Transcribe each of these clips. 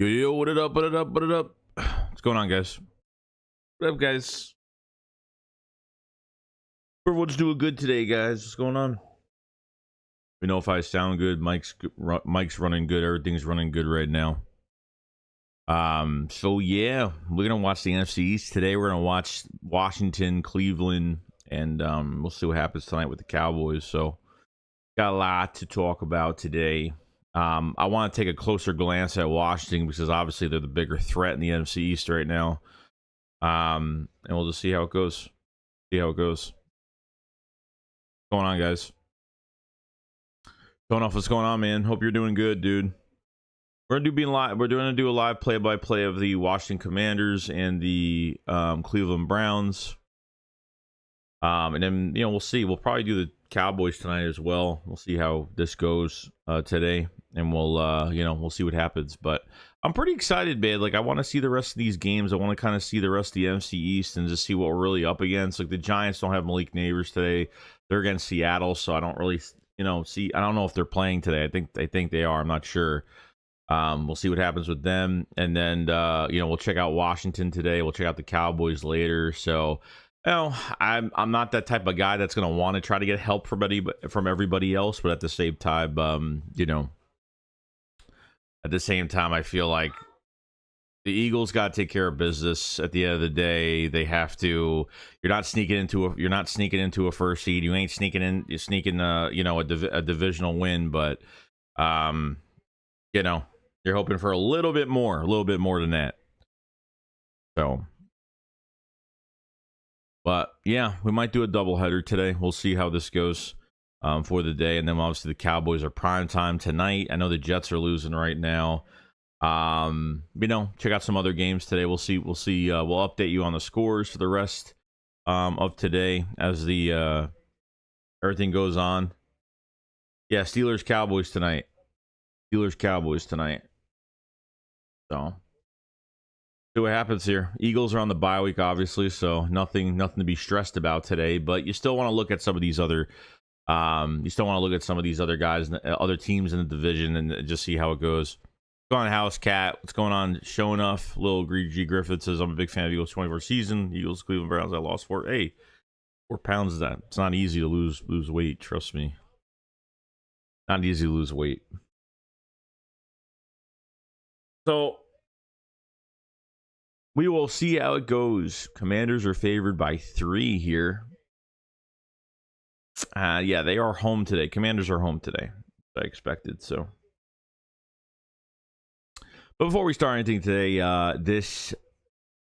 Yo, what it up, what it up, what it up? What's going on, guys? What up, guys? Everyone's doing good today, guys. What's going on? We know if I sound good, Mike's running good, everything's running good right now. So yeah, we're gonna watch the NFC East today. We're gonna watch Washington, Cleveland, and we'll see what happens tonight with the Cowboys. So got a lot to talk about today. I want to take a closer glance at Washington because obviously they're the bigger threat in the NFC East right now. And we'll just see how it goes. What's going on, guys? Going off, what's going on, man? Hope you're doing good, dude. We're gonna do a live play-by-play of the Washington Commanders and the Cleveland Browns. And then we'll see. We'll probably do the Cowboys tonight as well. We'll see how this goes today, and we'll we'll see what happens. But I'm pretty excited, man. Like, I want to see the rest of these games. I want to kind of see the rest of the NFC East and just see what we're really up against. Like, the Giants don't have Malik Neighbors today. They're against Seattle, so I don't really see. I don't know if they're playing today. I think they are. I'm not sure. We'll see what happens with them, and then we'll check out Washington today. We'll check out the Cowboys later. So, I'm not that type of guy that's going to want to try to get help from everybody else, but at the same time, I feel like the Eagles got to take care of business. At the end of the day, they have to. You're not sneaking into a first seed. You ain't sneaking in. You're sneaking a divisional win, but you're hoping for a little bit more than that. So, but yeah, we might do a doubleheader today. We'll see how this goes for the day, and then obviously the Cowboys are prime time tonight. I know the Jets are losing right now. Check out some other games today. We'll see. We'll update you on the scores for the rest of today as the everything goes on. Yeah, Steelers Cowboys tonight. So, see what happens here. Eagles are on the bye week, obviously, so nothing to be stressed about today. But you still want to look at some of these other, guys, other teams in the division, and just see how it goes. What's going on, House Cat? What's going on, Show Enough? Little G Griffith says, I'm a big fan of Eagles 24 season. Eagles, Cleveland Browns. I lost 4 pounds. Is that? It's not easy to lose weight. Trust me. Not easy to lose weight. So we will see how it goes. Commanders are favored by 3 here. Yeah, they are home today. Commanders are home today. I expected. So, but before we start anything today, this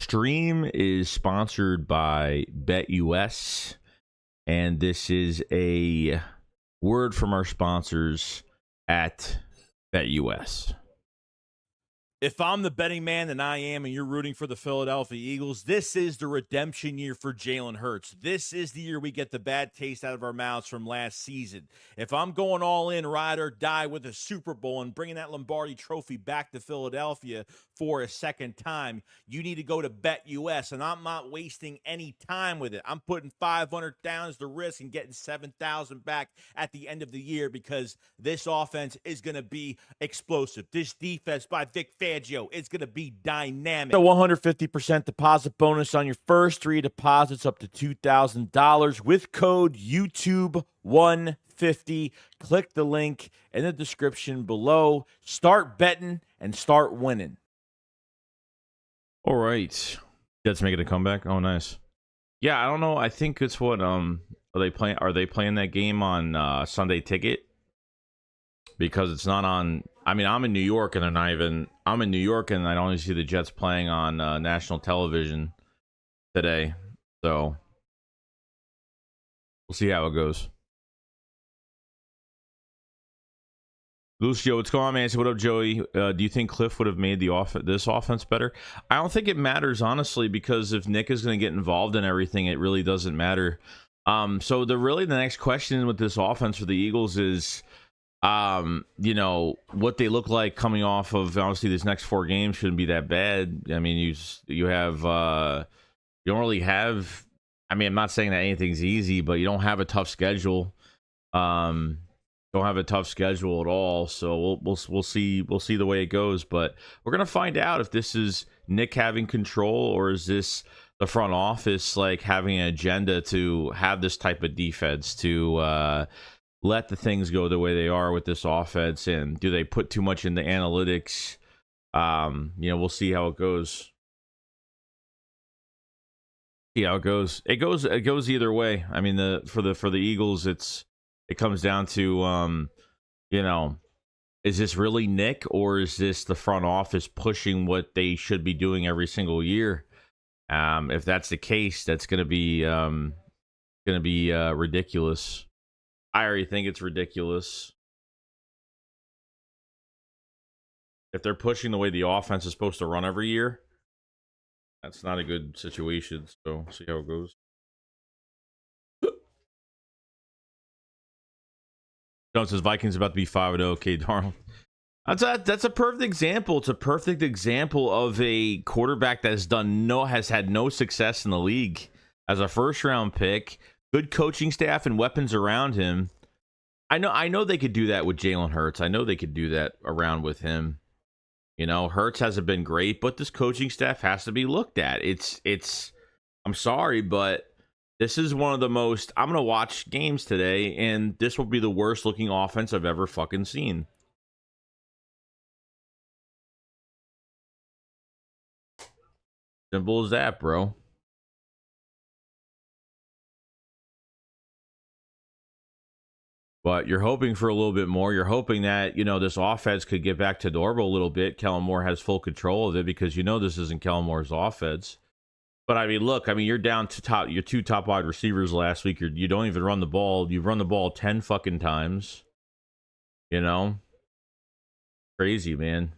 stream is sponsored by BetUS, and this is a word from our sponsors at BetUS. If I'm the betting man, and I am, and you're rooting for the Philadelphia Eagles, this is the redemption year for Jalen Hurts. This is the year we get the bad taste out of our mouths from last season. If I'm going all in, ride or die with a Super Bowl and bringing that Lombardi trophy back to Philadelphia for a second time, you need to go to BetUS, and I'm not wasting any time with it. I'm putting $500 down as the risk and getting $7,000 back at the end of the year because this offense is going to be explosive. This defense by Vic Fangio is going to be dynamic. A 150% deposit bonus on your first 3 deposits up to $2,000 with code YouTube150. Click the link in the description below. Start betting and start winning. All right. Jets making a comeback. Oh, nice. Yeah, I don't know. I think it's what are they playing that game on Sunday Ticket? Because it's not on. I mean, I'm in New York, and I only see the Jets playing on national television today. So we'll see how it goes. Lucio, what's going on, man? So what up, Joey? Do you think Cliff would have made this offense better? I don't think it matters, honestly, because if Nick is going to get involved in everything, it really doesn't matter. So the next question with this offense for the Eagles is, what they look like coming off of, obviously, these next 4 games shouldn't be that bad. I mean, you don't really have. I mean, I'm not saying that anything's easy, but you don't have a tough schedule. don't have a tough schedule at all. So we'll see the way it goes. But we're gonna find out if this is Nick having control, or is this the front office like having an agenda to have this type of defense, to let the things go the way they are with this offense, and do they put too much into analytics? We'll see how it goes. See how it goes. It goes either way. I mean, for the Eagles, it comes down to is this really Nick, or is this the front office pushing what they should be doing every single year? If that's the case, that's going to be ridiculous. I already think it's ridiculous. If they're pushing the way the offense is supposed to run every year, that's not a good situation. So we'll see how it goes. Jones says Vikings about to be 5-0. Okay, Darnold. That's a perfect example. It's a perfect example of a quarterback that has had no success in the league as a first round pick. Good coaching staff and weapons around him. I know they could do that with Jalen Hurts. I know they could do that around with him. Hurts hasn't been great, but this coaching staff has to be looked at. I'm sorry, but this is one of the most. I'm gonna watch games today, and this will be the worst looking offense I've ever fucking seen. Simple as that, bro. But you're hoping for a little bit more. You're hoping that, this offense could get back to normal a little bit. Kellen Moore has full control of it, because this isn't Kellen Moore's offense. But I mean, look, you're down to your two top wide receivers last week. You don't even run the ball. You've run the ball 10 fucking times. Crazy, man.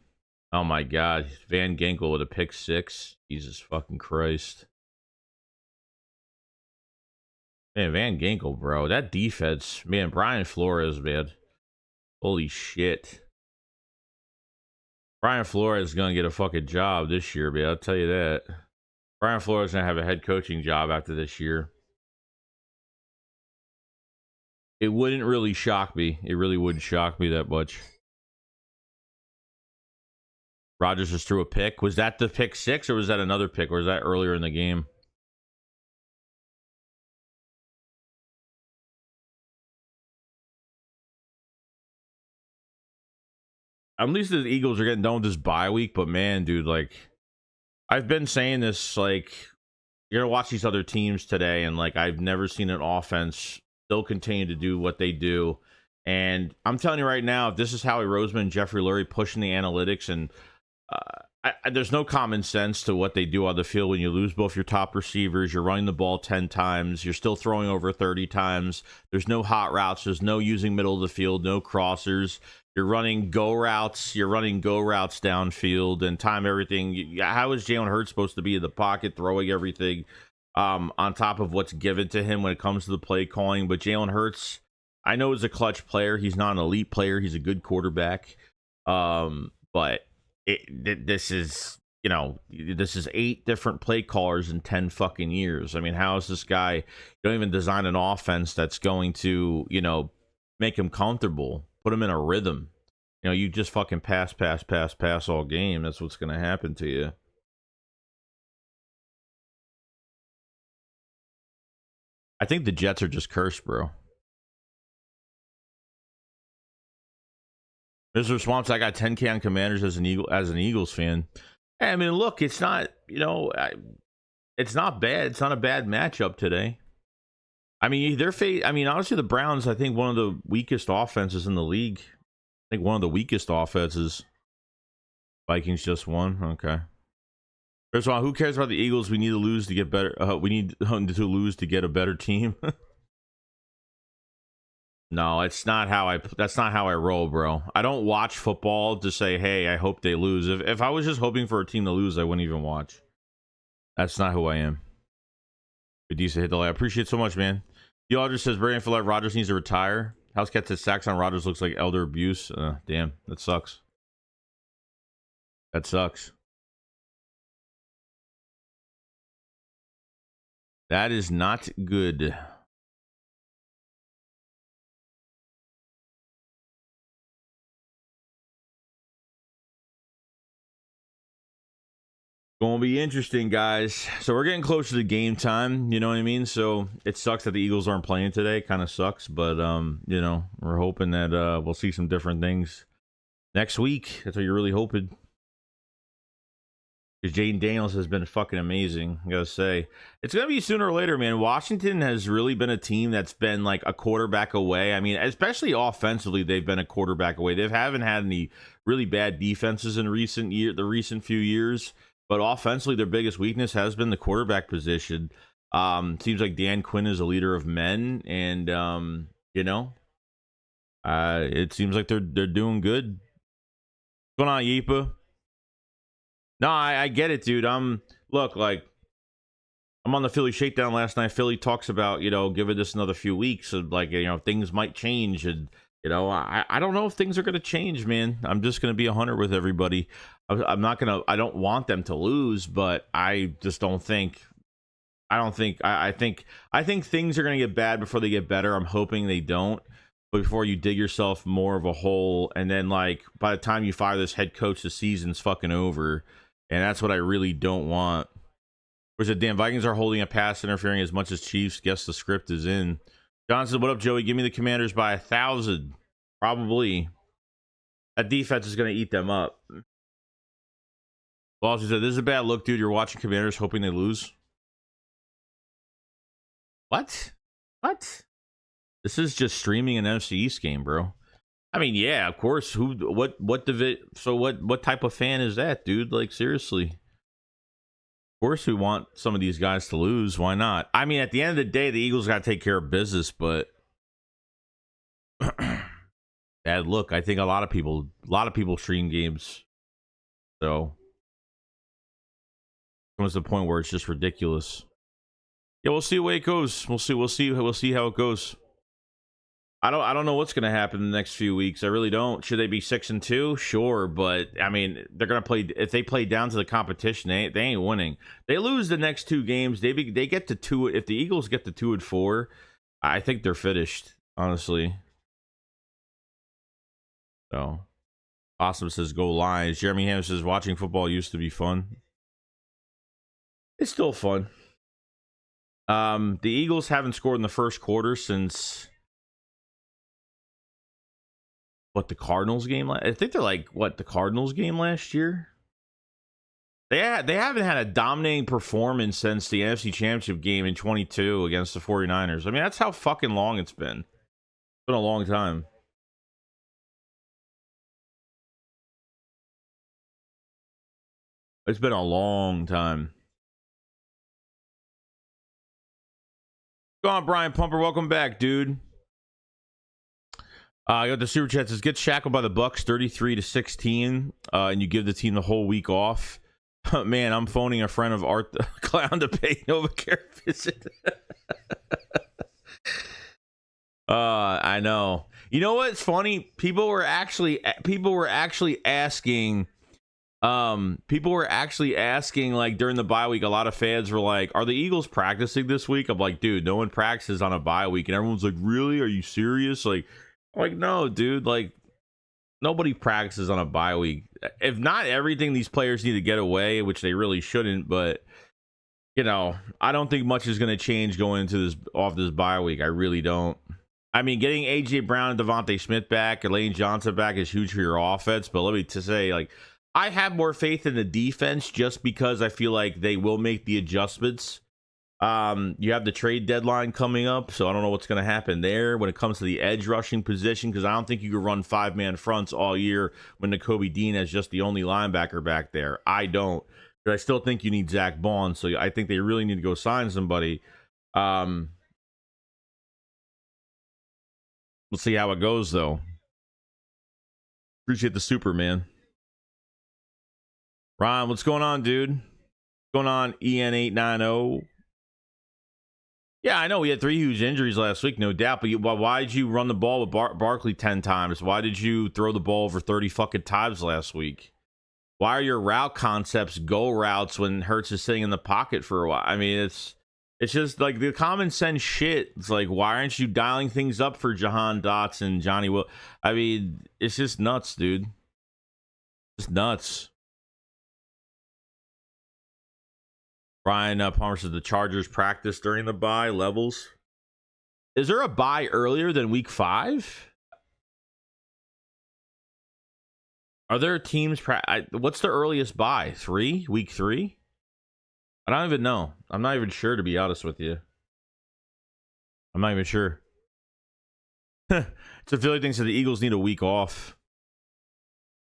Oh my God. Van Ginkel with a pick 6. Jesus fucking Christ. Man, Van Ginkel, bro. That defense, man. Brian Flores, man. Holy shit. Brian Flores is going to get a fucking job this year, man. I'll tell you that. Brian Flores is going to have a head coaching job after this year. It wouldn't really shock me. It really wouldn't shock me that much. Rodgers just threw a pick. Was that the pick 6, or was that another pick, or was that earlier in the game? At least the Eagles are getting done with this bye week, but man, dude, like, I've been saying this, like, you're gonna watch these other teams today, and like, I've never seen an offense still continue to do what they do. And I'm telling you right now, if this is Howie Roseman and Jeffrey Lurie pushing the analytics, and there's no common sense to what they do on the field when you lose both your top receivers, you're running the ball 10 times, you're still throwing over 30 times, there's no hot routes, there's no using middle of the field, no crossers, you're running go routes downfield and time everything. How is Jalen Hurts supposed to be in the pocket throwing everything on top of what's given to him when it comes to the play calling? But Jalen Hurts, I know, is a clutch player. He's not an elite player. He's a good quarterback. But this is 8 different play callers in 10 fucking years. I mean, how is this guy? You don't even design an offense that's going to, make him comfortable, put him in a rhythm. You just fucking pass all game. That's what's going to happen to you. I think the Jets are just cursed, bro. Mr. Swamps, I got 10K on Commanders as an Eagles fan. I mean, look, it's not, it's not bad. It's not a bad matchup today. I mean, honestly, the Browns, I think, one of the weakest offenses in the league. I think one of the weakest offenses. Vikings just won. Okay. First of all, who cares about the Eagles? We need to lose to get better. We need to lose to get a better team. No, that's not how I roll, bro. I don't watch football to say, hey, I hope they lose. If I was just hoping for a team to lose, I wouldn't even watch. That's not who I am. Good decent hit the light. I appreciate it so much, man. The Aldridge says Brandon Phillip Rodgers needs to retire. House Cat says sacks on Rodgers looks like elder abuse. Damn, that sucks. That sucks. That is not good. Gonna be interesting, guys. So we're getting closer to game time, you know what I mean? So it sucks that the Eagles aren't playing today. Kind of sucks, but you know, we're hoping that we'll see some different things next week. That's what you're really hoping. Because Jaden Daniels has been fucking amazing, I gotta say. It's gonna be sooner or later, man. Washington has really been a team that's been like a quarterback away. I mean, especially offensively, they've been a quarterback away. They haven't had any really bad defenses in the recent few years. But offensively, their biggest weakness has been the quarterback position. Seems like Dan Quinn is a leader of men, and you know, it seems like they're doing good. What's going on, Yeepa? No, I get it, dude. Look, like, I'm on the Philly Shakedown last night. Philly talks about, you know, give it this another few weeks, and like, you know, things might change, and you know, I don't know if things are gonna change, man. I'm just gonna be 100 with everybody. I'm not gonna. I don't want them to lose, but I just don't think. I think things are gonna get bad before they get better. I'm hoping they don't. But before you dig yourself more of a hole, and then like by the time you fire this head coach, the season's fucking over. And that's what I really don't want. Whereas the damn Vikings are holding a pass interfering as much as Chiefs. Guess the script is in. Johnson, what up, Joey? Give me the Commanders by 1,000. Probably. That defense is going to eat them up. Boss said, this is a bad look, dude. You're watching Commanders hoping they lose. What? This is just streaming an NFC East game, bro. I mean, yeah, of course. What type of fan is that, dude? Like, seriously. Of course we want some of these guys to lose. Why not? I mean, at the end of the day, the Eagles got to take care of business, but bad look. I think a lot of people stream games. So it comes to the point where it's just ridiculous. Yeah, we'll see the way it goes. We'll see how it goes. I don't know what's going to happen in the next few weeks. I really don't. Should they be 6-2? Sure, but I mean, they're going to play. If they play down to the competition, they ain't winning. They lose the next two games. They get to 2. If the Eagles get to 2-4, I think they're finished. Honestly. So, Awesome says go Lions. Jeremy Ham says watching football used to be fun. It's still fun. The Eagles haven't scored in the first quarter since. The Cardinals game? I think they're like the Cardinals game last year. They haven't had a dominating performance since the NFC Championship game in 22 against the 49ers. I mean, that's how fucking long it's been. It's been a long time. It's been a long time. Go on, Brian Pumper. Welcome back, dude. I got the super chat says get shackled by the Bucks 33-16, and you give the team the whole week off. Man, I'm phoning a friend of Art the Clown to pay Novacare visit. I know. You know what's funny? People were actually asking. People were actually asking, like, during the bye week. A lot of fans were like, "Are the Eagles practicing this week?" I'm like, "Dude, no one practices on a bye week," and everyone's like, "Really? Are you serious?" Like, no, dude, like, nobody practices on a bye week. If not everything, these players need to get away, which they really shouldn't, but, you know, I don't think much is going to change going into this bye week. I really don't. I mean, getting A.J. Brown and Devontae Smith back and Lane Johnson back is huge for your offense, but let me say, like, I have more faith in the defense just because I feel like they will make the adjustments. You have the trade deadline coming up, so I don't know what's going to happen there when it comes to the edge rushing position, because I don't think you can run 5-man fronts all year when Nakobe Dean is just the only linebacker back there. I don't, but I still think you need Zach Bond, so I think they really need to go sign somebody. We'll see how it goes, though. Appreciate the super, man. Ron, what's going on, dude? What's going on, EN890? Yeah, I know we had 3 huge injuries last week, no doubt. But why did you run the ball with Barkley 10 times? Why did you throw the ball over 30 fucking times last week? Why are your route concepts go routes when Hurts is sitting in the pocket for a while? I mean, it's just like the common sense shit. It's like, why aren't you dialing things up for Jahan Dotson, Johnny Will? I mean, it's just nuts, dude. Just nuts. Brian Palmer says the Chargers practice during the bye levels. Is there a bye earlier than week 5? Are there teams? What's the earliest bye? 3? Week 3? I don't even know. I'm not even sure, to be honest with you. I'm not even sure. So Philly thinks that the Eagles need a week off.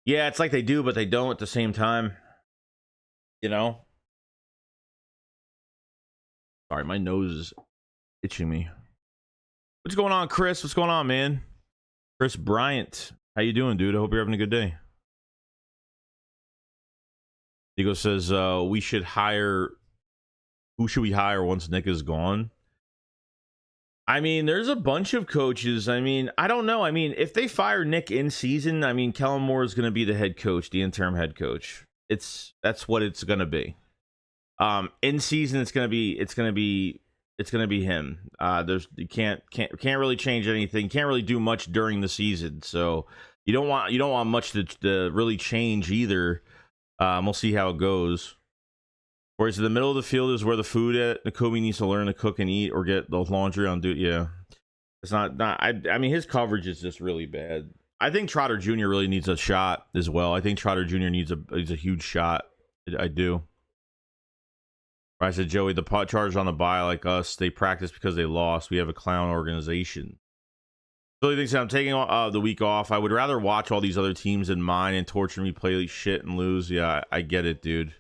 Yeah, it's like they do, but they don't at the same time. You know? Sorry, my nose is itching me. What's going on, Chris? What's going on, man? Chris Bryant. How you doing, dude? I hope you're having a good day. Eagle says, we should hire... Who should we hire once Nick is gone? I mean, there's a bunch of coaches. I mean, I don't know. I mean, if they fire Nick in season, I mean, Kellen Moore is going to be the head coach, the interim head coach. That's what it's going to be. In season, it's going to be him. You can't really change anything. Can't really do much during the season. So you don't want much to really change either. We'll see how it goes. Whereas in the middle of the field is where the food at. Nakobe needs to learn to cook and eat or get the laundry on duty. Yeah. It's not I mean, his coverage is just really bad. I think Trotter Jr. really needs a shot as well. I think Trotter Jr. needs a huge shot. I do. I said, Joey, the Chargers on the bye like us. They practice because they lost. We have a clown organization. Philly thinks I'm taking the week off. I would rather watch all these other teams than mine and torture me, play shit and lose. Yeah, I get it, dude.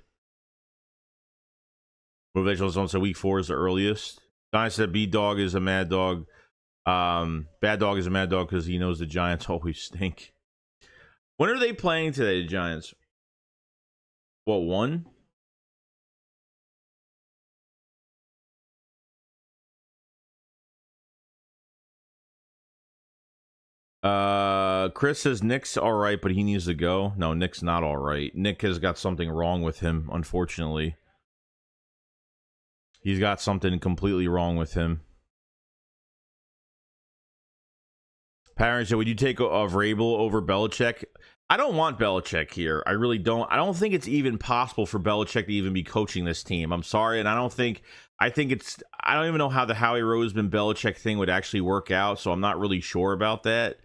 Motivational Zone said week 4 is the earliest. Guy said B-Dog is a mad dog. Bad Dog is a mad dog because he knows the Giants always stink. When are they playing today, the Giants? What, 1? Chris says Nick's all right, but he needs to go. No, Nick's not all right. Nick has got something wrong with him, unfortunately. He's got something completely wrong with him. Parents, would you take Vrabel over Belichick? I don't want Belichick here. I really don't. I don't think it's even possible for Belichick to even be coaching this team. I'm sorry, and I don't even know how the Howie Roseman Belichick thing would actually work out, so I'm not really sure about that.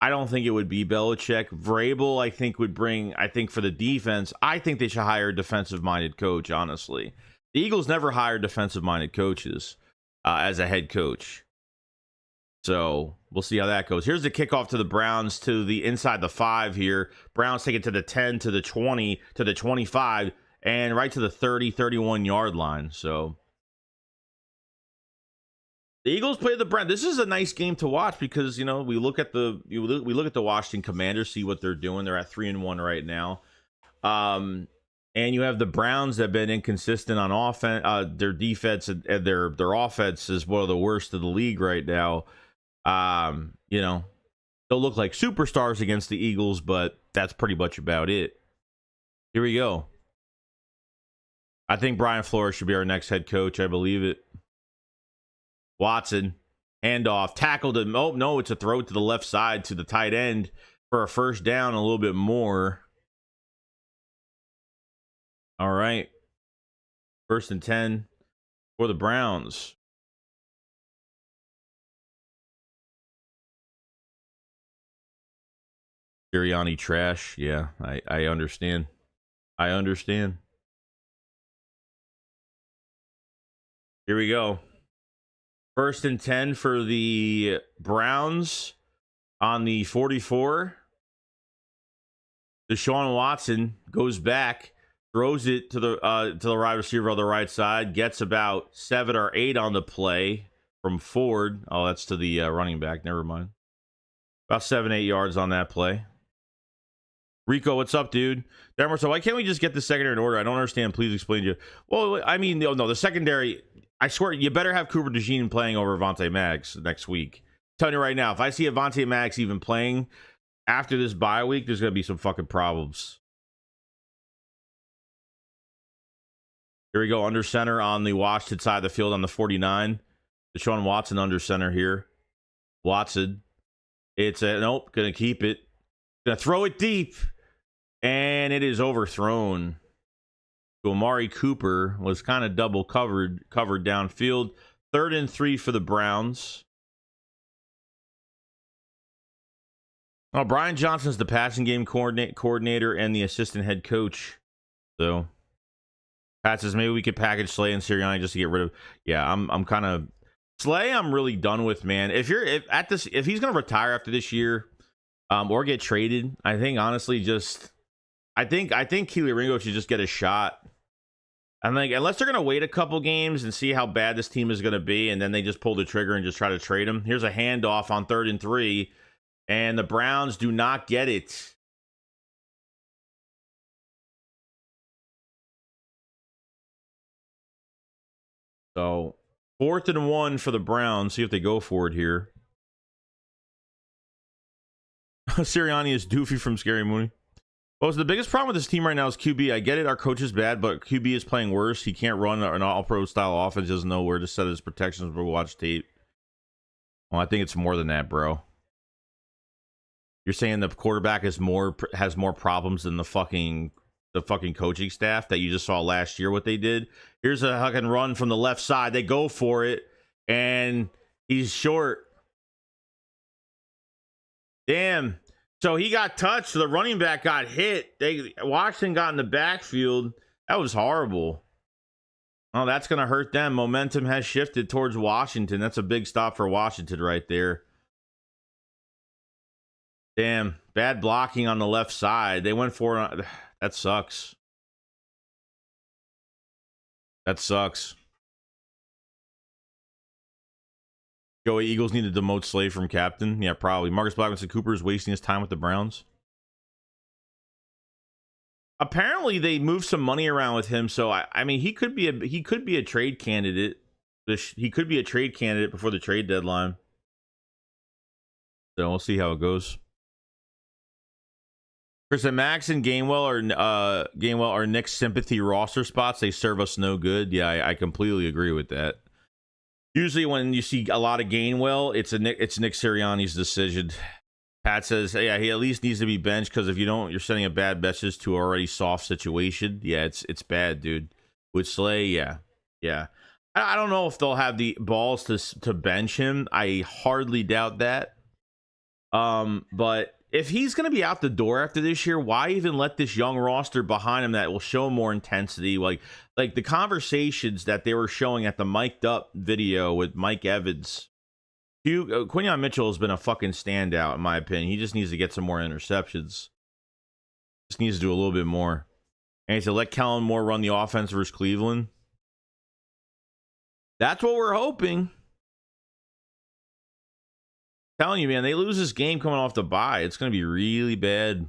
I don't think it would be Belichick. Vrabel, I think, would bring, for the defense, I think they should hire a defensive-minded coach, honestly. The Eagles never hired defensive-minded coaches as a head coach. So we'll see how that goes. Here's the kickoff to the Browns to the inside the 5 here. Browns take it to the 10, to the 20, to the 25, and right to the 30, 31-yard line. So the Eagles play the Browns. This is a nice game to watch because, we look at the Washington Commanders, see what they're doing. They're at 3-1 right now. And you have the Browns that have been inconsistent on offense. Their defense and their offense is one of the worst of the league right now. They'll look like superstars against the Eagles, but that's pretty much about it. Here we go. I think Brian Flores should be our next head coach. I believe it. Watson, handoff, tackled him. Oh, no, it's a throw to the left side to the tight end for a first down, a little bit more. All right. 1st and 10 for the Browns. Sirianni trash. Yeah, I understand. I understand. Here we go. 1st and 10 for the Browns on the 44. Deshaun Watson goes back. Throws it to the wide receiver on the right side. Gets about 7 or 8 on the play from Ford. Oh, that's to the running back. Never mind. About 7-8 yards on that play. Rico, what's up, dude? Denver, so why can't we just get the secondary in order? I don't understand. Please explain to you. Well, I mean, no, the secondary. I swear, you better have Cooper DeJean playing over Avonte Maddox next week. I'm telling you right now, if I see Avonte Maddox even playing after this bye week, there's going to be some fucking problems. Here we go, under center on the Washington side of the field on the 49. Deshaun Watson under center here. Watson. It's nope, going to keep it. Going to throw it deep. And it is overthrown. to Amari Cooper was kind of double covered downfield. 3rd and 3 for the Browns. Oh, Brian Johnson's the passing game coordinator and the assistant head coach. So Pat says maybe we could package Slay and Sirianni just to get rid of. Yeah, I'm kind of Slay. I'm really done with, man. If he's gonna retire after this year, or get traded, I think honestly, I think Keely Ringo should just get a shot. I'm like, unless they're gonna wait a couple games and see how bad this team is gonna be, and then they just pull the trigger and just try to trade him. Here's a handoff on 3rd and 3, and the Browns do not get it. So 4th and 1 for the Browns. See if they go for it here. Sirianni is doofy from Scary Mooney. Well, so the biggest problem with this team right now is QB. I get it, our coach is bad, but QB is playing worse. He can't run an all-pro style offense. Doesn't know where to set his protections or watch tape. Well, I think it's more than that, bro. You're saying the quarterback has more problems than the fucking coaching staff that you just saw last year. What they did. Here's a huck and run from the left side. They go for it, and he's short. Damn. So he got touched. So the running back got hit. Washington got in the backfield. That was horrible. Oh, that's going to hurt them. Momentum has shifted towards Washington. That's a big stop for Washington right there. Damn. Bad blocking on the left side. They went for it. That sucks. That sucks. Joey, Eagles need to demote Slay from captain. Yeah, probably. Marcus Blackman said Cooper is wasting his time with the Browns. Apparently, they moved some money around with him, so I mean, he could be a trade candidate. He could be a trade candidate before the trade deadline. So we'll see how it goes. Chris and Max and Gainwell are Nick's sympathy roster spots. They serve us no good. Yeah, I completely agree with that. Usually when you see a lot of Gainwell, it's Nick Sirianni's decision. Pat says, yeah, he at least needs to be benched because if you don't, you're sending a bad message to an already soft situation. Yeah, it's bad, dude. With Slay, yeah. I don't know if they'll have the balls to bench him. I hardly doubt that. But if he's going to be out the door after this year, why even let this young roster behind him that will show more intensity? Like the conversations that they were showing at the mic'd up video with Mike Evans. Quinyon Mitchell has been a fucking standout, in my opinion. He just needs to get some more interceptions. Just needs to do a little bit more. And to let Kellen Moore run the offense versus Cleveland. That's what we're hoping. Telling you, man, they lose this game coming off the bye. It's going to be really bad.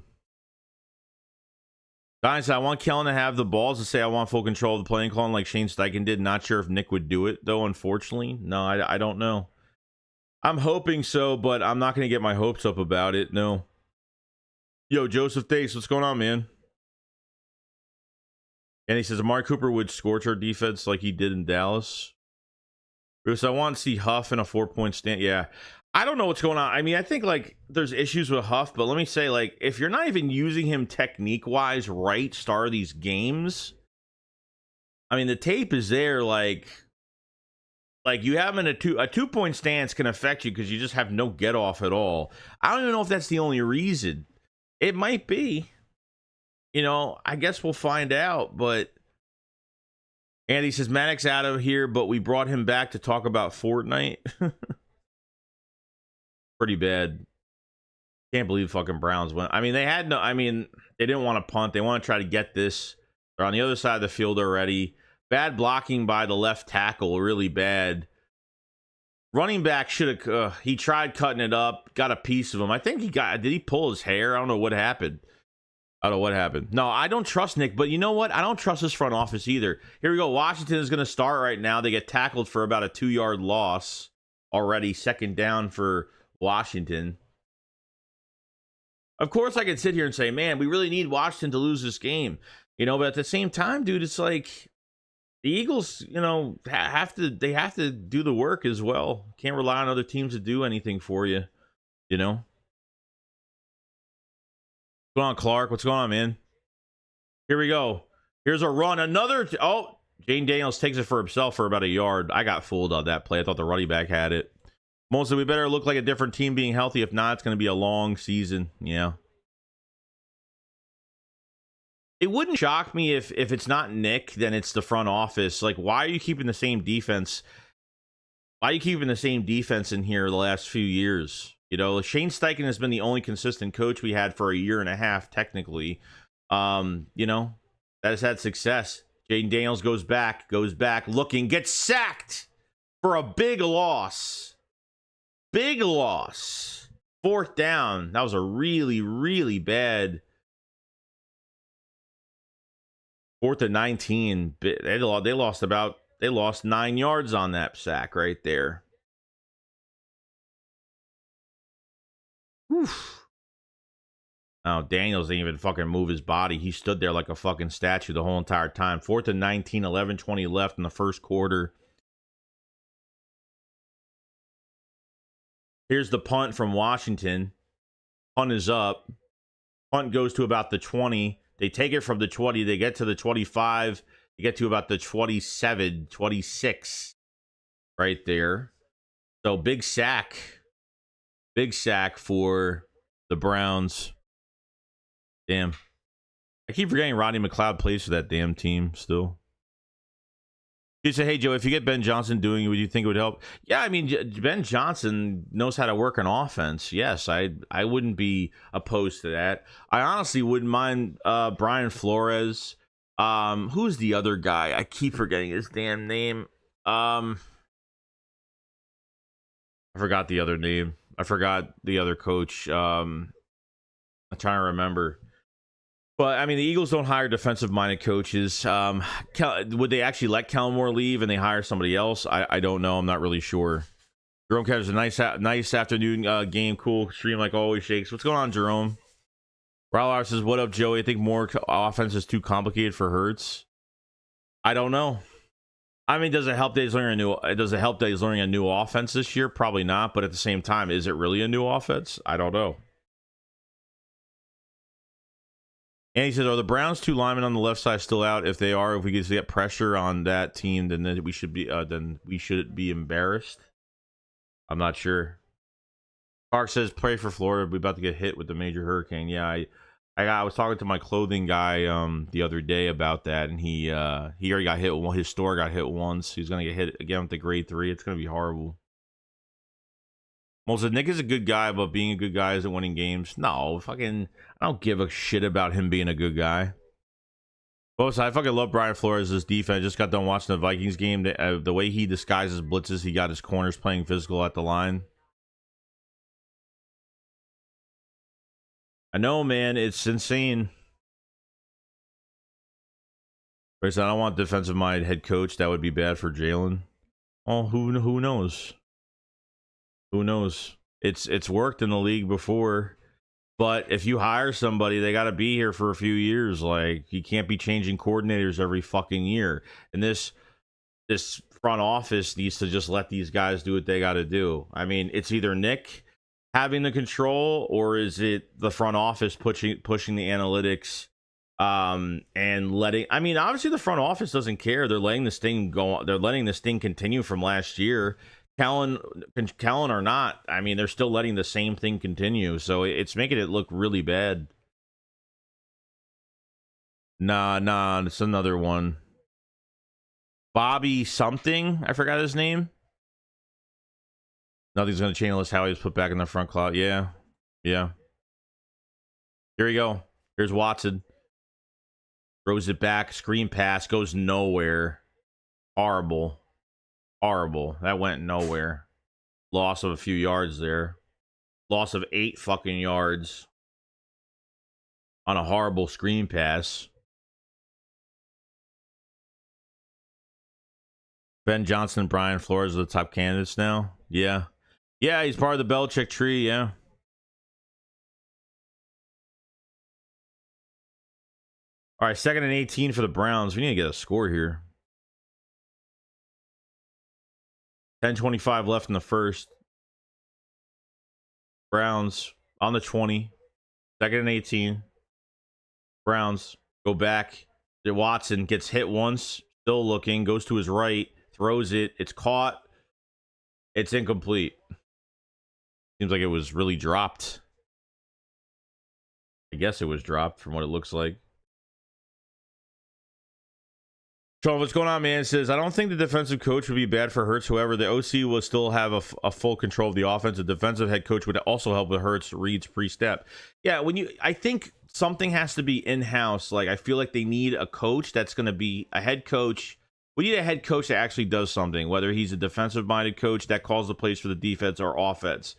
Guys, I want Kellen to have the balls to say I want full control of the playing calling like Shane Steichen did. Not sure if Nick would do it, though, unfortunately. No, I don't know. I'm hoping so, but I'm not going to get my hopes up about it. No. Yo, Joseph Thace, what's going on, man? And he says, Amari Cooper would scorch our defense like he did in Dallas. Bruce, I want to see Huff in a 4-point stand. Yeah. I don't know what's going on. I mean, I think like there's issues with Huff, but let me say, like, if you're not even using him technique-wise right, start of these games, I mean, the tape is there, like you have him in a 2-point stance can affect you because you just have no get off at all. I don't even know if that's the only reason. It might be. You know, I guess we'll find out, but Andy says Maddox out of here, but we brought him back to talk about Fortnite. Pretty bad. Can't believe fucking Browns went. I mean, they didn't want to punt. They want to try to get this. They're on the other side of the field already. Bad blocking by the left tackle, really bad. Running back should have, he tried cutting it up, got a piece of him. I think did he pull his hair? I don't know what happened. No, I don't trust Nick, but you know what? I don't trust this front office either. Here we go. Washington is going to start right now. They get tackled for about a 2-yard loss already. 2nd down for Washington. Of course, I could sit here and say, man, we really need Washington to lose this game. You know, but at the same time, dude, it's like the Eagles, you know, have to do the work as well. Can't rely on other teams to do anything for you, you know? What's going on, Clark? What's going on, man? Here we go. Here's a run. Another. Oh, Jane Daniels takes it for himself for about a yard. I got fooled on that play. I thought the running back had it. Mostly, we better look like a different team being healthy. If not, it's going to be a long season. Yeah. It wouldn't shock me if it's not Nick, then it's the front office. Like, why are you keeping the same defense? Why are you keeping the same defense in here the last few years? You know, Shane Steichen has been the only consistent coach we had for a year and a half, technically. You know, that has had success. Jaden Daniels goes back, looking, gets sacked for a big loss. Big loss. 4th down. That was a really, really bad 4th and 19. They lost 9 yards on that sack right there. Oof. Oh, Daniels didn't even fucking move his body. He stood there like a fucking statue the whole entire time. 4th and 19, 11:20 left in the first quarter. Here's the punt from Washington. Punt is up. Punt goes to about the 20. They take it from the 20. They get to the 25. They get to about the 27, 26 right there. So big sack. Big sack for the Browns. Damn. I keep forgetting Rodney McLeod plays for that damn team still. You say, hey, Joe, if you get Ben Johnson doing it, would you think it would help? Yeah, I mean, Ben Johnson knows how to work an offense. Yes, I wouldn't be opposed to that. I honestly wouldn't mind Brian Flores. Who's the other guy? I keep forgetting his damn name. I forgot the other name. I forgot the other coach. I'm trying to remember. But, I mean, the Eagles don't hire defensive-minded coaches. Would they actually let Kellen Moore leave and they hire somebody else? I don't know. I'm not really sure. Jerome catches a nice afternoon game. Cool stream like always, Shakes. What's going on, Jerome? Rowler says, what up, Joey? I think more offense is too complicated for Hurts. I don't know. I mean, does it help that he's learning a new offense this year? Probably not. But at the same time, is it really a new offense? I don't know. And he says, are the Browns' 2 linemen on the left side still out? If they are, if we get pressure on that team, then we should be embarrassed. I'm not sure. Park says, pray for Florida. We're about to get hit with the major hurricane. Yeah, I was talking to my clothing guy the other day about that, and he already got hit. His store got hit once. He's gonna get hit again with the grade 3. It's gonna be horrible. Most of Nick is a good guy, but being a good guy isn't winning games. No, I don't give a shit about him being a good guy. Both, I fucking love Brian Flores' defense. Just got done watching the Vikings game. The way he disguises blitzes, he got his corners playing physical at the line. I know, man. It's insane. I don't want defensive-minded head coach. That would be bad for Jalen. Oh, who knows? Who knows? It's worked in the league before. But if you hire somebody, they got to be here for a few years. Like, you can't be changing coordinators every fucking year. And this front office needs to just let these guys do what they got to do. I mean, it's either Nick having the control, or is it the front office pushing the analytics and letting. I mean, obviously the front office doesn't care. They're letting this thing go. They're letting this thing continue from last year. Kellen or not, I mean, they're still letting the same thing continue. So it's making it look really bad. Nah, it's another one. Bobby something. I forgot his name. Nothing's going to change unless Howie was put back in the front cloud. Yeah. Here we go. Here's Watson. Throws it back. Screen pass. Goes nowhere. Horrible. That went nowhere. Loss of a few yards there. Loss of 8 fucking yards on a horrible screen pass. Ben Johnson and Brian Flores are the top candidates now. Yeah, he's part of the Belichick tree. Yeah. All right, 2nd and 18 for the Browns. We need to get a score here. 10:25 left in the first. Browns on the 20. 2nd and 18. Browns go back. Watson gets hit once, still looking, goes to his right, throws it. It's caught. It's incomplete. Seems like it was really dropped. I guess it was dropped from what it looks like. Sean, what's going on, man? It says, I don't think the defensive coach would be bad for Hurts. However, the OC will still have a full control of the offense. The defensive head coach would also help with Hurts reads pre-step. Yeah, I think something has to be in-house. Like, I feel like they need a coach that's going to be a head coach. We need a head coach that actually does something, whether he's a defensive-minded coach that calls the plays for the defense or offense.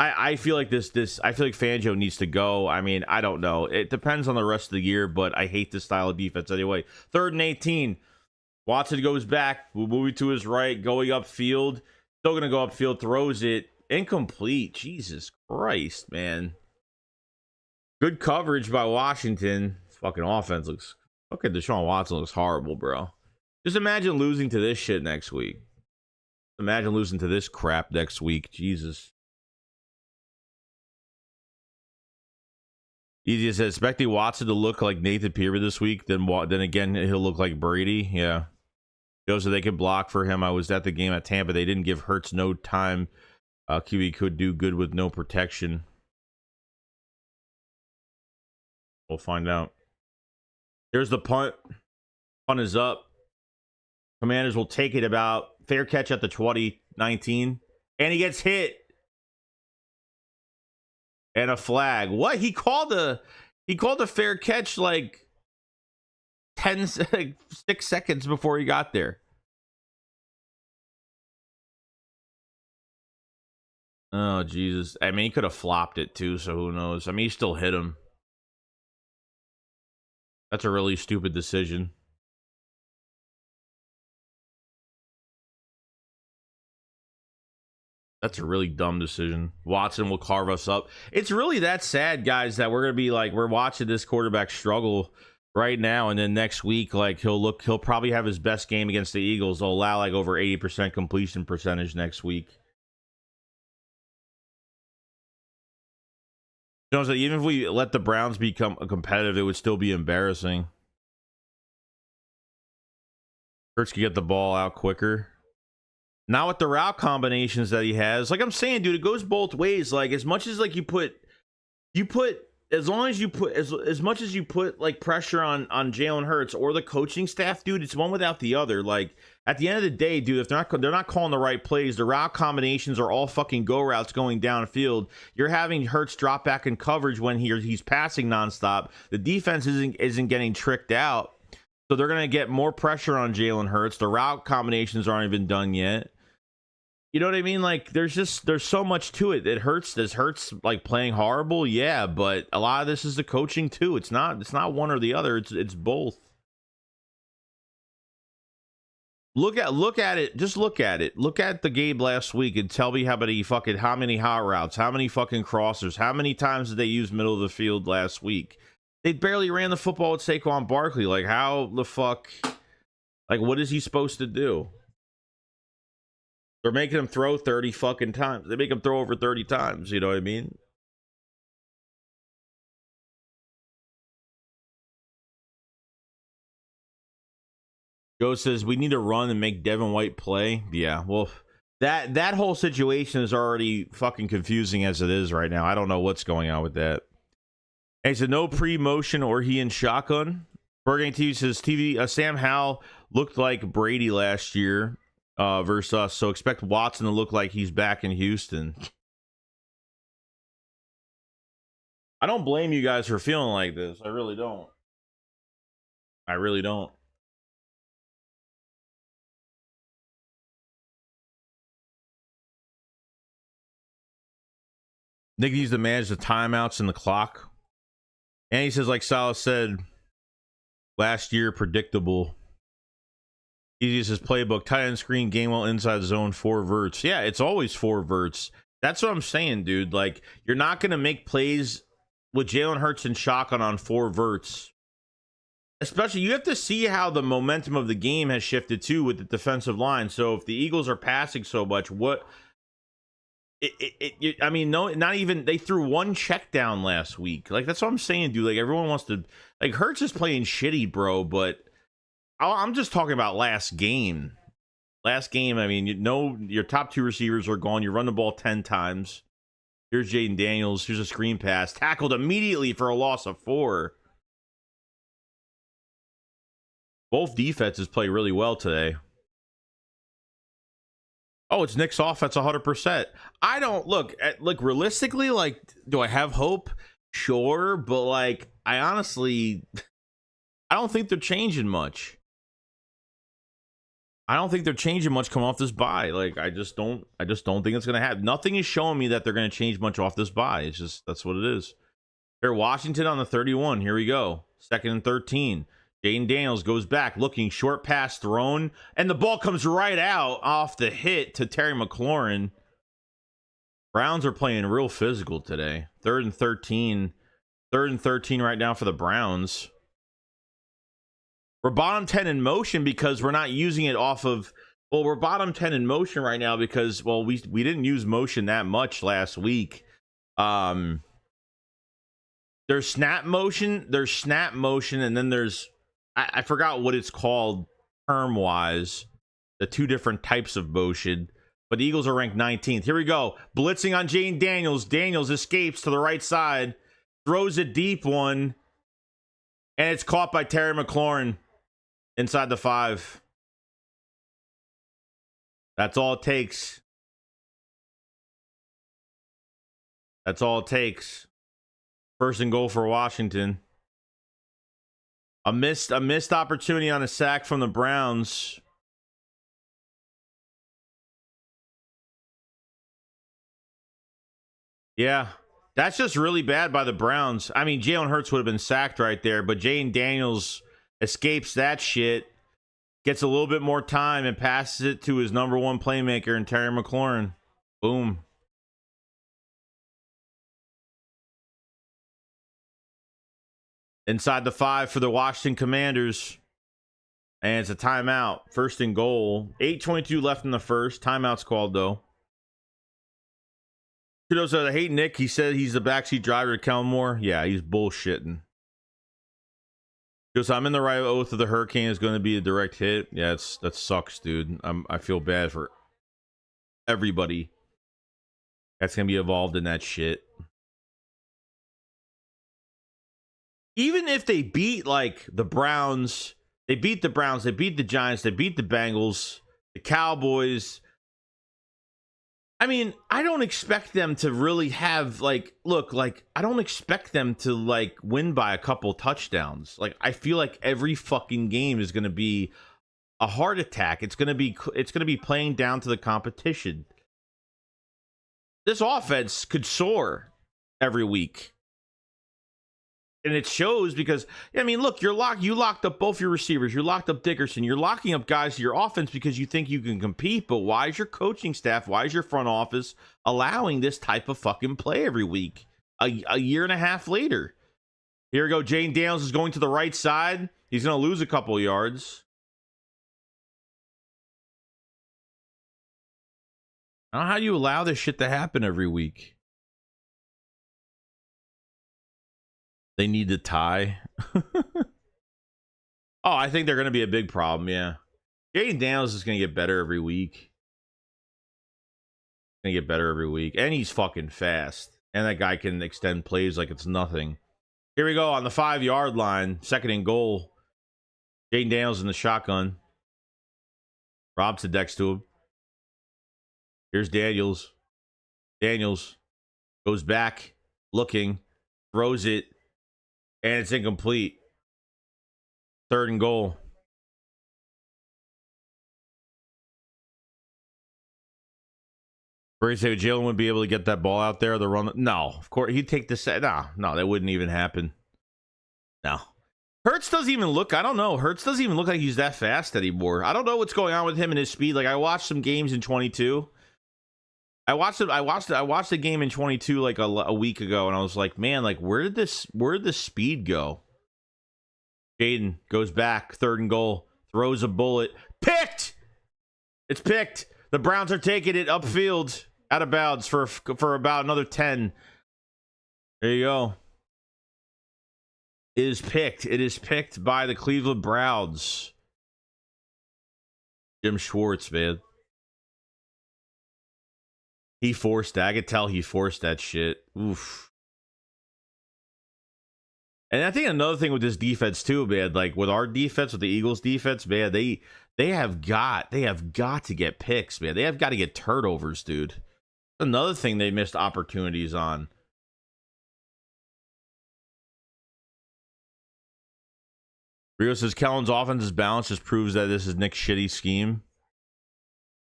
I feel like I feel like Fangio needs to go. I mean, I don't know. It depends on the rest of the year, but I hate this style of defense anyway. 3rd and 18. Watson goes back, moving to his right, going upfield. Still going to go upfield, throws it. Incomplete. Jesus Christ, man. Good coverage by Washington. Fucking offense looks... Fucking Deshaun Watson looks horrible, bro. Just imagine losing to this shit next week. Imagine losing to this crap next week. Jesus. Easy says, expecting Watson to look like Nathan Peterman this week, then again, he'll look like Brady. Yeah. Shows that they could block for him. I was at the game at Tampa. They didn't give Hurts no time. QB could do good with no protection. We'll find out. Here's the punt. Punt is up. Commanders will take it about fair catch at the 20-19. And he gets hit. And a flag. What? He called a fair catch like 6 seconds before he got there. Oh, Jesus. I mean, he could have flopped it too, so who knows? I mean, he still hit him. That's a really stupid decision. That's a really dumb decision. Watson will carve us up. It's really that sad, guys, that we're going to be like, we're watching this quarterback struggle right now, and then next week, like, he'll probably have his best game against the Eagles. They'll allow like over 80% completion percentage next week. You know, so even if we let the Browns become competitive, it would still be embarrassing. Hurts could get the ball out quicker. Not with the route combinations that he has. Like I'm saying, dude, it goes both ways. Like as much as like you put as much as you put like pressure on Jalen Hurts or the coaching staff, dude, it's one without the other. Like at the end of the day, dude, if they're not calling the right plays, the route combinations are all fucking go routes going downfield. You're having Hurts drop back in coverage when he's passing nonstop. The defense isn't getting tricked out. So they're going to get more pressure on Jalen Hurts. The route combinations aren't even done yet. You know what I mean? Like there's so much to it. Does Hurts like playing horrible? Yeah, but a lot of this is the coaching too. It's not one or the other. It's both. Look at it. Just look at it. Look at the game last week and tell me how many hot routes, how many fucking crossers, how many times did they use middle of the field last week? They barely ran the football with Saquon Barkley. Like how the fuck? Like what is he supposed to do? They're making him throw 30 fucking times. They make him throw over 30 times. You know what I mean? Joe says, we need to run and make Devin White play. Yeah, well, that whole situation is already fucking confusing as it is right now. I don't know what's going on with that. Hey, so no pre-motion or he in shotgun. Burger TV says, Sam Howell looked like Brady last year. Versus us, so expect Watson to look like he's back in Houston. I don't blame you guys for feeling like this. I really don't. I really don't. Nick needs to manage the timeouts and the clock. And he says, like Salah said last year, predictable. Easiest is playbook, tight end screen, game well inside zone, 4 verts. Yeah, it's always 4 verts. That's what I'm saying, dude. Like, you're not going to make plays with Jalen Hurts and shotgun on 4 verts. Especially, you have to see how the momentum of the game has shifted too with the defensive line. So if the Eagles are passing so much, I mean, no, not even, they threw 1 check down last week. Like, that's what I'm saying, dude. Like, everyone wants to, like, Hurts is playing shitty, bro, but I'm just talking about last game. Last game, I mean, your top 2 receivers are gone. You run the ball 10 times. Here's Jaden Daniels. Here's a screen pass. Tackled immediately for a loss of 4. Both defenses play really well today. Oh, it's Nick's offense 100%. I don't look realistically, like, do I have hope? Sure, but like, I honestly, I don't think they're changing much. I don't think they're changing much coming off this bye. Like, I just don't think it's gonna happen. Nothing is showing me that they're gonna change much off this bye. It's just, that's what it is. Here, Washington on the 31. Here we go. 2nd and 13. Jaden Daniels goes back, looking, short pass thrown, and the ball comes right out off the hit to Terry McLaurin. Browns are playing real physical today. 3rd and 13. 3rd and 13 right now for the Browns. We're bottom 10 in motion because we're not using it off of... Well, we're bottom 10 in motion right now because, well, we didn't use motion that much last week. There's snap motion, and then there's... I forgot what it's called term-wise. The 2 different types of motion. But the Eagles are ranked 19th. Here we go. Blitzing on Jaden Daniels. Daniels escapes to the right side. Throws a deep one. And it's caught by Terry McLaurin inside the 5. That's all it takes. That's all it takes. 1st and goal for Washington. A missed opportunity on a sack from the Browns. Yeah, that's just really bad by the Browns. I mean, Jalen Hurts would have been sacked right there, but Jaden Daniels escapes that shit, gets a little bit more time, and passes it to his number 1 playmaker in Terry McLaurin. Boom. Inside the 5 for the Washington Commanders. And it's a timeout. 1st and goal. 8:22 left in the 1st. Timeout's called, though. Kudos to Hate Nick. He said he's the backseat driver to Kellen Moore. Yeah, he's bullshitting. Because I'm in the right oath of the Hurricane is going to be a direct hit. Yeah, that sucks, dude. I feel bad for everybody that's going to be involved in that shit. Even if they beat, like, the Browns, they beat the Giants, they beat the Bengals, the Cowboys. I mean, I don't expect them to really have, like, I don't expect them to, like, win by a couple touchdowns. Like, I feel like every fucking game is going to be a heart attack. It's going to be playing down to the competition. This offense could soar every week. And it shows because, I mean, look, you locked up both your receivers. You locked up Dickerson. You're locking up guys to your offense because you think you can compete. But why is your coaching staff, why is your front office allowing this type of fucking play every week? A year and a half later. Here we go. Jaden Daniels is going to the right side. He's going to lose a couple of yards. I don't know how you allow this shit to happen every week. They need to tie. Oh, I think they're going to be a big problem, yeah. Jaden Daniels is going to get better every week. And he's fucking fast. And that guy can extend plays like it's nothing. Here we go on the 5-yard line. 2nd and goal. Jaden Daniels in the shotgun. Robs the decks to him. Here's Daniels. Daniels goes back, looking, throws it, and it's incomplete. 3rd and goal. Where you say Jalen would be able to get that ball out there, the run? No, of course he'd take the set. No, that wouldn't even happen. No. Hurts doesn't even look, I don't know. Hurts doesn't even look like he's that fast anymore. I don't know what's going on with him and his speed. Like, I watched some games in 22. I watched the game in 22 like a week ago, and I was like, man, like, where did the speed go? Jaden goes back, 3rd and goal, throws a bullet, picked. It's picked. The Browns are taking it upfield, out of bounds for about another 10. There you go. It is picked. It is picked by the Cleveland Browns. Jim Schwartz, man. He forced that. I could tell he forced that shit. Oof. And I think another thing with this defense too, man, like with our defense, with the Eagles defense, man, they have got to get picks, man. They have got to get turnovers, dude. Another thing they missed opportunities on. Rio says Kellen's offense is balanced, just proves that this is Nick's shitty scheme.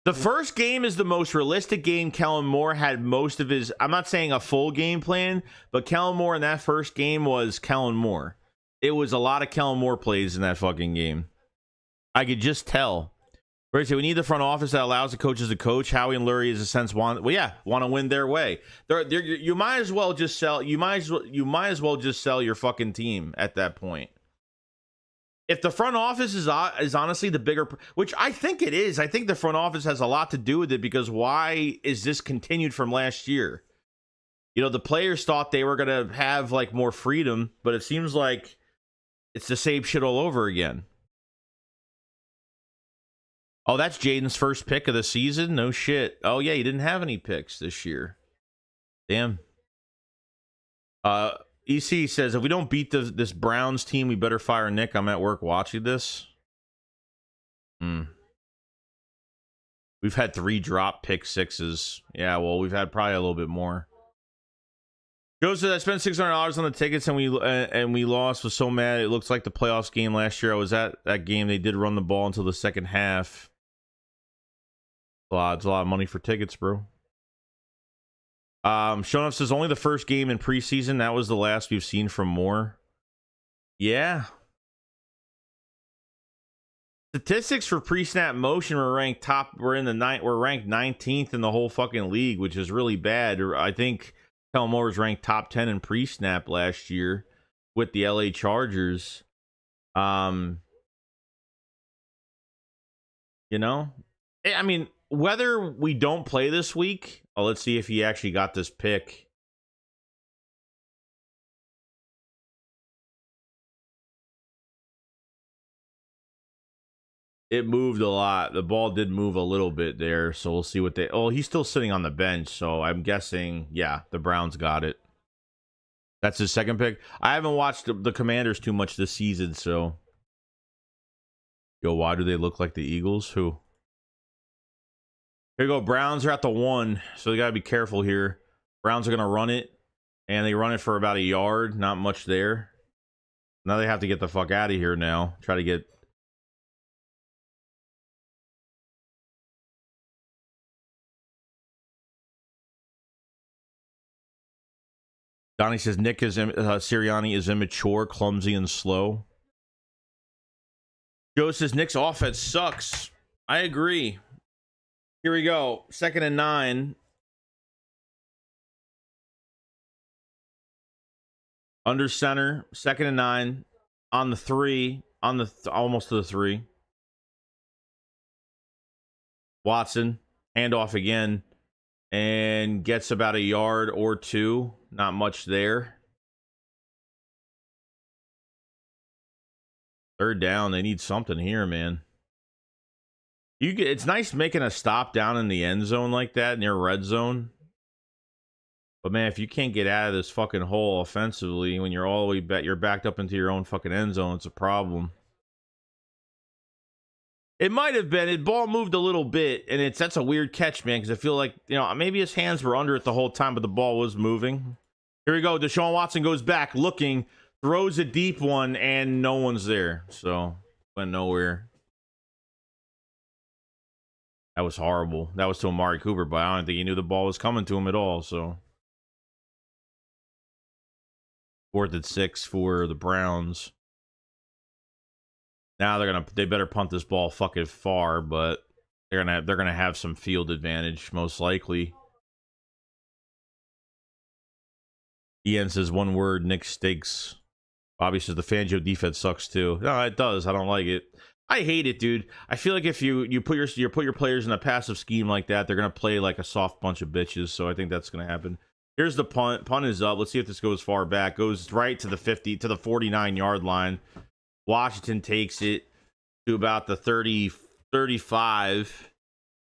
The first game is the most realistic game. Kellen Moore had most of his, I'm not saying a full game plan, but Kellen Moore in that first game was Kellen Moore. It was a lot of Kellen Moore plays in that fucking game. I could just tell. Right, so we need the front office that allows the coaches to coach. Howie and Lurie, is a sense, want to win their way. You might as well just sell. You might as well just sell your fucking team at that point. If the front office is honestly the bigger, which I think it is, I think the front office has a lot to do with it, because why is this continued from last year? You know, the players thought they were going to have like more freedom, but it seems like it's the same shit all over again. Oh, that's Jaden's first pick of the season? No shit. Oh, yeah, he didn't have any picks this year. Damn. EC says, if we don't beat this Browns team, we better fire Nick. I'm at work watching this. We've had 3 drop pick sixes. Yeah, well, we've had probably a little bit more. Joe says, I spent $600 on the tickets and we lost. Was so mad. It looks like the playoffs game last year. I was at that game. They did run the ball until the second half. It's a lot of money for tickets, bro. Shonuff says only the first game in preseason. That was the last we've seen from Moore. Yeah. Statistics for pre-snap motion were ranked top. We're ranked 19th in the whole fucking league, which is really bad. I think Kellen Moore was ranked top 10 in pre-snap last year with the LA Chargers. You know, I mean, whether we don't play this week, let's see if he actually got this pick. It moved a lot. The ball did move a little bit there, so we'll see what they... Oh, he's still sitting on the bench, so I'm guessing, yeah, the Browns got it. That's his second pick. I haven't watched the Commanders too much this season, so... Yo, why do they look like the Eagles? Who? Here you go. Browns are at the 1, so they got to be careful here. Browns are going to run it, and they run it for about a yard. Not much there. Now they have to get the fuck out of here now. Try to get... Donnie says Nick Sirianni is immature, clumsy, and slow. Joe says Nick's offense sucks. I agree. Here we go. 2nd and 9. Under center. 2nd and 9. On the 3. On the almost to the 3. Watson. Handoff again. And gets about a yard or 2. Not much there. 3rd down. They need something here, man. It's nice making a stop down in the end zone like that, near red zone. But man, if you can't get out of this fucking hole offensively when you're all the way you're backed up into your own fucking end zone, it's a problem. It might have been. The ball moved a little bit, and that's a weird catch, man, because I feel like, you know, maybe his hands were under it the whole time, but the ball was moving. Here we go. Deshaun Watson goes back, looking, throws a deep one, and no one's there. So, went nowhere. That was horrible. That was to Amari Cooper, but I don't think he knew the ball was coming to him at all, so. 4th and 6 for the Browns. Now they better punt this ball fucking far, but they're gonna have some field advantage most likely. Ian says one word, Nick stinks. Bobby says the Fangio defense sucks too. No, it does. I don't like it. I hate it, dude. I feel like if you put your players in a passive scheme like that, they're gonna play like a soft bunch of bitches. So I think that's gonna happen. Here's the punt. Punt is up. Let's see if this goes far back. Goes right to the 49-yard line. Washington takes it to about the 30, 35,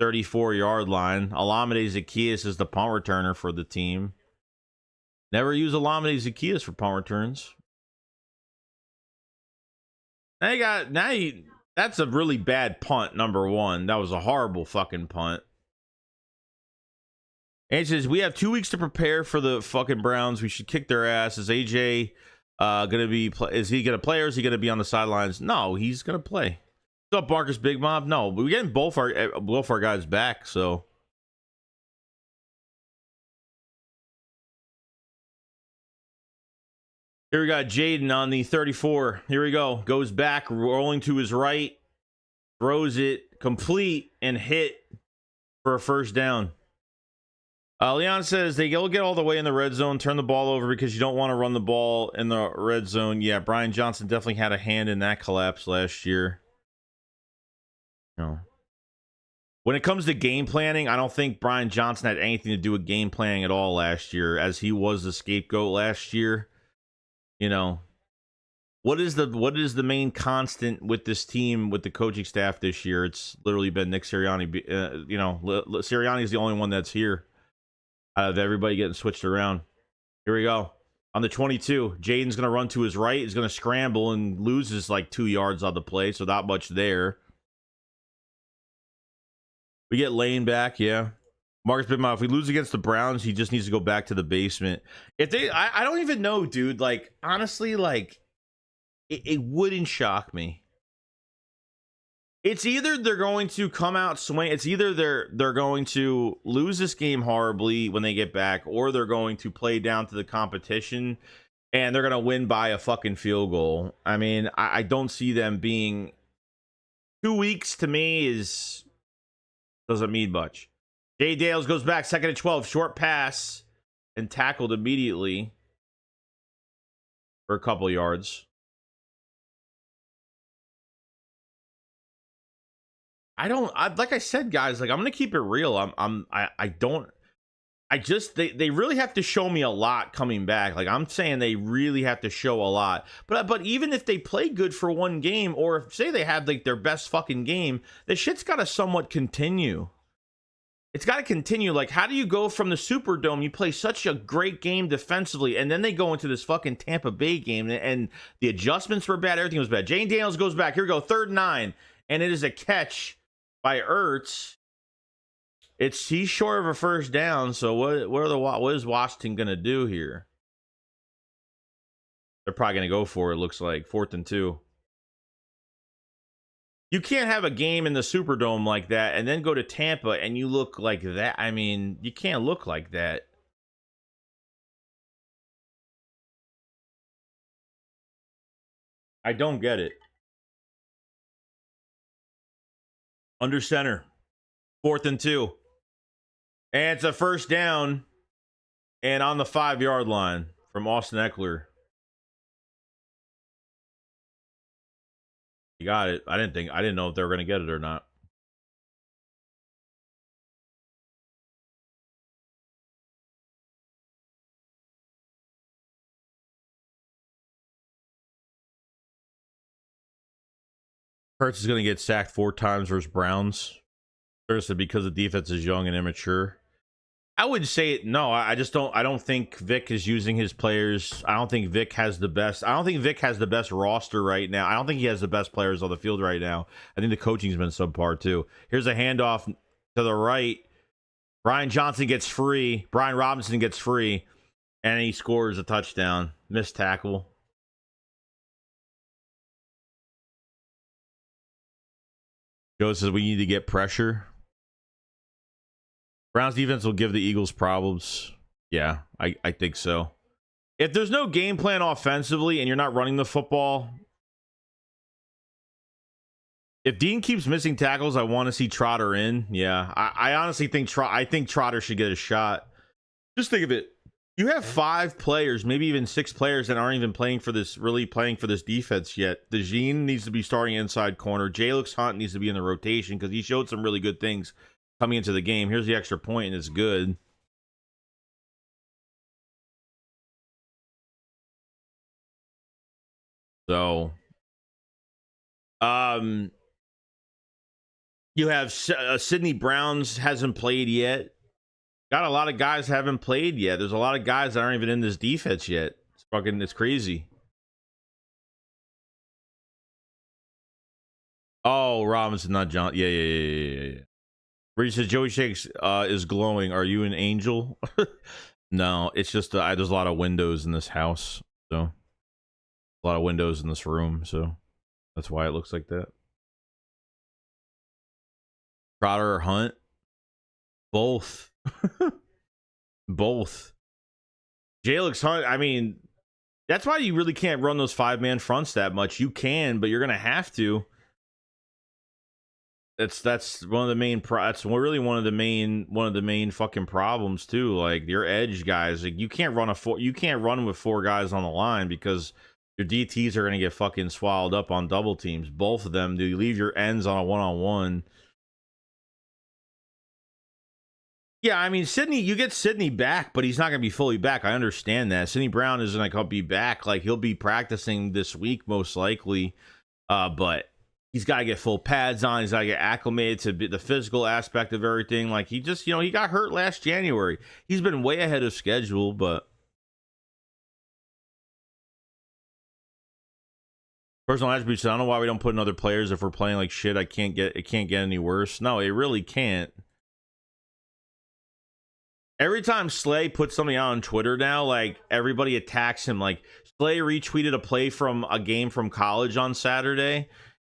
34-yard line. Olamide Zaccheaus is the punt returner for the team. Never use Olamide Zaccheaus for punt returns. That's a really bad punt, number one. That was a horrible fucking punt. And it says, we have 2 weeks to prepare for the fucking Browns. We should kick their ass. Is AJ gonna be? Is he gonna play or is he gonna be on the sidelines? No, he's gonna play. What's up, Marcus Big Mob? No, but we're getting both our guys back. So here we got Jaden on the 34. Here we go. Goes back, rolling to his right, throws it complete and hit for a first down. Leon says they'll get all the way in the red zone, turn the ball over because you don't want to run the ball in the red zone. Yeah, Brian Johnson definitely had a hand in that collapse last year. No. When it comes to game planning, I don't think Brian Johnson had anything to do with game planning at all last year, as he was the scapegoat last year. You know, what is the main constant with this team, with the coaching staff this year? It's literally been Nick Sirianni. Sirianni is the only one that's here out of everybody getting switched around. Here we go. On the 22, Jaden's going to run to his right. He's going to scramble and loses like 2 yards on the play, so not much there. We get Lane back, yeah. Marcus Bidmont, if we lose against the Browns, he just needs to go back to the basement. If they, I don't even know, dude. Like, honestly, like, it wouldn't shock me. It's either they're going to come out swing. It's either they're going to lose this game horribly when they get back, or they're going to play down to the competition and they're going to win by a fucking field goal. I mean, I don't see them being 2 weeks to me doesn't mean much. Jay Dales goes back, 2nd and 12, short pass, and tackled immediately for a couple yards. Like I said, guys, like, I'm gonna keep it real. They really have to show me a lot coming back. Like, I'm saying they really have to show a lot. But even if they play good for one game, or if, say they have like their best fucking game, the shit's got to somewhat continue. It's got to continue. Like, how do you go from the Superdome? You play such a great game defensively, and then they go into this fucking Tampa Bay game, and the adjustments were bad. Everything was bad. Jane Daniels goes back. Here we go, 3rd and 9, and it is a catch by Ertz. He's short of a first down. So what is Washington gonna do here? They're probably gonna go for it. Looks like 4th and 2. You can't have a game in the Superdome like that and then go to Tampa and you look like that. I mean, you can't look like that. I don't get it. Under center, 4th and 2. And it's a first down, and on the 5-yard line from Austin Eckler. You got it. I didn't know if they were going to get it or not. Hurts is going to get sacked 4 times versus Browns. First, because the defense is young and immature. I would say it. No, I just don't. I don't think Vic is using his players. I don't think Vic has the best. I don't think Vic has the best roster right now. I don't think he has the best players on the field right now. I think the coaching's been subpar too. Here's a handoff to the right. Brian Johnson gets free. Brian Robinson gets free, and he scores a touchdown. Missed tackle. Joe says we need to get pressure. Browns defense will give the Eagles problems. Yeah, I think so. If there's no game plan offensively and you're not running the football, if Dean keeps missing tackles, I want to see Trotter in. Yeah, I honestly think Trotter should get a shot. Just think of it. You have 5 players, maybe even 6 players that aren't even playing for this defense yet. DeJean needs to be starting inside corner. Jalix Hunt needs to be in the rotation because he showed some really good things coming into the game. Here's the extra point, and it's good. So, You have Sidney Brown's hasn't played yet. Got a lot of guys haven't played yet. There's a lot of guys that aren't even in this defense yet. It's crazy. Oh, Robinson, not John. Yeah. Reed says Joey Shakes is glowing. Are you an angel? No, it's just there's a lot of windows in this house, so a lot of windows in this room, so that's why it looks like that. Crowder or Hunt? Both. Both. Jalix Hunt, I mean, that's why you really can't run those 5-man fronts that much. You can, but you're gonna have to. That's one of the main that's really one of the main fucking problems too. Like your edge guys, like you can't run with 4 guys on the line because your DTs are gonna get fucking swallowed up on double teams. Both of them. Do you leave your ends on a 1-on-1? Yeah, I mean, you get Sidney back, but he's not going to be fully back. I understand that. Sidney Brown isn't going to be back. Like, he'll be practicing this week, most likely. But he's got to get full pads on. He's got to get acclimated to the physical aspect of everything. Like, he just, he got hurt last January. He's been way ahead of schedule, but personal attributes, I don't know why we don't put in other players if we're playing like shit. It can't get any worse. No, it really can't. Every time Slay puts something out on Twitter now, like, everybody attacks him. Like, Slay retweeted a play from a game from college on Saturday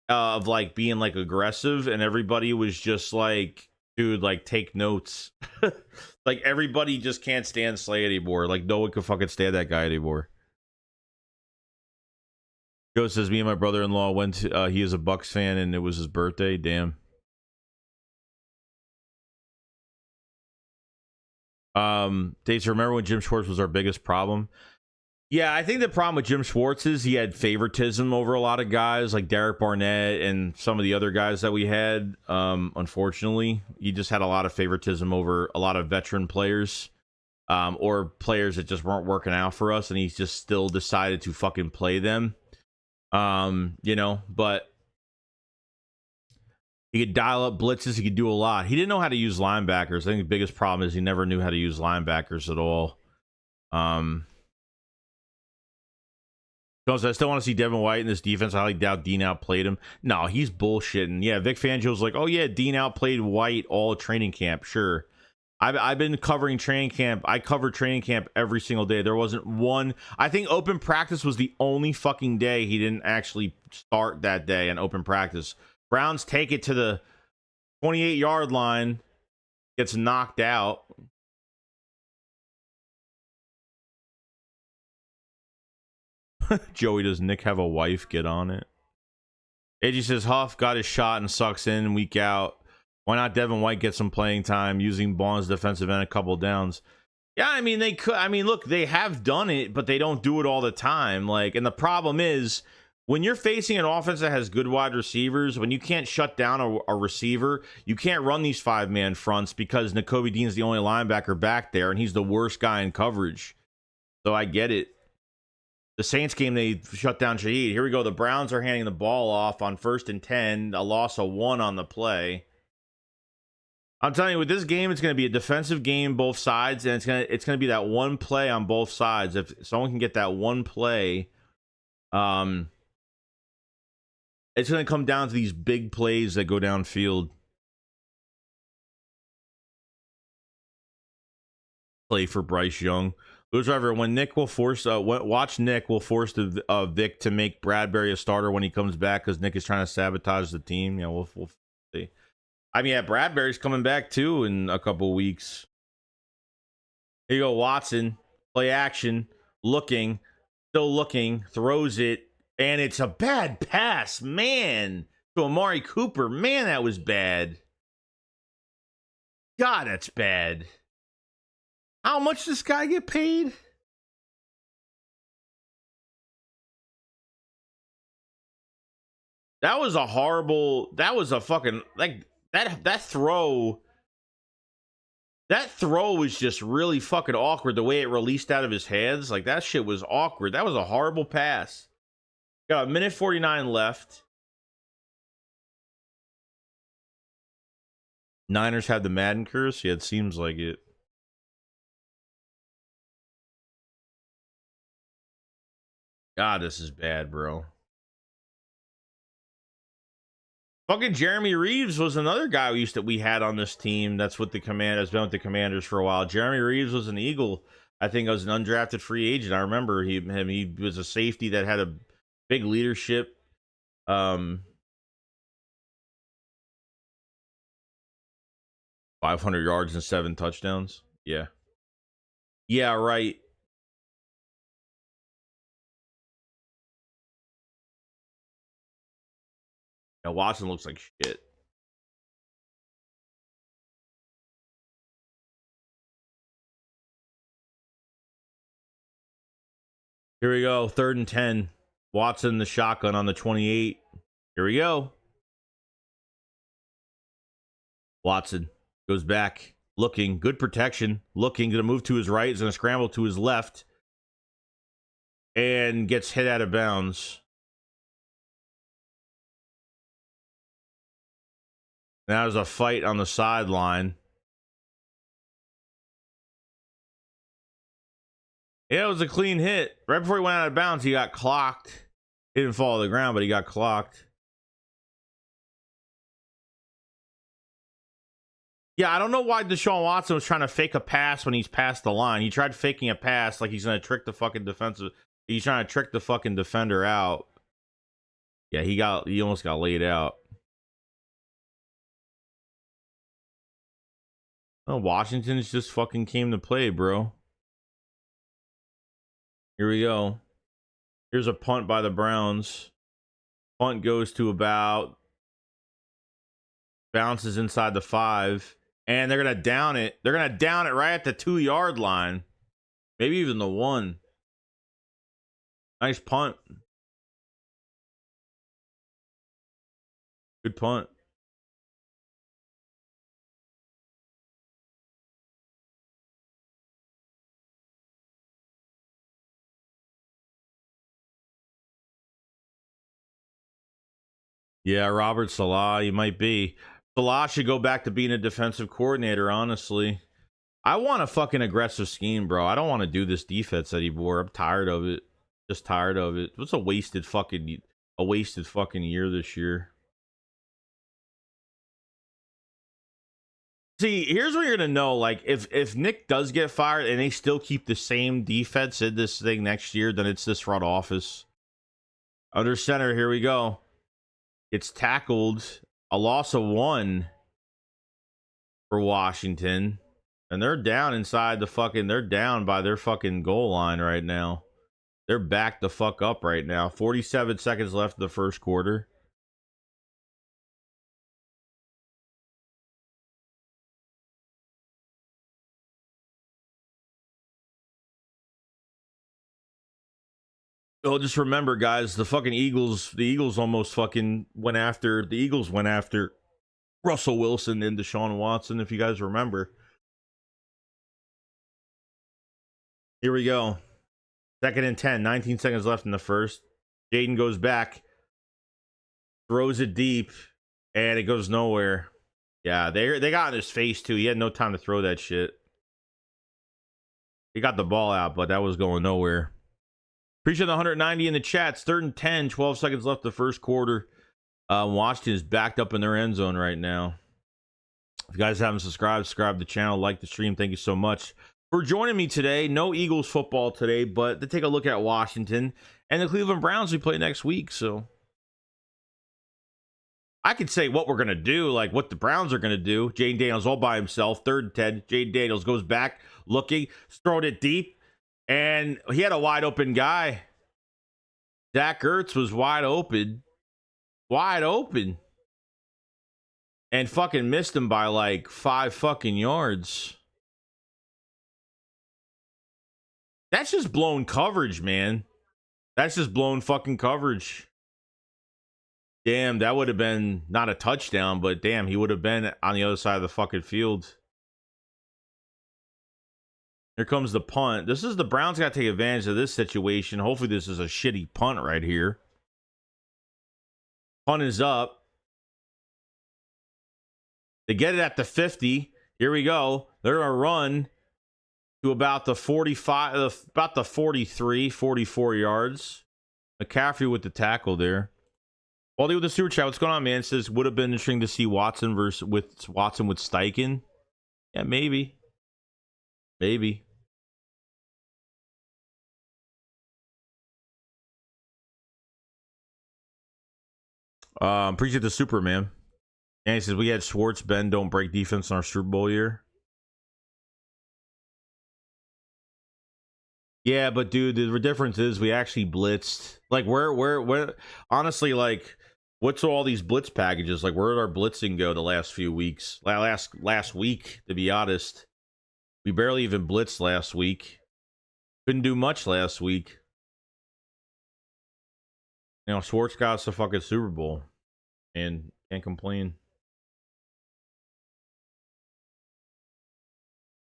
of, like, being, like, aggressive, and everybody was just like, dude, like, take notes. Like, everybody just can't stand Slay anymore. Like, no one can fucking stand that guy anymore. Joe says, me and my brother-in-law went to, he is a Bucks fan, and it was his birthday. Damn. Dates, remember when Jim Schwartz was our biggest problem? Yeah, I think the problem with Jim Schwartz is he had favoritism over a lot of guys like Derek Barnett and some of the other guys that we had. Unfortunately, he just had a lot of favoritism over a lot of veteran players, or players that just weren't working out for us, and he just still decided to fucking play them. But he could dial up blitzes. He could do a lot. He didn't know how to use linebackers. I think the biggest problem is he never knew how to use linebackers at all. Because I still want to see Devin White in this defense. I like doubt Dean outplayed him. No, he's bullshitting. Yeah, Vic Fangio's like, oh yeah, Dean outplayed White all training camp. Sure. I've been covering training camp. I covered training camp every single day. There wasn't one. I think open practice was the only fucking day he didn't actually start that day in open practice. Browns take it to the 28-yard line, gets knocked out. Joey, does Nick have a wife? Get on it. AG says Huff got his shot and sucks in week out. Why not Devin White get some playing time using Bond's defensive end a couple downs? Yeah, I mean, they could. I mean, look, they have done it, but they don't do it all the time. Like, and the problem is, when you're facing an offense that has good wide receivers, when you can't shut down a receiver, you can't run these 5-man fronts because Nakobe Dean's the only linebacker back there, and he's the worst guy in coverage. So I get it. The Saints game, they shut down Shaheed. Here we go. The Browns are handing the ball off on 1st and 10. A loss of 1 on the play. I'm telling you, with this game, it's going to be a defensive game, both sides, and it's going to be that one play on both sides. If someone can get that one play, it's going to come down to these big plays that go downfield. Play for Bryce Young. Lose driver, when Nick will force, watch Nick will force the Vic to make Bradbury a starter when he comes back because Nick is trying to sabotage the team. Yeah, we'll see. I mean, yeah, Bradbury's coming back too in a couple weeks. Here you go, Watson. Play action. Looking. Still looking. Throws it. And it's a bad pass. Man. To Amari Cooper. Man, that was bad. God, that's bad. How much does this guy get paid? That was a horrible... That was a fucking... Like... That throw was just really fucking awkward. The way it released out of his hands, like that shit was awkward. That was a horrible pass. Got a minute 49 left. Niners had the Madden curse. Yeah, it seems like it. God, this is bad, bro. Fucking Jeremy Reeves was another guy we had on this team. That's with the Commanders. Been with the Commanders for a while. Jeremy Reeves was an Eagle. I think I was an undrafted free agent. I remember him. He was a safety that had a big leadership. 500 yards and 7 touchdowns. Yeah. Yeah, right. Now Watson looks like shit. Here we go. 3rd and 10. Watson, the shotgun on the 28. Here we go. Watson goes back, looking, good protection, looking, going to move to his right, is going to scramble to his left, and gets hit out of bounds. Now there's a fight on the sideline. Yeah, it was a clean hit. Right before he went out of bounds, he got clocked. He didn't fall to the ground, but he got clocked. Yeah, I don't know why Deshaun Watson was trying to fake a pass when he's past the line. He tried faking a pass like he's going to trick the fucking defensive. He's trying to trick the fucking defender out. Yeah, he almost got laid out. Oh, Washington's just fucking came to play, bro. Here we go. Here's a punt by the Browns. Punt goes to about, bounces inside the 5, and they're going to down it. They're going to down it right at the 2-yard line. Maybe even the 1. Nice punt. Good punt. Yeah, Robert Salah, you might be. Salah should go back to being a defensive coordinator, honestly. I want a fucking aggressive scheme, bro. I don't want to do this defense anymore. I'm tired of it. Just tired of it. It's a wasted fucking year this year. See, here's what you're gonna know. Like, if Nick does get fired and they still keep the same defense in this thing next year, then it's this front office. Under center, here we go. It's tackled. A loss of 1 for Washington. And they're down inside the fucking, they're down by their fucking goal line right now. They're backed the fuck up right now. 47 seconds left in the first quarter. Oh, just remember, guys, the Eagles almost fucking went after, Russell Wilson and Deshaun Watson, if you guys remember. Here we go. 2nd and 10, 19 seconds left in the first. Jaden goes back, throws it deep, and it goes nowhere. Yeah, they got in his face, too. He had no time to throw that shit. He got the ball out, but that was going nowhere. Appreciate the 190 in the chats. 3rd and 10, 12 seconds left the first quarter. Washington is backed up in their end zone right now. If you guys haven't subscribed to the channel, like the stream. Thank you so much for joining me today. No Eagles football today, but to take a look at Washington and the Cleveland Browns we play next week. So I could say what we're going to do, like what the Browns are going to do. Jaden Daniels all by himself. 3rd and 10. Jaden Daniels goes back, looking, throwing it deep. And he had a wide open guy. Zach Ertz was wide open. And fucking missed him by like 5 fucking yards. That's just blown coverage, man. That's just blown fucking coverage. Damn, that would have been not a touchdown, but damn, he would have been on the other side of the fucking field. Here comes the punt. This is the Browns got to take advantage of this situation. Hopefully this is a shitty punt right here. Punt is up. They get it at the 50. Here we go. They're going to run to about the 45, about the 43, 44 yards. McCaffrey with the tackle there. Baldy with the super chat. What's going on, man? It says, would have been interesting to see Watson with Steichen. Yeah, maybe. Maybe. Appreciate the Superman. And he says, we had Schwartz, Ben, don't break defense in our Super Bowl year. Yeah, but dude, the difference is we actually blitzed. Like, where, honestly, like, what's all these blitz packages? Like, where did our blitzing go the last few weeks? Last week, to be honest. We barely even blitzed last week. Couldn't do much last week. You know, Schwartz got us a fucking Super Bowl. And can't complain.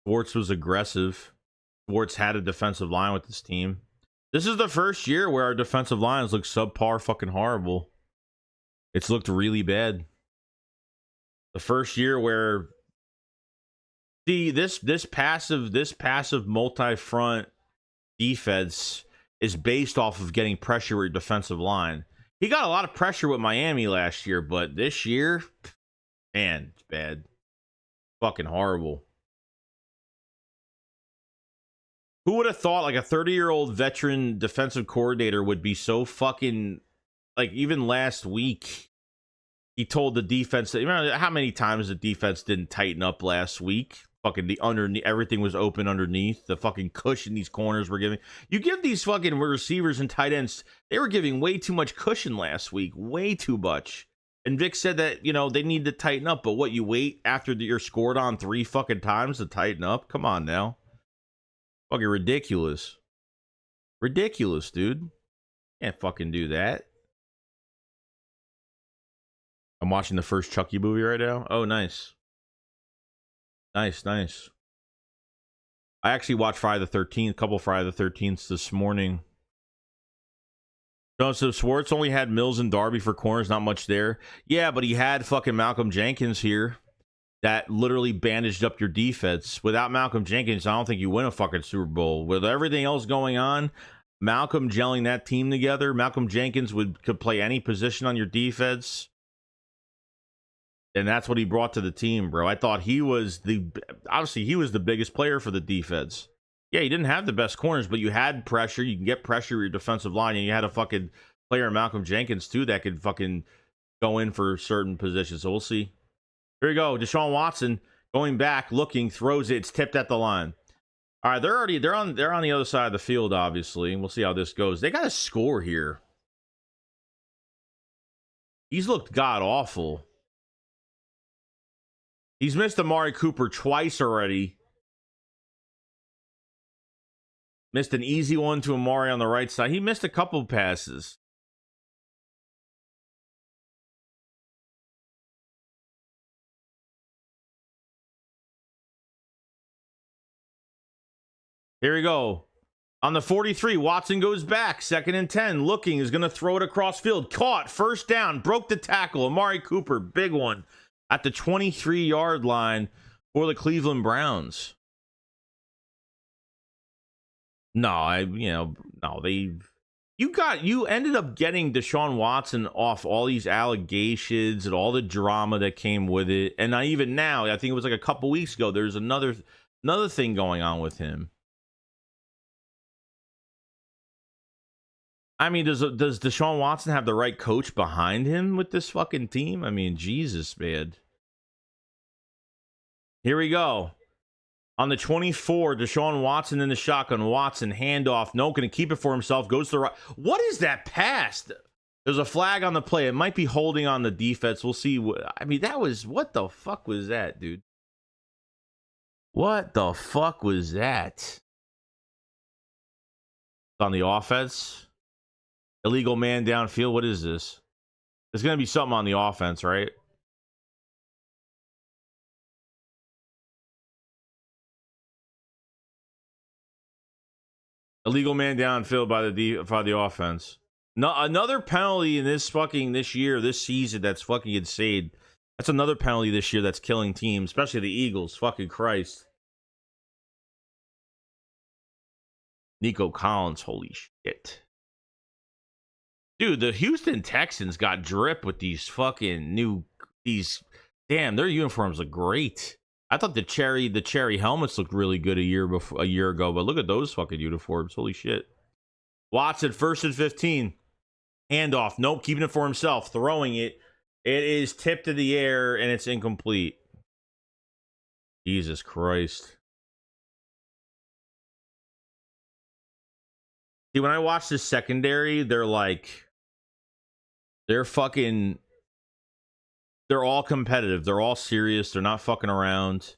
Schwartz was aggressive. Schwartz had a defensive line with this team. This is the first year where our defensive lines look subpar fucking horrible. It's looked really bad. The first year where this passive multi-front defense is based off of getting pressure with your defensive line. He got a lot of pressure with Miami last year, but this year, man, it's bad. Fucking horrible. Who would have thought like a 30-year-old veteran defensive coordinator would be so fucking, like, even last week, he told the defense that, remember how many times the defense didn't tighten up last week? Fucking the underneath, everything was open underneath. The fucking cushion these corners were giving. You give these fucking receivers and tight ends, they were giving way too much cushion last week. Way too much. And Vic said that, you know, they need to tighten up. But what, you wait after you're scored on 3 fucking times to tighten up? Come on now. Fucking ridiculous. Ridiculous, dude. Can't fucking do that. I'm watching the first Chucky movie right now. Oh, nice. Nice. I actually watched Friday the 13th, a couple Friday the 13th this morning. So Schwartz only had Mills and Darby for corners, not much there. Yeah, but he had fucking Malcolm Jenkins here that literally bandaged up your defense. Without Malcolm Jenkins, I don't think you win a fucking Super Bowl. With everything else going on, Malcolm gelling that team together, Malcolm Jenkins could play any position on your defense. And that's what he brought to the team, bro. I thought he was obviously he was the biggest player for the defense. Yeah, he didn't have the best corners, but you had pressure. You can get pressure with your defensive line, and you had a fucking player, Malcolm Jenkins, too, that could fucking go in for certain positions. So we'll see. Here we go. Deshaun Watson going back, looking, throws it. It's tipped at the line. All right, they're on the other side of the field, obviously, and we'll see how this goes. They got to score here. He's looked god awful. He's missed Amari Cooper twice already. Missed an easy one to Amari on the right side. He missed a couple passes. Here we go. On the 43, Watson goes back. 2nd and 10. Looking, is going to throw it across field. Caught. First down. Broke the tackle. Amari Cooper, big one. At the 23-yard line for the Cleveland Browns. You ended up getting Deshaun Watson off all these allegations and all the drama that came with it. And even now, I think it was like a couple weeks ago, there's another thing going on with him. I mean, does Deshaun Watson have the right coach behind him with this fucking team? I mean, Jesus, man. Here we go. On the 24, Deshaun Watson in the shotgun. Watson, handoff. No, going to keep it for himself. Goes to the right. What is that pass? There's a flag on the play. It might be holding on the defense. We'll see. I mean, what the fuck was that, dude? What the fuck was that? On the offense? Illegal man downfield. What is this? There's going to be something on the offense, right? Illegal man downfield by the offense. No, another penalty in this season that's fucking insane. That's another penalty this year that's killing teams, especially the Eagles. Fucking Christ. Nico Collins, holy shit. Dude, the Houston Texans got drip with these fucking damn, their uniforms look great. I thought the cherry helmets looked really good a year ago, but look at those fucking uniforms. Holy shit. Watson, 1st and 15. Handoff. Nope, keeping it for himself. Throwing it. It is tipped to the air, and it's incomplete. Jesus Christ. See, when I watch this secondary, they're all competitive. They're all serious. They're not fucking around.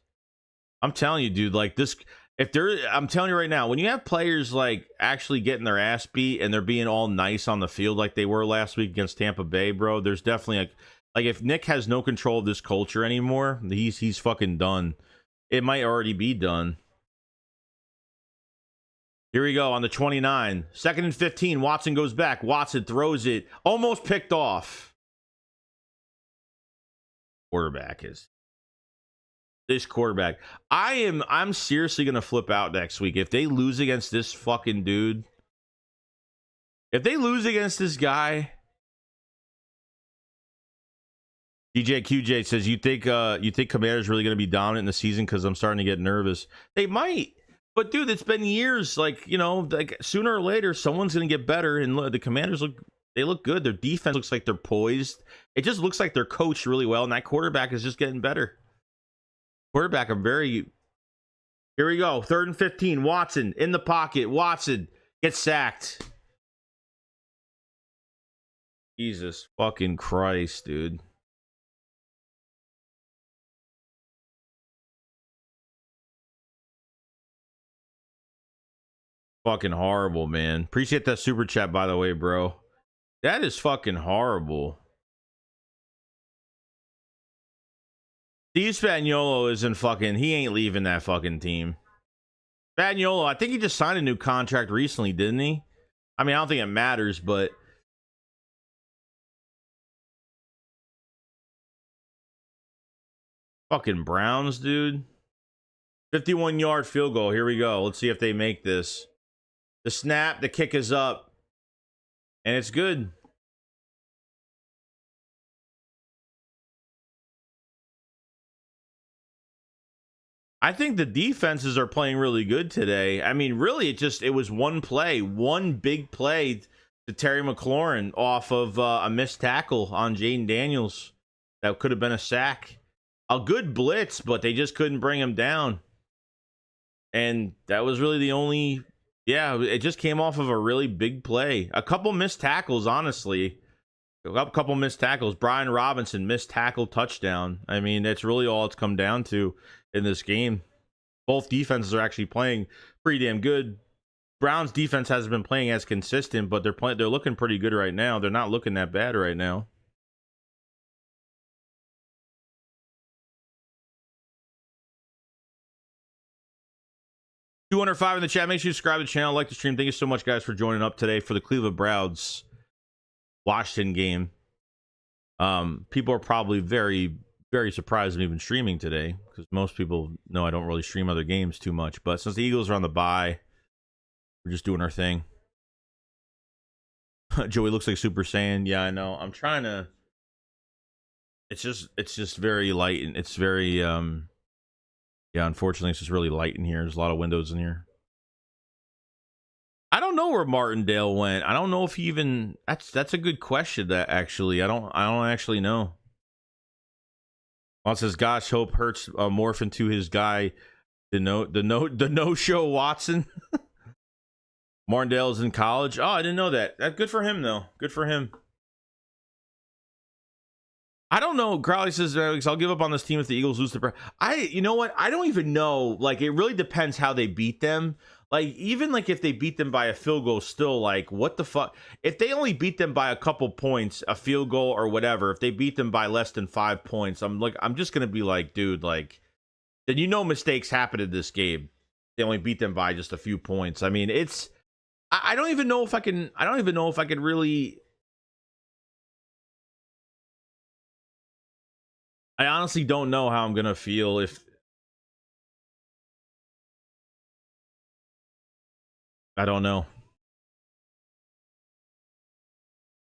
I'm telling you, dude, like this, I'm telling you right now, when you have players like actually getting their ass beat and they're being all nice on the field like they were last week against Tampa Bay, bro, there's definitely like if Nick has no control of this culture anymore, he's fucking done. It might already be done. Here we go on the 29. 2nd and 15. Watson goes back. Watson throws it. Almost picked off. Quarterback is. This quarterback. I'm seriously going to flip out next week. If they lose against this fucking dude. If they lose against this guy. DJ QJ says, you think Commanders really going to be dominant in the season? Because I'm starting to get nervous. They might. But dude, it's been years. Like, you know, like sooner or later, someone's gonna get better. And the Commanders look good. Their defense looks like they're poised. It just looks like they're coached really well, and that quarterback is just getting better. Quarterback, here we go. 3rd and 15. Watson in the pocket. Watson gets sacked. Jesus fucking Christ, dude. Fucking horrible, man. Appreciate that super chat, by the way, bro. That is fucking horrible. Steve Spagnuolo isn't fucking... He ain't leaving that fucking team. Spagnuolo, I think he just signed a new contract recently, didn't he? I mean, I don't think it matters, but... Fucking Browns, dude. 51-yard field goal. Here we go. Let's see if they make this. The snap, the kick is up. And it's good. I think the defenses are playing really good today. I mean, really, it was one big play to Terry McLaurin off of a missed tackle on Jaden Daniels. That could have been a sack. A good blitz, but they just couldn't bring him down. And that was really the only... Yeah, it just came off of a really big play. A couple missed tackles, honestly. A couple missed tackles. Brian Robinson, missed tackle, touchdown. I mean, that's really all it's come down to in this game. Both defenses are actually playing pretty damn good. Browns defense hasn't been playing as consistent, but they're looking pretty good right now. They're not looking that bad right now. $205 in the chat. Make sure you subscribe to the channel, like the stream. Thank you so much, guys, for joining up today for the Cleveland Browns Washington game. People are probably very, very surprised I'm even streaming today because most people know I don't really stream other games too much. But since the Eagles are on the bye, we're just doing our thing. Joey looks like Super Saiyan. Yeah, I know. I'm trying to. It's just very light and it's very yeah, unfortunately, it's just really light in here. There's a lot of windows in here. I don't know where Martindale went. I don't know if he even... That's a good question, that actually. I don't actually know. Well, it says, gosh, hope Hurts morph into his guy. The no-show Watson. Martindale's in college. Oh, I didn't know that. Good for him, though. Good for him. I don't know. Crowley says, I'll give up on this team if the Eagles lose the... You know what? I don't even know. Like, it really depends how they beat them. Like, even like if they beat them by a field goal, still like, what the fuck? If they only beat them by a couple points, a field goal or whatever, if they beat them by less than 5 points, I'm just going to be like, dude, like, then you know mistakes happen in this game. They only beat them by just a few points. I mean, it's... I don't even know if I can really... I honestly don't know how I'm gonna feel if I don't know.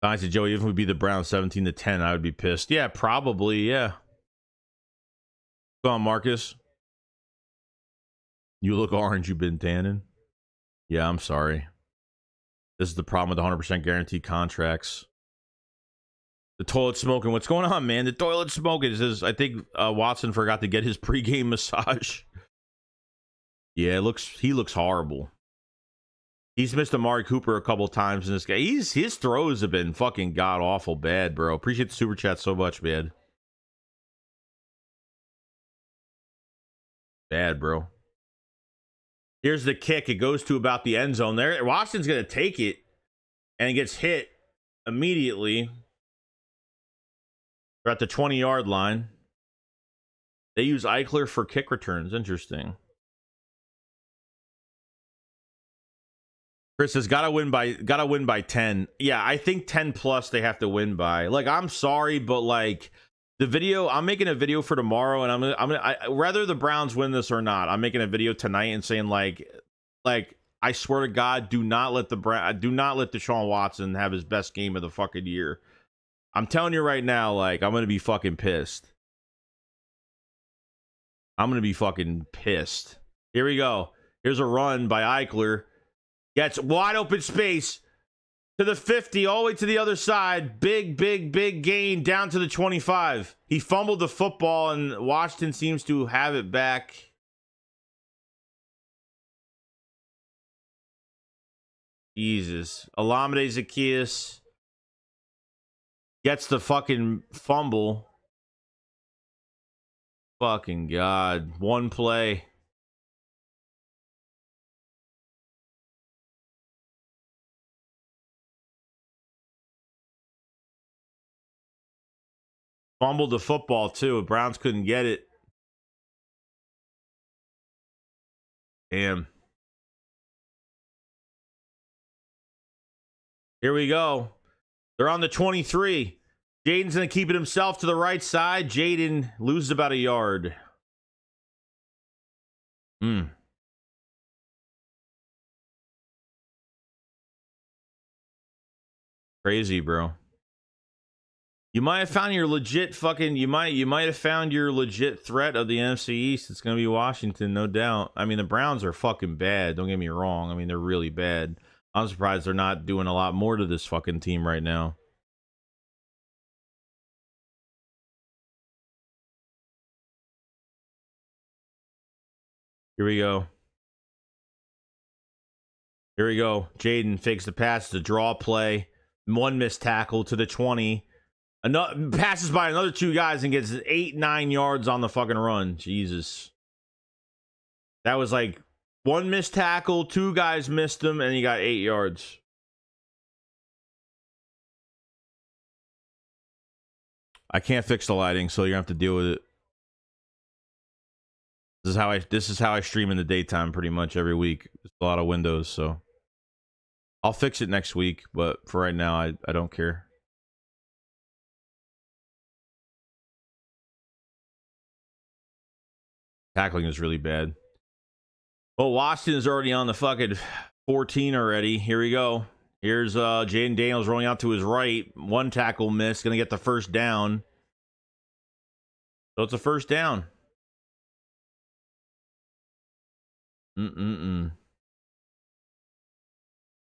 I said, Joey, even if we beat the Browns 17-10, I would be pissed. Yeah, probably. Yeah. Go on, Marcus. You look orange. You've been tanning. Yeah, I'm sorry. This is the problem with the 100% guaranteed contracts. The toilet smoking. What's going on, man? The toilet smoking. It says, I think Watson forgot to get his pregame massage. Yeah, he looks horrible. He's missed Amari Cooper a couple times in this guy. His throws have been fucking god awful bad, bro. Appreciate the super chat so much, man. Bad, bro. Here's the kick. It goes to about the end zone there. Washington's gonna take it, and it gets hit immediately. They're at the 20-yard line. They use Eichler for kick returns. Interesting. Chris has gotta win by 10. Yeah, I think 10 plus they have to win by. Like, I'm sorry, but like the video, I'm making a video for tomorrow, and I'm gonna whether the Browns win this or not, I'm making a video tonight and saying like I swear to God, do not let Deshaun Watson have his best game of the fucking year. I'm telling you right now, like, I'm gonna be fucking pissed. I'm gonna be fucking pissed. Here we go. Here's a run by Eichler. Gets wide open space to the 50, all the way to the other side. Big gain down to the 25. He fumbled the football, and Washington seems to have it back. Jesus. Olamide Zaccheaus gets the fucking fumble. Fucking God. One play. Fumbled the football, too. Browns couldn't get it. Damn. Here we go. They're on the 23. Jaden's going to keep it himself to the right side. Jaden loses about a yard. Crazy, bro. You might have found your legit fucking. You might have found your legit threat of the NFC East. It's gonna be Washington, no doubt. I mean, the Browns are fucking bad. Don't get me wrong. I mean, they're really bad. I'm surprised they're not doing a lot more to this fucking team right now. Here we go. Here we go. Jaden fakes the pass. It's a draw play. One missed tackle to the 20. Another passes by another two guys and gets 8-9 yards on the fucking run. Jesus. That was like one missed tackle, two guys missed him, and he got 8 yards. I can't fix the lighting, so you're gonna have to deal with it. This is how I stream in the daytime pretty much every week. There's a lot of windows, so I'll fix it next week, but for right now I don't care. Tackling is really bad. Well, Washington's already on the fucking 14 already. Here we go. Here's Jaden Daniels rolling out to his right. One tackle miss. Going to get the first down. So it's a first down.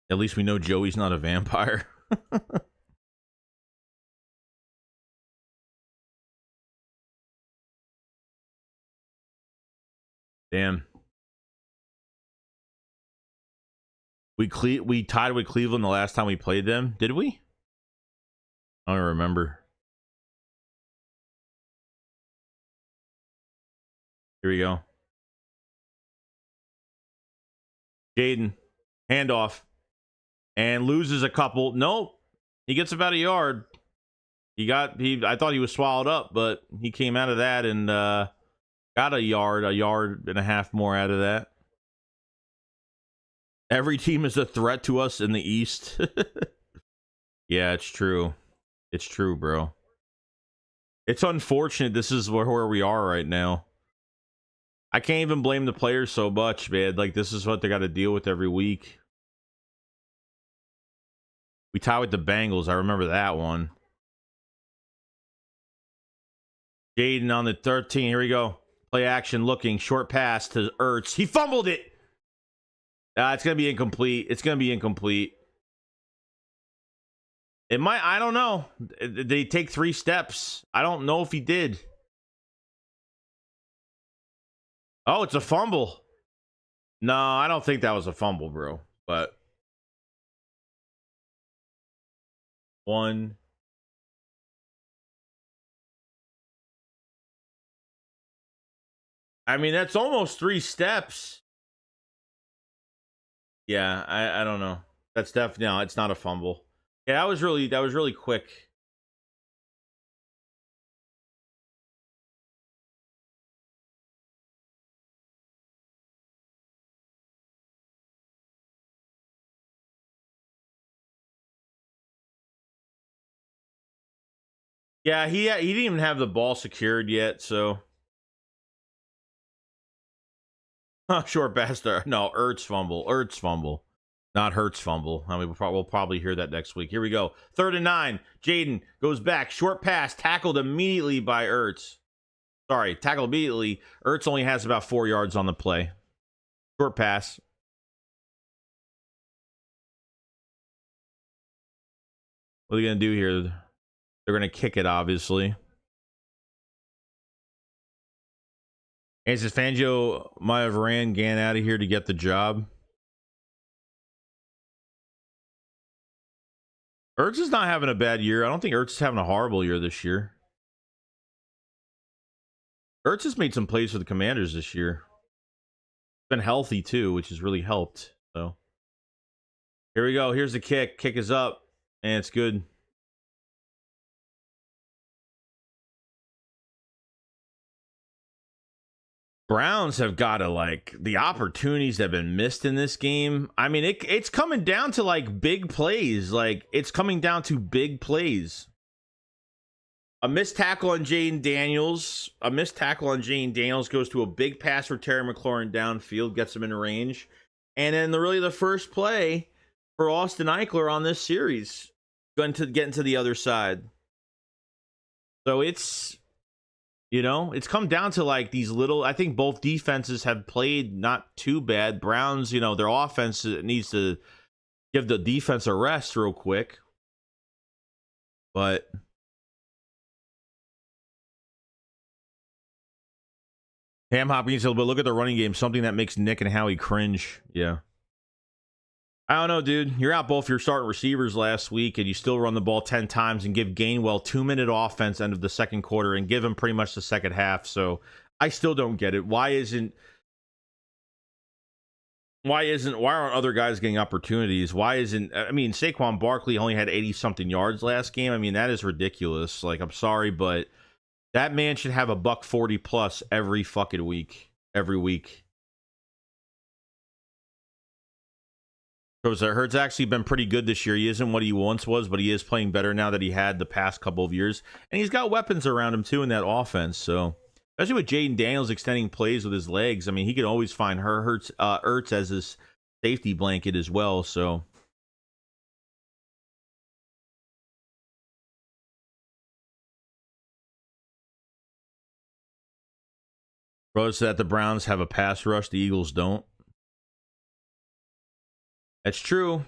At least we know Joey's not a vampire. Damn. We tied with Cleveland the last time we played them. Did we? I don't remember. Here we go. Jaden, handoff, and loses a couple. Nope, he gets about a yard. I thought he was swallowed up, but he came out of that and got a yard and a half more out of that. Every team is a threat to us in the East. Yeah, it's true. It's true, bro. It's unfortunate this is where we are right now. I can't even blame the players so much, man. Like, this is what they got to deal with every week. We tie with the Bengals. I remember that one. Jaden on the 13. Here we go. Play action looking. Short pass to Ertz. He fumbled it. It's going to be incomplete. It's going to be incomplete. It might. I don't know. Did he take 3 steps? I don't know if he did. Oh, it's a fumble. No, I don't think that was a fumble, bro. But 1. I mean, that's almost 3 steps. Yeah, I don't know. That's definitely no, it's not a fumble. Yeah, that was really quick. Yeah, he didn't even have the ball secured yet, so short bastard. No, Ertz fumble. Not Hurts fumble. I mean, we'll probably hear that next week. Here we go. 3rd and 9. Jaden goes back. Short pass. Tackled immediately by Ertz. Sorry, tackled immediately. Ertz only has about 4 yards on the play. Short pass. What are they going to do here? They're going to kick it, obviously. And says Fangio might have ran Gann out of here to get the job. Ertz is not having a bad year. I don't think Ertz is having a horrible year this year. Ertz has made some plays for the Commanders this year. Been healthy too, which has really helped. So here we go. Here's the kick. Kick is up, and it's good. Browns have got to, like, the opportunities that have been missed in this game. I mean, it's coming down to, like, big plays. Like, it's coming down to big plays. A missed tackle on Jaden Daniels. A missed tackle on Jaden Daniels goes to a big pass for Terry McLaurin downfield, gets him in range. And then the first play for Austin Eikler on this series, going to get into the other side. So it's, it's come down to, like, these little, I think both defenses have played not too bad. Browns, their offense needs to give the defense a rest real quick. But Ham Hopkins a little bit. Look at the running game. Something that makes Nick and Howie cringe. Yeah. I don't know, dude. You're out both your starting receivers last week, and you still run the ball 10 times and give Gainwell 2-minute offense end of the second quarter and give him pretty much the second half. So I still don't get it. Why aren't other guys getting opportunities? Saquon Barkley only had 80-something yards last game. I mean, that is ridiculous. Like, I'm sorry, but that man should have a $140 plus every fucking week. Every week. Hurts actually been pretty good this year. He isn't what he once was, but he is playing better now that he had the past couple of years. And he's got weapons around him, too, in that offense. So, especially with Jaden Daniels extending plays with his legs, I mean, he could always find Ertz as his safety blanket as well. So, Bro said that the Browns have a pass rush, the Eagles don't. That's true.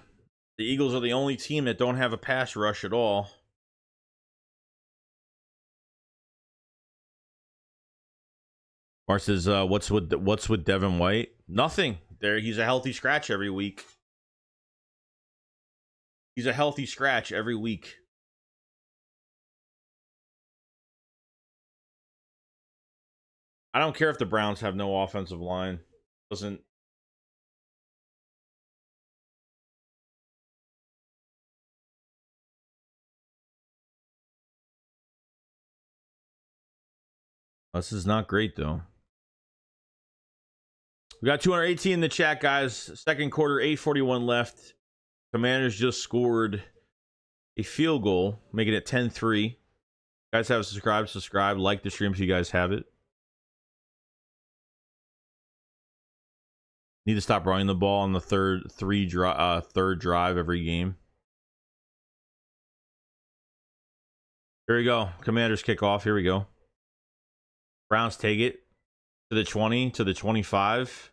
The Eagles are the only team that don't have a pass rush at all. Mark says, what's with Devin White? Nothing. He's a healthy scratch every week. He's a healthy scratch every week. I don't care if the Browns have no offensive line. Doesn't. This is not great, though. We got 218 in the chat, guys. Second quarter, 8:41 left. Commanders just scored a field goal, making it 10-3. Guys have subscribe, like the stream if you guys have it. Need to stop running the ball on the third drive every game. Here we go. Commanders kick off. Here we go. Browns take it to the 20, to the 25.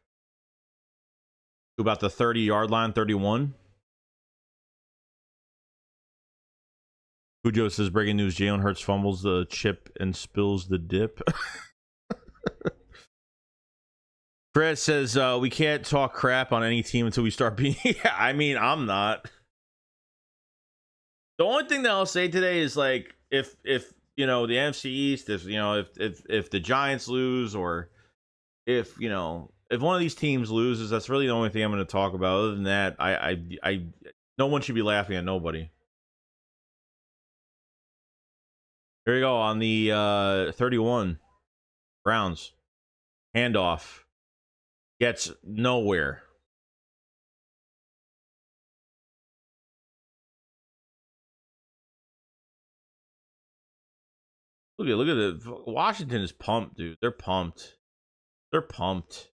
To about the 30-yard line, 31. Cujo says, breaking news, Jalen Hurts fumbles the chip and spills the dip. Chris says, we can't talk crap on any team until we start being... Yeah, I mean, I'm not. The only thing that I'll say today is, like, if you know, the NFC East, if, you know, if the Giants lose, or if, you know, if one of these teams loses, that's really the only thing I'm going to talk about. Other than that, I no one should be laughing at nobody. Here we go on the 31. Browns. Handoff. Gets nowhere. Look at it. Washington is pumped, dude. They're pumped. They're pumped.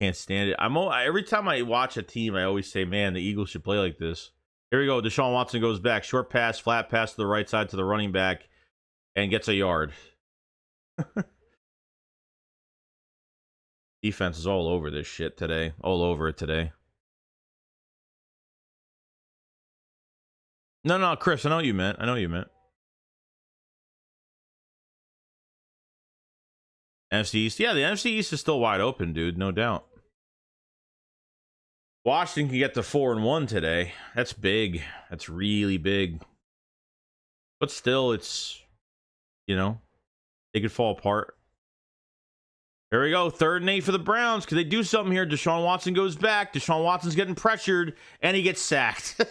Can't stand it. Every time I watch a team, I always say, man, the Eagles should play like this. Here we go. Deshaun Watson goes back. Short pass, flat pass to the right side to the running back, and gets a yard. Defense is all over this shit today. All over it today. No, Chris, I know what you meant. I know what you meant. NFC East. Yeah, the NFC East is still wide open, dude. No doubt. Washington can get to 4-1 today. That's big. That's really big. But still, it's, you know, they could fall apart. Here we go. 3rd and 8 for the Browns. Could they do something here? Deshaun Watson goes back. Deshaun Watson's getting pressured, and he gets sacked.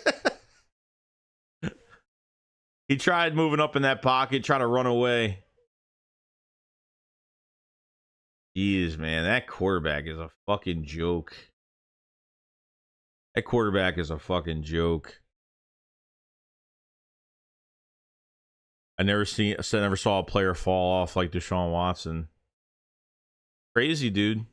He tried moving up in that pocket, trying to run away. Jeez, man, that quarterback is a fucking joke. That quarterback is a fucking joke. I never saw a player fall off like Deshaun Watson. Crazy, dude.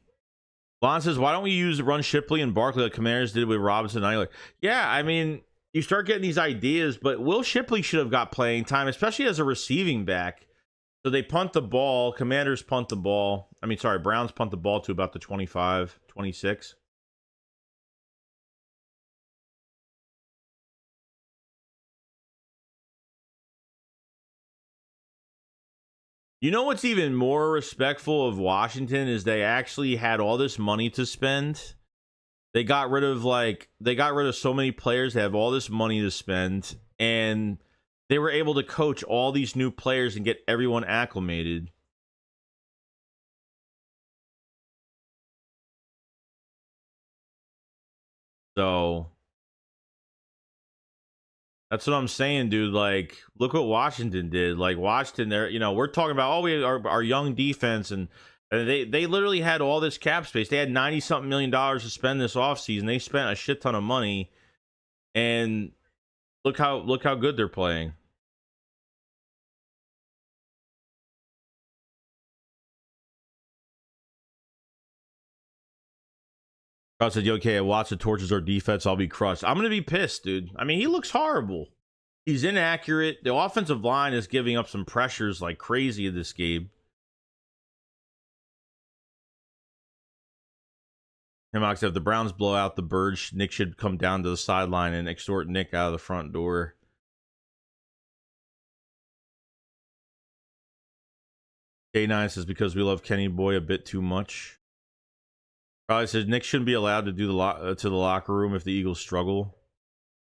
Lon says, why don't we run Shipley and Barkley like Commanders did with Robinson and Eiler? Yeah, I mean, you start getting these ideas, but Will Shipley should have got playing time, especially as a receiving back. So they punt the ball. Commanders punt the ball. I mean, sorry, Browns punt the ball to about the 25, 26. You know what's even more respectful of Washington is they actually had all this money to spend. They got rid of so many players. They have all this money to spend, and they were able to coach all these new players and get everyone acclimated. So that's what I'm saying, dude. Like, look what Washington did. Like, Washington, they're, you know, we're talking about, oh, we are our young defense, and they literally had all this cap space. They had $90-something million to spend this offseason. They spent a shit ton of money, and look how good they're playing. I said, okay, Watson torches our defense, I'll be crushed. I'm gonna be pissed, dude. I mean, he looks horrible. He's inaccurate. The offensive line is giving up some pressures like crazy in this game. Himox, if the Browns blow out the Birds, Nick should come down to the sideline and extort Nick out of the front door. K9 says, because we love Kenny Boy a bit too much. Probably says Nick shouldn't be allowed to do to the locker room if the Eagles struggle.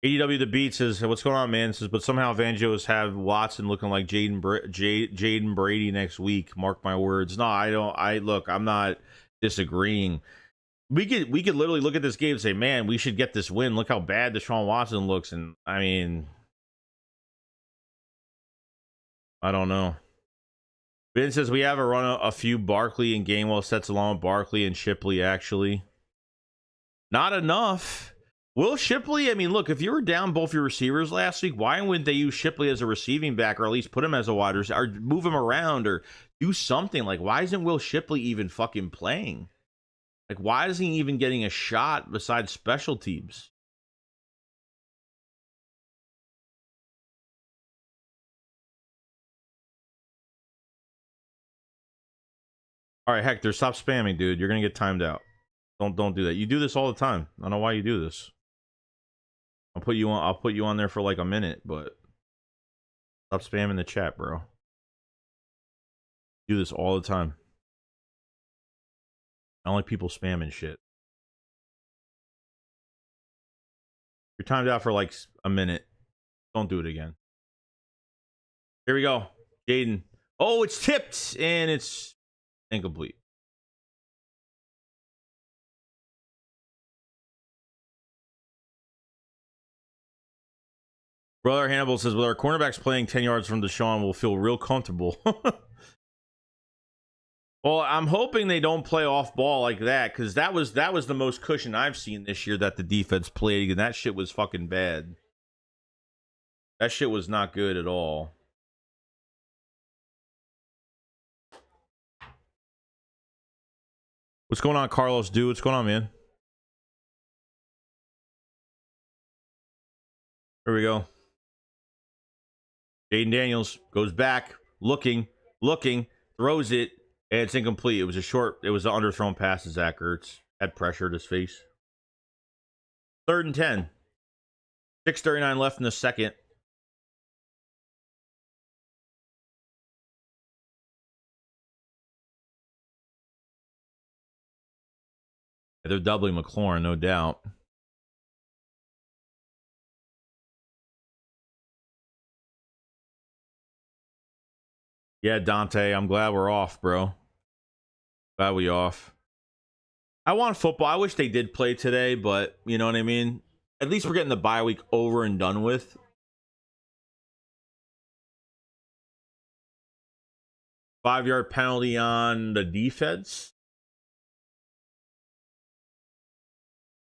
ADW The Beat says, what's going on, man? Says, but somehow Vanjos have Watson looking like Jaden Brady next week. Mark my words. No, I don't. Look, I'm not disagreeing. We could literally look at this game and say, man, we should get this win. Look how bad Deshaun Watson looks. And I mean, I don't know. Ben says we have a few Barkley and Gainwell sets along with Barkley and Shipley, actually. Not enough. Will Shipley, I mean, look, if you were down both your receivers last week, why wouldn't they use Shipley as a receiving back, or at least put him as a wide receiver, or move him around, or do something? Like, why isn't Will Shipley even fucking playing? Like, why isn't he even getting a shot besides special teams? All right, Hector, stop spamming, dude. You're gonna get timed out. Don't do that. You do this all the time. I don't know why you do this. I'll put you on there for like a minute, but stop spamming the chat, bro. Do this all the time. I don't like people spamming shit. You're timed out for like a minute. Don't do it again. Here we go. Jaden. Oh, it's tipped and it's incomplete. Brother Hannibal says, with our cornerbacks playing 10 yards from Deshaun, we'll feel real comfortable. Well, I'm hoping they don't play off ball like that, because that was the most cushion I've seen this year that the defense played, and that shit was fucking bad. That shit was not good at all. What's going on, Carlos? Dude, what's going on, man? Here we go. Jaden Daniels goes back, looking, throws it, and it's incomplete. It was an underthrown pass to Zach Ertz. Had pressure at his face. 3rd and 10. 6:39 left in the second. They're doubling McLaurin, no doubt. Yeah, Dante, I'm glad we're off, bro. Glad we off. I want football. I wish they did play today, but you know what I mean? At least we're getting the bye week over and done with. Five-yard penalty on the defense.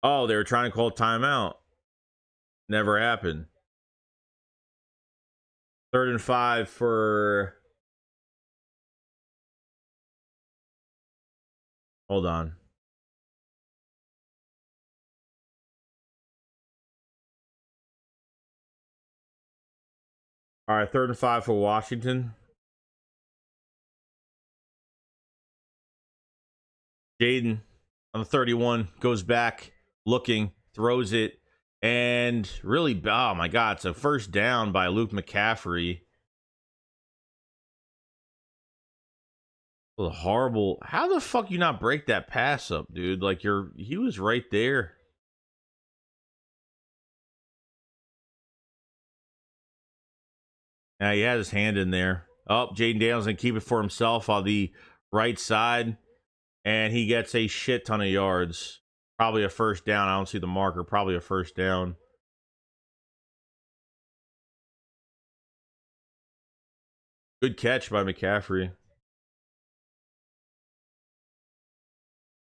Oh, they were trying to call timeout. Never happened. 3rd and 5 for... Hold on. All right, 3rd and 5 for Washington. Jaden on the 31 goes back, looking, throws it, and really, oh my God, it's a first down by Luke McCaffrey. Well, horrible. How the fuck you not break that pass up, dude? Like he was right there. Yeah, he had his hand in there. Oh, Jaden Daniels gonna keep it for himself on the right side, and he gets a shit ton of yards. Probably a first down. I don't see the marker. Probably a first down. Good catch by McCaffrey.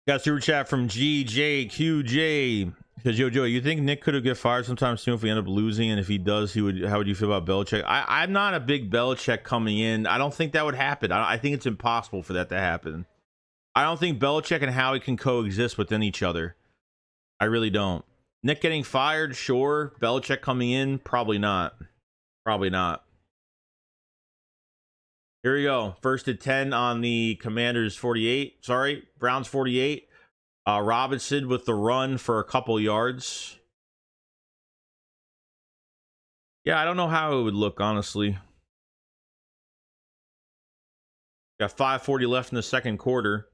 Got a super chat from GJQJ. Because Joe, you think Nick could have get fired sometime soon if we end up losing? And if he does, how would you feel about Belichick? I'm not a big Belichick coming in. I don't think that would happen. I think it's impossible for that to happen. I don't think Belichick and Howie can coexist within each other. I really don't. Nick getting fired, sure. Belichick coming in, probably not. Probably not. Here we go. 1st and 10 on the Commanders 48. Sorry, Browns 48. Robinson with the run for a couple yards. Yeah, I don't know how it would look, honestly. Got 5:40 left in the second quarter.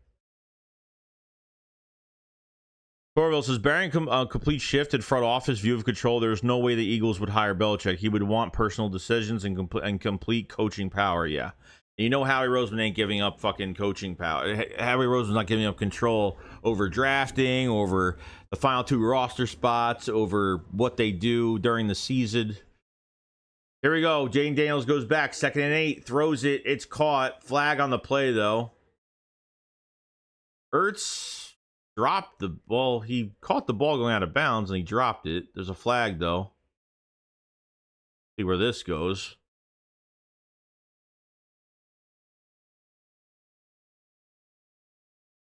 Torville says, bearing a complete shift in front office view of control, there's no way the Eagles would hire Belichick. He would want personal decisions and complete coaching power. Yeah. And you know Howie Roseman ain't giving up fucking coaching power. Howie Roseman's not giving up control over drafting, over the final 2 roster spots, over what they do during the season. Here we go. Jaden Daniels goes back. 2nd and 8. Throws it. It's caught. Flag on the play, though. Ertz dropped the ball. He caught the ball going out of bounds and he dropped it. There's a flag though. See where this goes.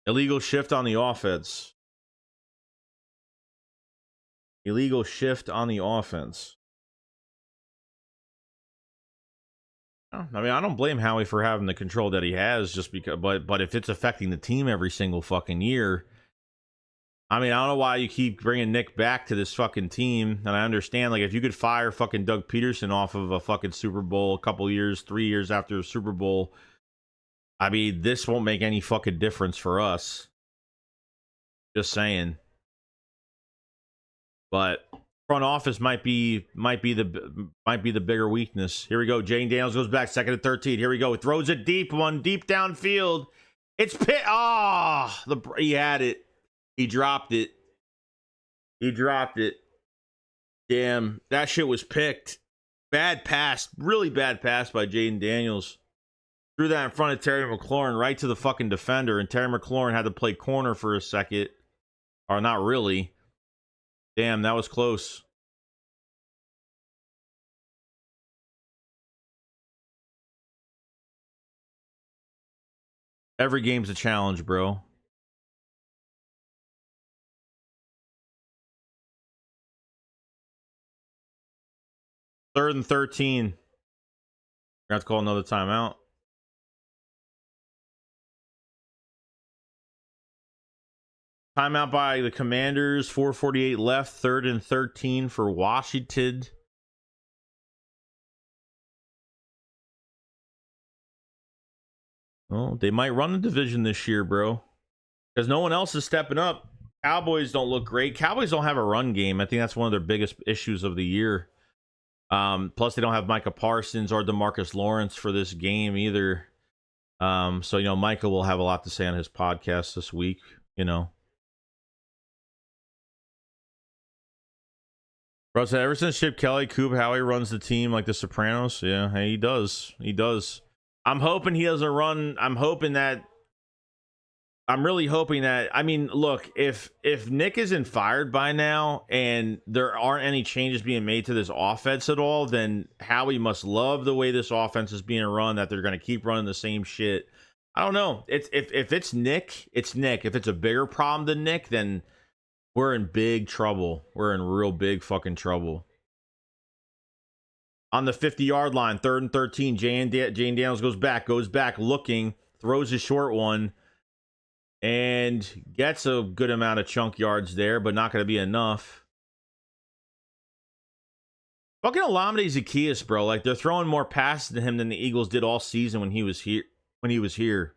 Illegal shift on the offense. Illegal shift on the offense. I mean, I don't blame Howie for having the control that he has, just because. But if it's affecting the team every single fucking year, I mean, I don't know why you keep bringing Nick back to this fucking team. And I understand, like, if you could fire fucking Doug Peterson off of a fucking Super Bowl a couple years, 3 years after the Super Bowl, I mean, this won't make any fucking difference for us. Just saying. But front office might be the bigger weakness. Here we go. Jane Daniels goes back, 2nd and 13. Here we go. Throws it deep, one deep downfield. It's pit. He had it. He dropped it. He dropped it. Damn, that shit was picked. Bad pass. Really bad pass by Jaden Daniels. Threw that in front of Terry McLaurin right to the fucking defender, and Terry McLaurin had to play corner for a second. Or not really. Damn, that was close. Every game's a challenge, bro. Third and 13. We're going to have to call another timeout. Timeout by the Commanders. 4:48 left. 3rd and 13 for Washington. Well, they might run the division this year, bro. Because no one else is stepping up. Cowboys don't look great. Cowboys don't have a run game. I think that's one of their biggest issues of the year. Plus, they don't have Micah Parsons or DeMarcus Lawrence for this game either. So, you know, Micah will have a lot to say on his podcast this week, you know. Bro said, ever since Chip Kelly, Coop Howie runs the team like the Sopranos. Yeah, hey, he does. He does. I'm hoping he doesn't run. I'm really hoping that, I mean, look, if Nick isn't fired by now and there aren't any changes being made to this offense at all, then Howie must love the way this offense is being run, that they're going to keep running the same shit. I don't know. If it's Nick, it's Nick. If it's a bigger problem than Nick, then we're in big trouble. We're in real big fucking trouble. On the 50-yard line, 3rd and 13, Jane Daniels goes back, looking, throws a short one, and gets a good amount of chunk yards there, but not going to be enough. Fucking Olamide Zaccheaus, bro. Like, they're throwing more passes to him than the Eagles did all season when he was here.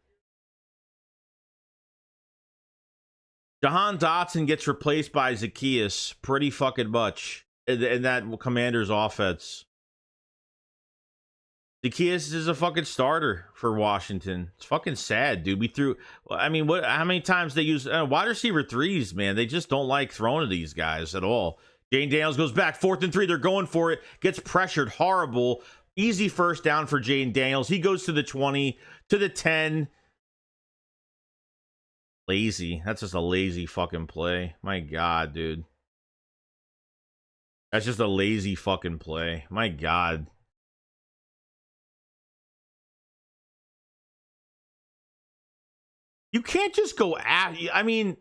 Jahan Dotson gets replaced by Zaccheaus pretty fucking much in that Commanders offense. Zaccheaus is a fucking starter for Washington. It's fucking sad, dude. How many times they use wide receiver threes, man? They just don't like throwing to these guys at all. Jane Daniels goes back, 4th and 3. They're going for it. Gets pressured. Horrible. Easy first down for Jane Daniels. He goes to the 20, to the 10. Lazy. That's just a lazy fucking play. My God, dude. That's just a lazy fucking play. My God. You can't just go I mean,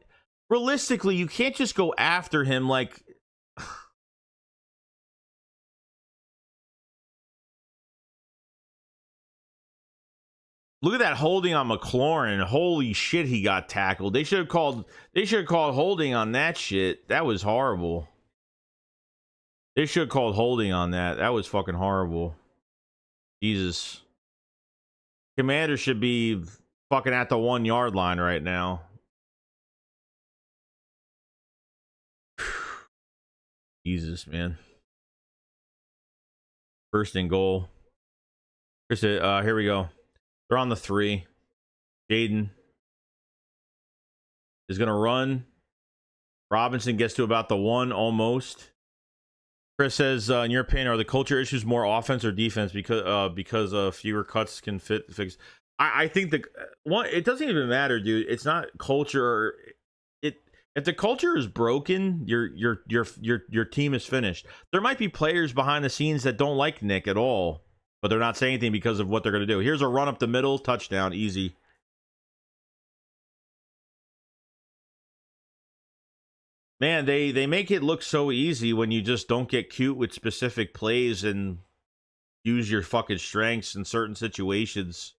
realistically, you can't just go after him like. Look at that holding on McLaurin. Holy shit, he got tackled. They should have called holding on that shit. That was horrible. They should have called holding on that. That was fucking horrible. Jesus. Commander should be fucking at the 1-yard line right now. Jesus, man. 1st and goal. Here we go. They're on the 3. Jaden is going to run. Robinson gets to about the 1 almost. Chris says, in your opinion, are the culture issues more offense or defense because fewer cuts can fix? I think it doesn't even matter, dude. It's not culture. If the culture is broken, your team is finished. There might be players behind the scenes that don't like Nick at all, but they're not saying anything because of what they're going to do. Here's a run up the middle, touchdown, easy. Man, they make it look so easy when you just don't get cute with specific plays and use your fucking strengths in certain situations.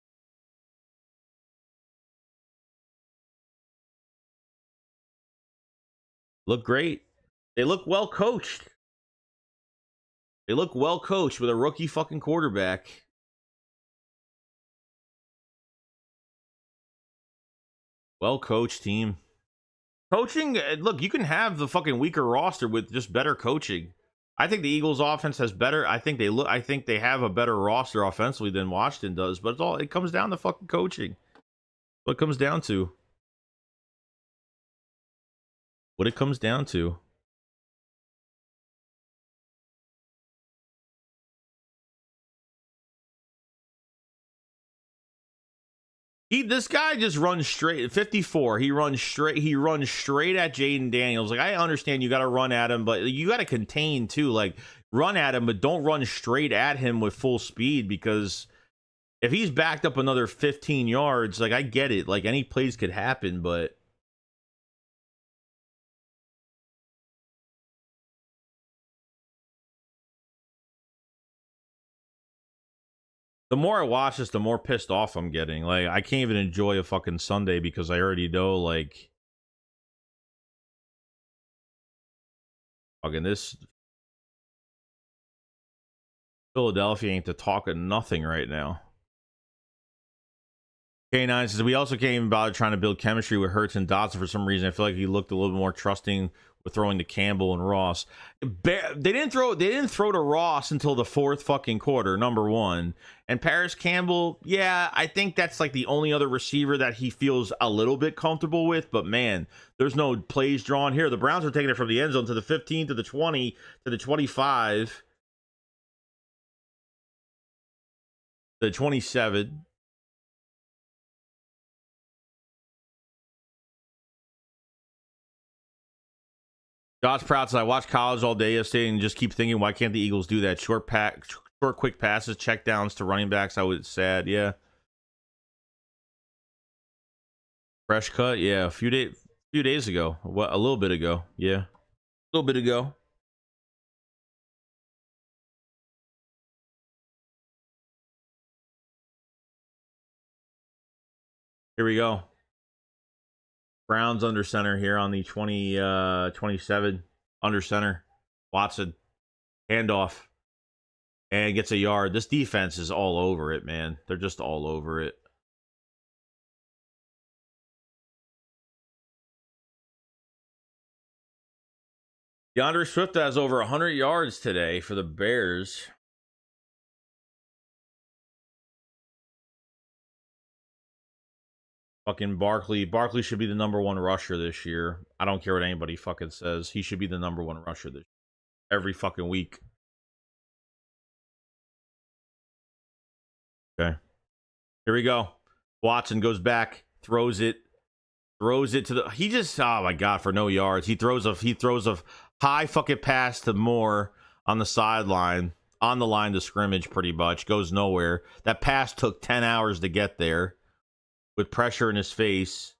Look great. They look well coached. They look well coached with a rookie fucking quarterback. Well coached team. Coaching, look, you can have the fucking weaker roster with just better coaching. I think the Eagles offense has better. I think they have a better roster offensively than Washington does, but it comes down to fucking coaching. What it comes down to. What it comes down to. This guy just runs straight 54. He runs straight at Jaden Daniels. Like, I understand you got to run at him, but you got to contain too. Like, run at him, but don't run straight at him with full speed, because if he's backed up another 15 yards, like, I get it. Like, any plays could happen, but the more I watch this, the more pissed off I'm getting. Like, I can't even enjoy a fucking Sunday because I already know, like, fucking this Philadelphia ain't the talk of nothing right now. K9 says, we also can't even bother trying to build chemistry with Hurts and Dotson for some reason. I feel like he looked a little bit more trusting with throwing to Campbell and Ross. They didn't throw to Ross until the fourth fucking quarter, number one. And Paris Campbell, yeah, I think that's like the only other receiver that he feels a little bit comfortable with. But man, there's no plays drawn here. The Browns are taking it from the end zone to the 15, to the 20, to the 25, the 27. Josh Prout said, I watched college all day yesterday and just keep thinking, why can't the Eagles do that? Short, quick passes, check downs to running backs. I was sad. Yeah. Fresh cut. Yeah. A few days ago. What? A little bit ago. Yeah. A little bit ago. Here we go. Browns under center here on the 27 under center. Watson. Handoff. And gets a yard. This defense is all over it, man. They're just all over it. DeAndre Swift has over 100 yards today for the Bears. Fucking Barkley. Barkley should be the number one rusher this year. I don't care what anybody fucking says. He should be the number one rusher this year. Every fucking week. Okay. Here we go. Watson goes back, throws it to the. He just, oh my god, for no yards. He throws a high fucking pass to Moore on the sideline, on the line to scrimmage, pretty much. Goes nowhere. That pass took 10 hours to get there, with pressure in his face.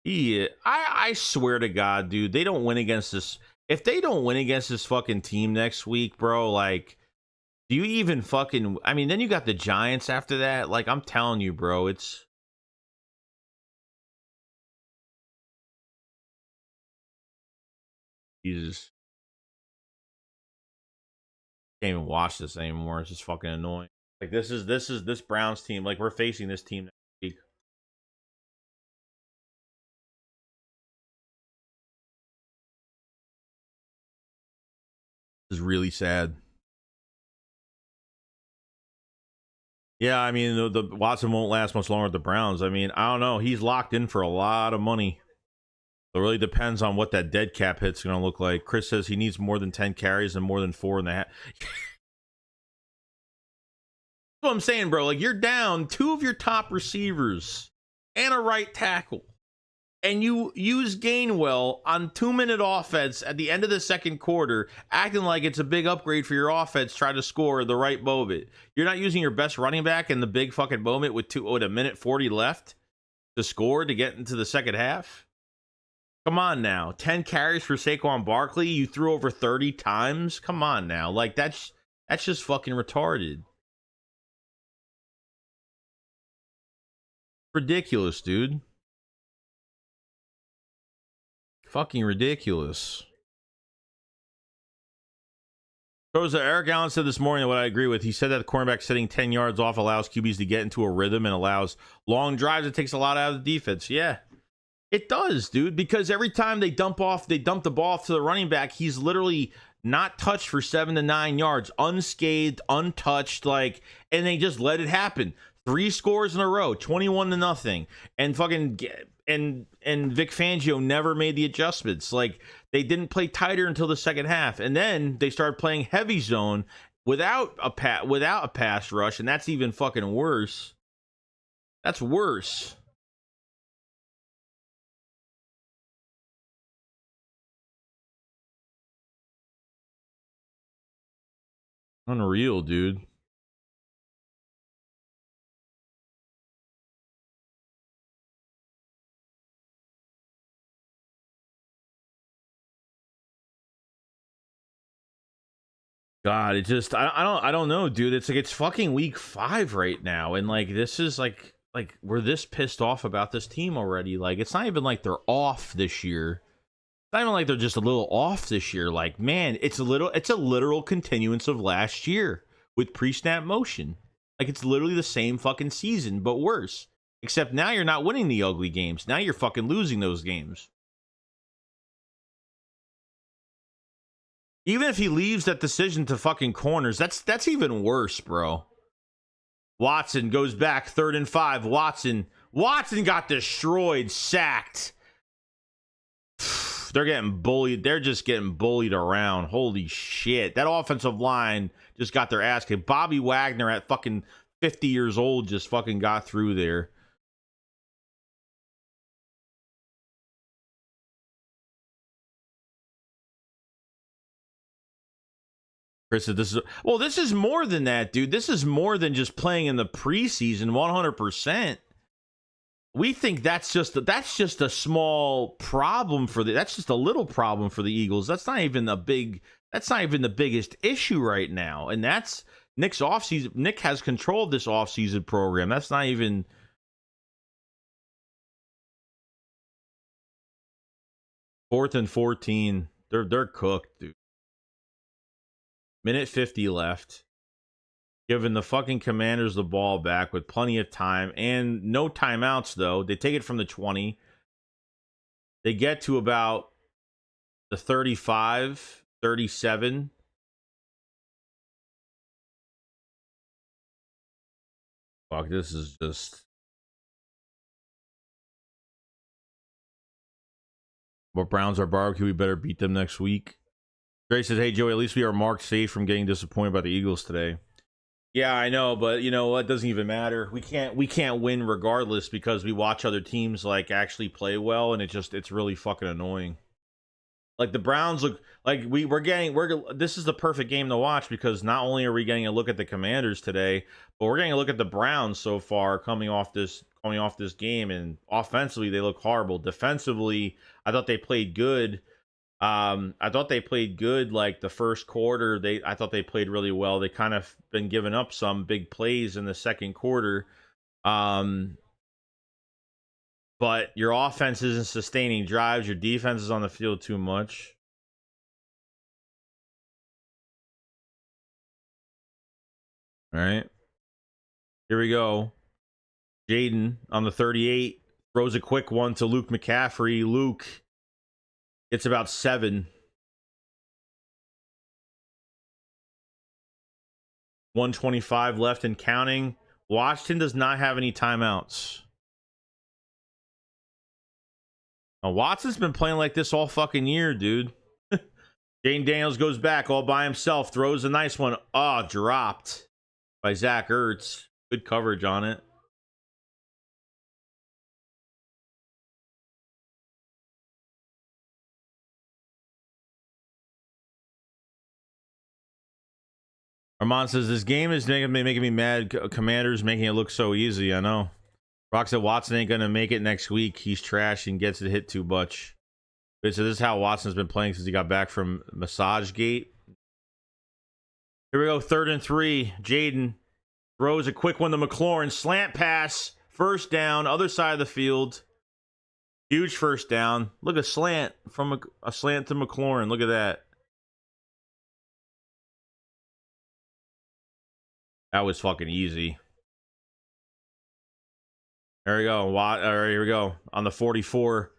Yeah, I swear to God, dude, they don't win against this. If they don't win against this fucking team next week, bro, like, do you even fucking? I mean, then you got the Giants after that. Like, I'm telling you, bro, it's. Jesus. Can't even watch this anymore. It's just fucking annoying. Like, this Browns team. Like, we're facing this team next week. This is really sad. Yeah, I mean, the Watson won't last much longer with the Browns. I mean, I don't know. He's locked in for a lot of money. It really depends on what that dead cap hit's going to look like. Chris says he needs more than 10 carries and more than 4 in the hat. That's what I'm saying, bro. Like, you're down 2 of your top receivers and a right tackle and you use Gainwell on 2-minute offense at the end of the second quarter, acting like it's a big upgrade for your offense, try to score the right moment. You're not using your best running back in the big fucking moment with a minute 40 left to score to get into the second half. Come on now. 10 carries for Saquon Barkley. You threw over 30 times. Come on now. Like, that's just fucking retarded. Ridiculous, dude. Fucking ridiculous. So Eric Allen said this morning what I agree with. He said that the cornerback sitting 10 yards off allows QBs to get into a rhythm and allows long drives. It takes a lot out of the defense. Yeah, it does, dude, because every time they dump the ball off to the running back, he's literally not touched for 7 to 9 yards, unscathed, untouched, like, and they just let it happen. 3 scores in a row, 21-0, and fucking and Vic Fangio never made the adjustments. Like, they didn't play tighter until the second half, and then they started playing heavy zone without a pass rush, and that's even fucking worse. That's worse. Unreal, dude. God, it just I don't know, dude. It's like it's fucking week 5 right now, and like this is like we're this pissed off about this team already. Like, it's not even like they're off this year. It's not even like they're just a little off this year. Like, man, it's a literal continuance of last year with pre-snap motion. Like, it's literally the same fucking season, but worse. Except now you're not winning the ugly games. Now you're fucking losing those games. Even if he leaves that decision to fucking corners, that's even worse, bro. Watson goes back, 3rd and 5. Watson got destroyed, sacked. They're getting bullied. They're just getting bullied around. Holy shit. That offensive line just got their ass kicked. Bobby Wagner at fucking 50 years old just fucking got through there. Chris said this is more than that, dude. This is more than just playing in the preseason 100%. We think that's just a small problem that's just a little problem for the Eagles. That's not even the biggest issue right now. And that's Nick's offseason. Nick has control of this offseason program. That's not even 4th and 14. They're cooked, dude. Minute 50 left. Giving the fucking Commanders the ball back with plenty of time and no timeouts, though. They take it from the 20. They get to about the 35, 37. Fuck, this is just... But Browns are barbecue. We better beat them next week. Gray says, hey, Joey, at least we are marked safe from getting disappointed by the Eagles today. Yeah, I know, but you know what? Doesn't even matter. We can't win regardless because we watch other teams like actually play well, and it's really fucking annoying. Like, the Browns look like this is the perfect game to watch because not only are we getting a look at the Commanders today, but we're getting a look at the Browns so far coming off this game, and offensively they look horrible. Defensively, I thought they played good. Like the first quarter. I thought they played really well. They kind of been giving up some big plays in the second quarter. But your offense isn't sustaining drives. Your defense is on the field too much. All right. Here we go. Jaden on the 38 throws a quick one to Luke McCaffrey. Luke, it's about 7. 125 left and counting. Washington does not have any timeouts. Now, Watson's been playing like this all fucking year, dude. Jane Daniels goes back all by himself, throws a nice one. Dropped by Zach Ertz. Good coverage on it. Armand says, this game is making me mad. Commanders making it look so easy. I know. Rock said Watson ain't going to make it next week. He's trash and gets it hit too much. So this is how Watson's been playing since he got back from Massage Gate. Here we go. 3rd and 3. Jaden throws a quick one to McLaurin. Slant pass. First down. Other side of the field. Huge first down. Look, a slant from a slant to McLaurin. Look at that. That was fucking easy. There we go. All right, here we go. On the 44.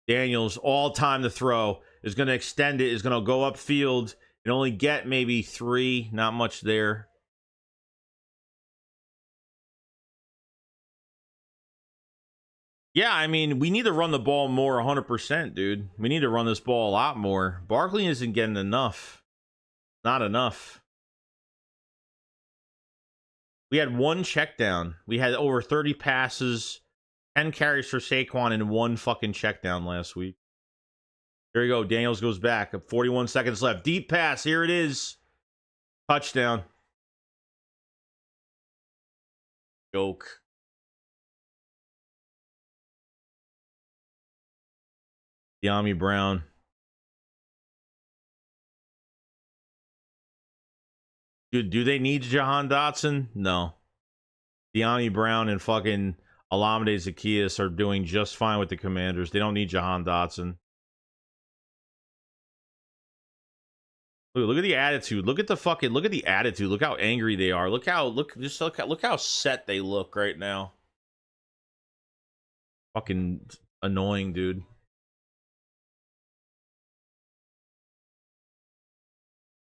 Daniels, all time to throw. Is going to extend it. Is going to go upfield and only get maybe 3. Not much there. Yeah, I mean, we need to run the ball more 100%, dude. We need to run this ball a lot more. Barkley isn't getting enough. Not enough. We had 1 check down. We had over 30 passes, 10 carries for Saquon, and 1 fucking check down last week. Here we go. Daniels goes back. 41 seconds left. Deep pass. Here it is. Touchdown. Joke. De'Ami Brown. Dude, do they need Jahan Dotson? No. De'Ami Brown and fucking Olamide Zaccheaus are doing just fine with the Commanders. They don't need Jahan Dotson. Look at the attitude. Look at the attitude. Look how angry they are. Look how set they look right now. Fucking annoying, dude.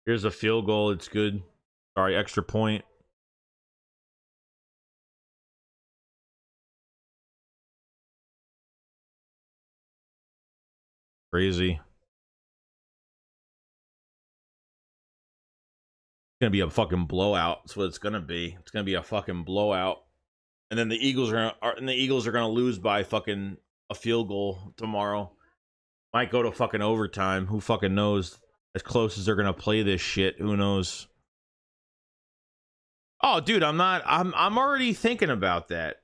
Here's a field goal. It's good. Sorry, extra point. Crazy. It's gonna be a fucking blowout. That's what it's gonna be. It's gonna be a fucking blowout. And then the Eagles are gonna lose by fucking a field goal tomorrow. Might go to fucking overtime. Who fucking knows? As close as they're gonna play this shit, who knows? Oh, dude, I'm already thinking about that.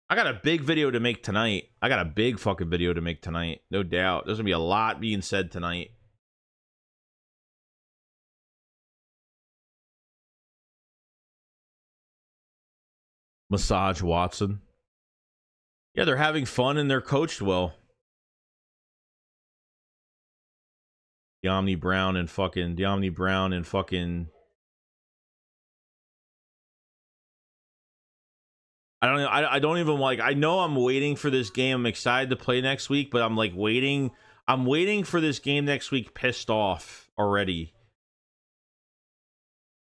I got a big video to make tonight. I got a big fucking video to make tonight, no doubt. There's gonna be a lot being said tonight. Massage Watson. Yeah, they're having fun and they're coached well. De'Ami Brown and fucking I don't even like. I know I'm waiting for this game. I'm excited to play next week, but I'm like waiting. I'm waiting for this game next week, pissed off already.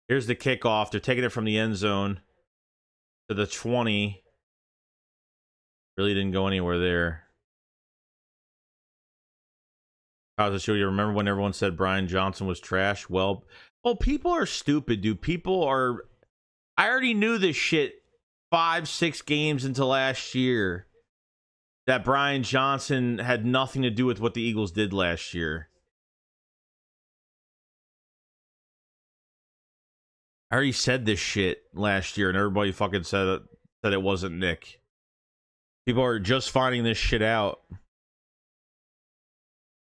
Here's the kickoff. They're taking it from the end zone to the 20. Really didn't go anywhere there. How's the show? You remember when everyone said Brian Johnson was trash? Well, people are stupid, dude. People are. I already knew this shit 5-6 games into last year that Brian Johnson had nothing to do with what the Eagles did last year. I already said this shit last year, and everybody fucking said it wasn't Nick. People are just finding this shit out.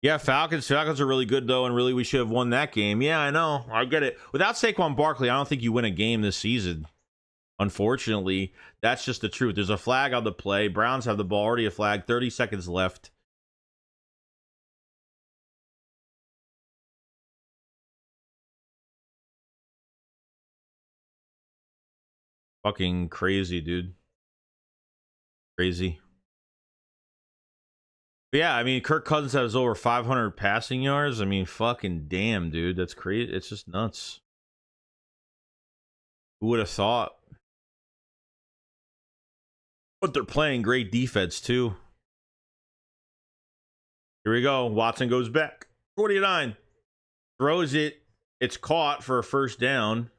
Yeah, Falcons are really good, though, and really we should have won that game. Yeah, I know. I get it. Without Saquon Barkley, I don't think you win a game this season. Unfortunately, that's just the truth. There's a flag on the play. Browns have the ball, already a flag. 30 seconds left. Fucking crazy, dude. Crazy. But yeah, I mean, Kirk Cousins has over 500 passing yards. I mean, fucking damn, dude. That's crazy. It's just nuts. Who would have thought? But they're playing great defense, too. Here we go. Watson goes back. 49. Throws it. It's caught for a first down.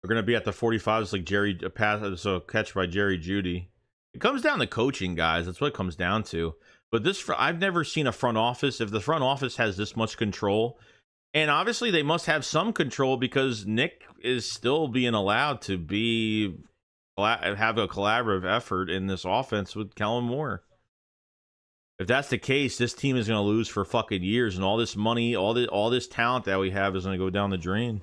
We're going to be at the 45. It's like a catch by Jerry Jeudy. It comes down to coaching, guys. That's what it comes down to. But I've never seen a front office. If the front office has this much control And obviously they must have some control because Nick is still being allowed to have a collaborative effort in this offense with Kellen Moore. If that's the case, this team is going to lose for fucking years, and all this money, all this talent that we have is going to go down the drain.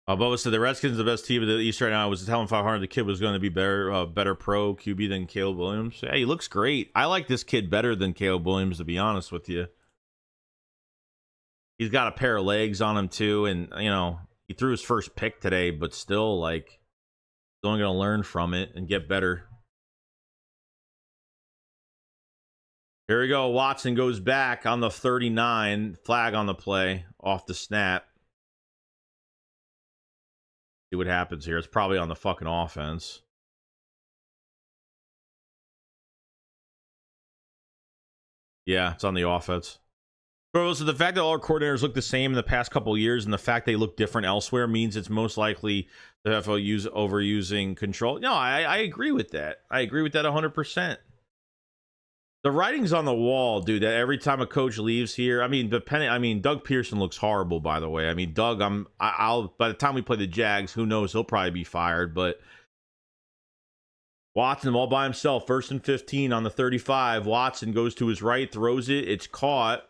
Bubba said the Redskins are the best team in the East right now. I was telling 500 the kid was going to be better pro QB than Caleb Williams. Yeah, he looks great. I like this kid better than Caleb Williams, to be honest with you. He's got a pair of legs on him too, and he threw his first pick today, but still, like, he's only going to learn from it and get better. Here we go. Watson goes back on the 39. Flag on the play off the snap. See what happens here. It's probably on the fucking offense. Yeah, it's on the offense. Bro, so the fact that all our coordinators look the same in the past couple of years and the fact they look different elsewhere means it's most likely the NFL overusing control. No, I agree with that. I agree with that 100%. The writing's on the wall, dude, that every time a coach leaves here, Doug Pearson looks horrible, by the way. I mean, Doug, by the time we play the Jags, who knows, he'll probably be fired, but Watson all by himself, 1st and 15 on the 35. Watson goes to his right, throws it, it's caught.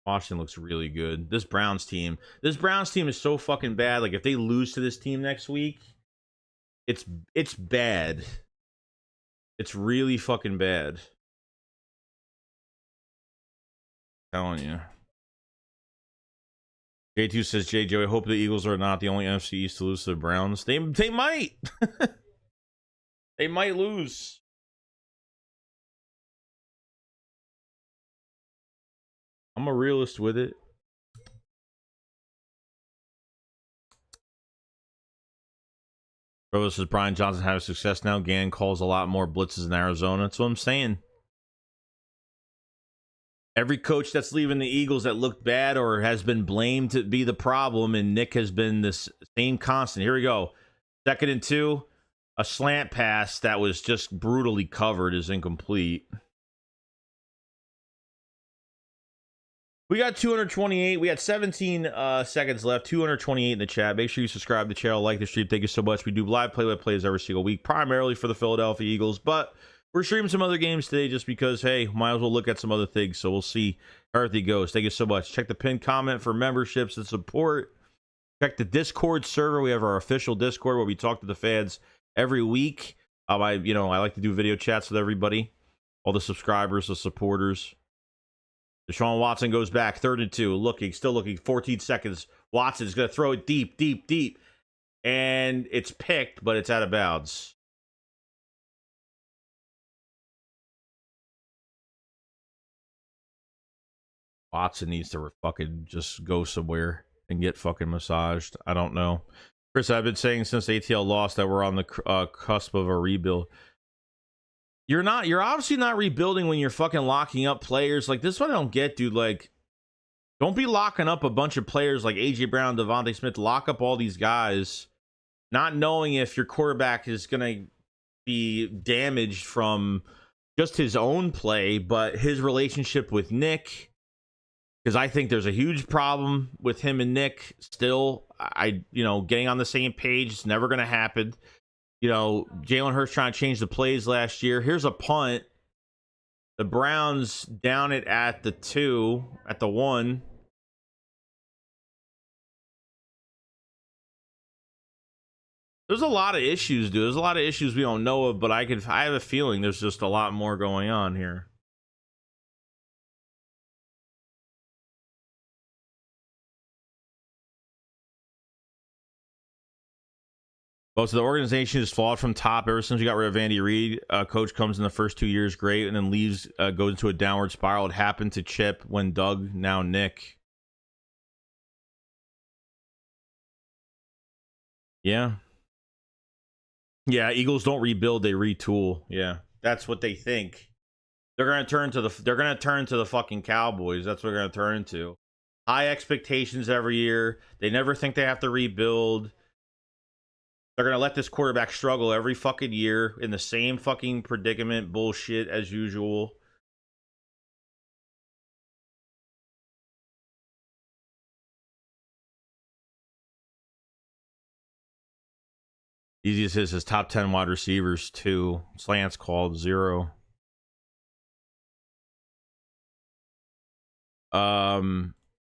Washington looks really good. This Browns team is so fucking bad. Like, if they lose to this team next week, it's bad. It's really fucking bad. I'm telling you. J2 says, JJ, I hope the Eagles are not the only NFC East to lose to the Browns. They might. They might lose. I'm a realist with it. Bro, says Brian Johnson having success now. Gann calls a lot more blitzes in Arizona. That's what I'm saying. Every coach that's leaving the Eagles that looked bad or has been blamed to be the problem, and Nick has been this same constant. Here we go. 2nd and 2. A slant pass that was just brutally covered is incomplete. We got 228. We got 17 seconds left. 228 in the chat. Make sure you subscribe to the channel, like the stream. Thank you so much. We do live play-by-plays every single week, primarily for the Philadelphia Eagles, but we're streaming some other games today just because, hey, might as well look at some other things. So we'll see how everything goes. Thank you so much. Check the pinned comment for memberships and support. Check the Discord server. We have our official Discord where we talk to the fans every week. I like to do video chats with everybody, all the subscribers, the supporters. Deshaun Watson goes back, 3rd and 2, still looking, 14 seconds. Watson's going to throw it deep, deep, deep. And it's picked, but it's out of bounds. Watson needs to fucking just go somewhere and get fucking massaged. I don't know. Chris, I've been saying since ATL lost that we're on the cusp of a rebuild. You're obviously not rebuilding when you're fucking locking up players. Like, this is what I don't get, dude. Like, don't be locking up a bunch of players like AJ Brown, Devontae Smith. Lock up all these guys, not knowing if your quarterback is going to be damaged from just his own play, but his relationship with Nick. Because I think there's a huge problem with him and Nick still. Getting on the same page is never going to happen. Jalen Hurts trying to change the plays last year. Here's a punt. The Browns down it at the 2, at the 1. There's a lot of issues, dude. There's a lot of issues we don't know of, but I have a feeling there's just a lot more going on here. Most of the organization is flawed from top. Ever since we got rid of Andy Reid, coach comes in the first 2 years great, and then leaves, goes into a downward spiral. It happened to Chip, when Doug, now Nick. Yeah. Yeah, Eagles don't rebuild, they retool. Yeah. That's what they think. They're gonna turn to the fucking Cowboys. That's what they're gonna turn into. High expectations every year. They never think they have to rebuild. They're gonna let this quarterback struggle every fucking year in the same fucking predicament bullshit as usual. Easiest is his top 10 wide receivers, 2. Slants called 0.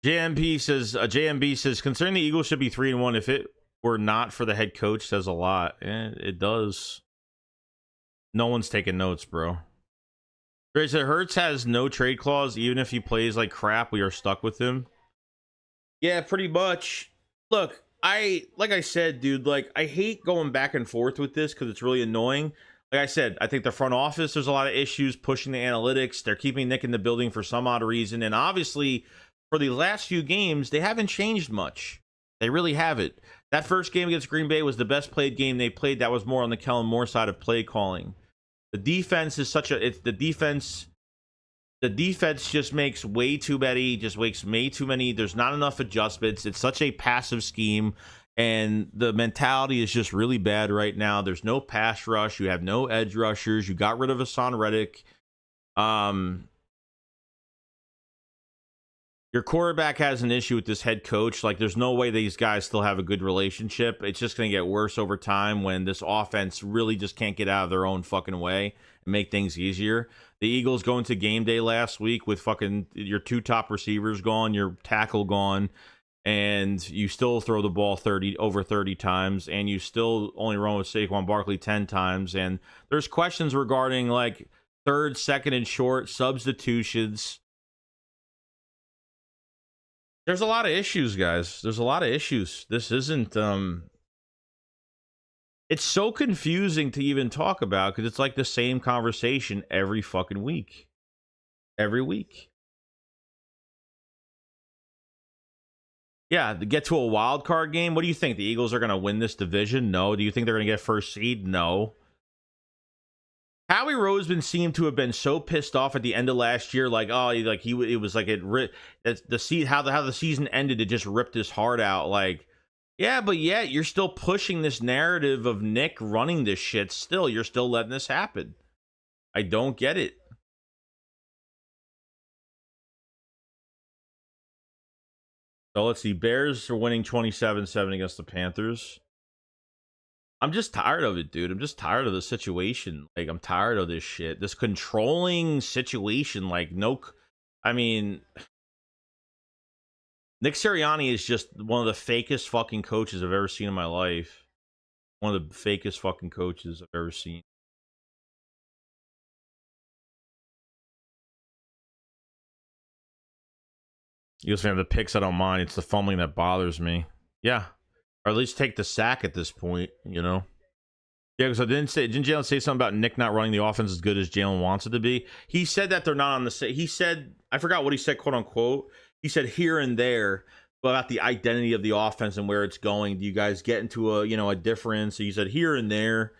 JMB says concerning the Eagles should be 3-1. If it were not for the head coach, says a lot. It does. No one's taking notes, bro. Ray said Hurts has no trade clause. Even if he plays like crap, we are stuck with him. Yeah, pretty much. Look, like I said, dude, like I hate going back and forth with this because it's really annoying. Like I said, I think the front office, there's a lot of issues pushing the analytics. They're keeping Nick in the building for some odd reason. And obviously, for the last few games, they haven't changed much. They really haven't. That first game against Green Bay was the best played game they played. That was more on the Kellen Moore side of play calling. The defense is the defense just makes way too many, there's not enough adjustments. It's such a passive scheme, and the mentality is just really bad right now. There's no pass rush. You have no edge rushers. You got rid of Hassan Reddick. Your quarterback has an issue with this head coach. Like, there's no way these guys still have a good relationship. It's just going to get worse over time when this offense really just can't get out of their own fucking way and make things easier. The Eagles going to game day last week with fucking your 2 top receivers gone, your tackle gone, and you still throw the ball over 30 times, and you still only run with Saquon Barkley 10 times. And there's questions regarding like 3rd, 2nd, and short substitutions. There's a lot of issues, guys. There's a lot of issues. This isn't it's so confusing to even talk about because it's like the same conversation every fucking week. Every week. Yeah, to get to a wild card game. What do you think? The Eagles are going to win this division? No. Do you think they're going to get first seed? No. Howie Roseman seemed to have been so pissed off at the end of last year, like, oh, like it was like how the season ended, it just ripped his heart out. Like, yeah, but yet you're still pushing this narrative of Nick running this shit. Still, you're still letting this happen. I don't get it. So let's see. Bears are winning 27-7 against the Panthers. I'm just tired of it, dude. I'm just tired of the situation. Like, I'm tired of this shit. This controlling situation. Like, Nick Sirianni is just one of the fakest fucking coaches I've ever seen in my life. One of the fakest fucking coaches I've ever seen. Eagles fan, the picks I don't mind. It's the fumbling that bothers me. Yeah. Or at least take the sack at this point, you know? Yeah, because didn't Jalen say something about Nick not running the offense as good as Jalen wants it to be? He said that they're not on the same. He said, I forgot what he said, quote unquote. He said here and there about the identity of the offense and where it's going. Do you guys get into a difference? So he said here and there.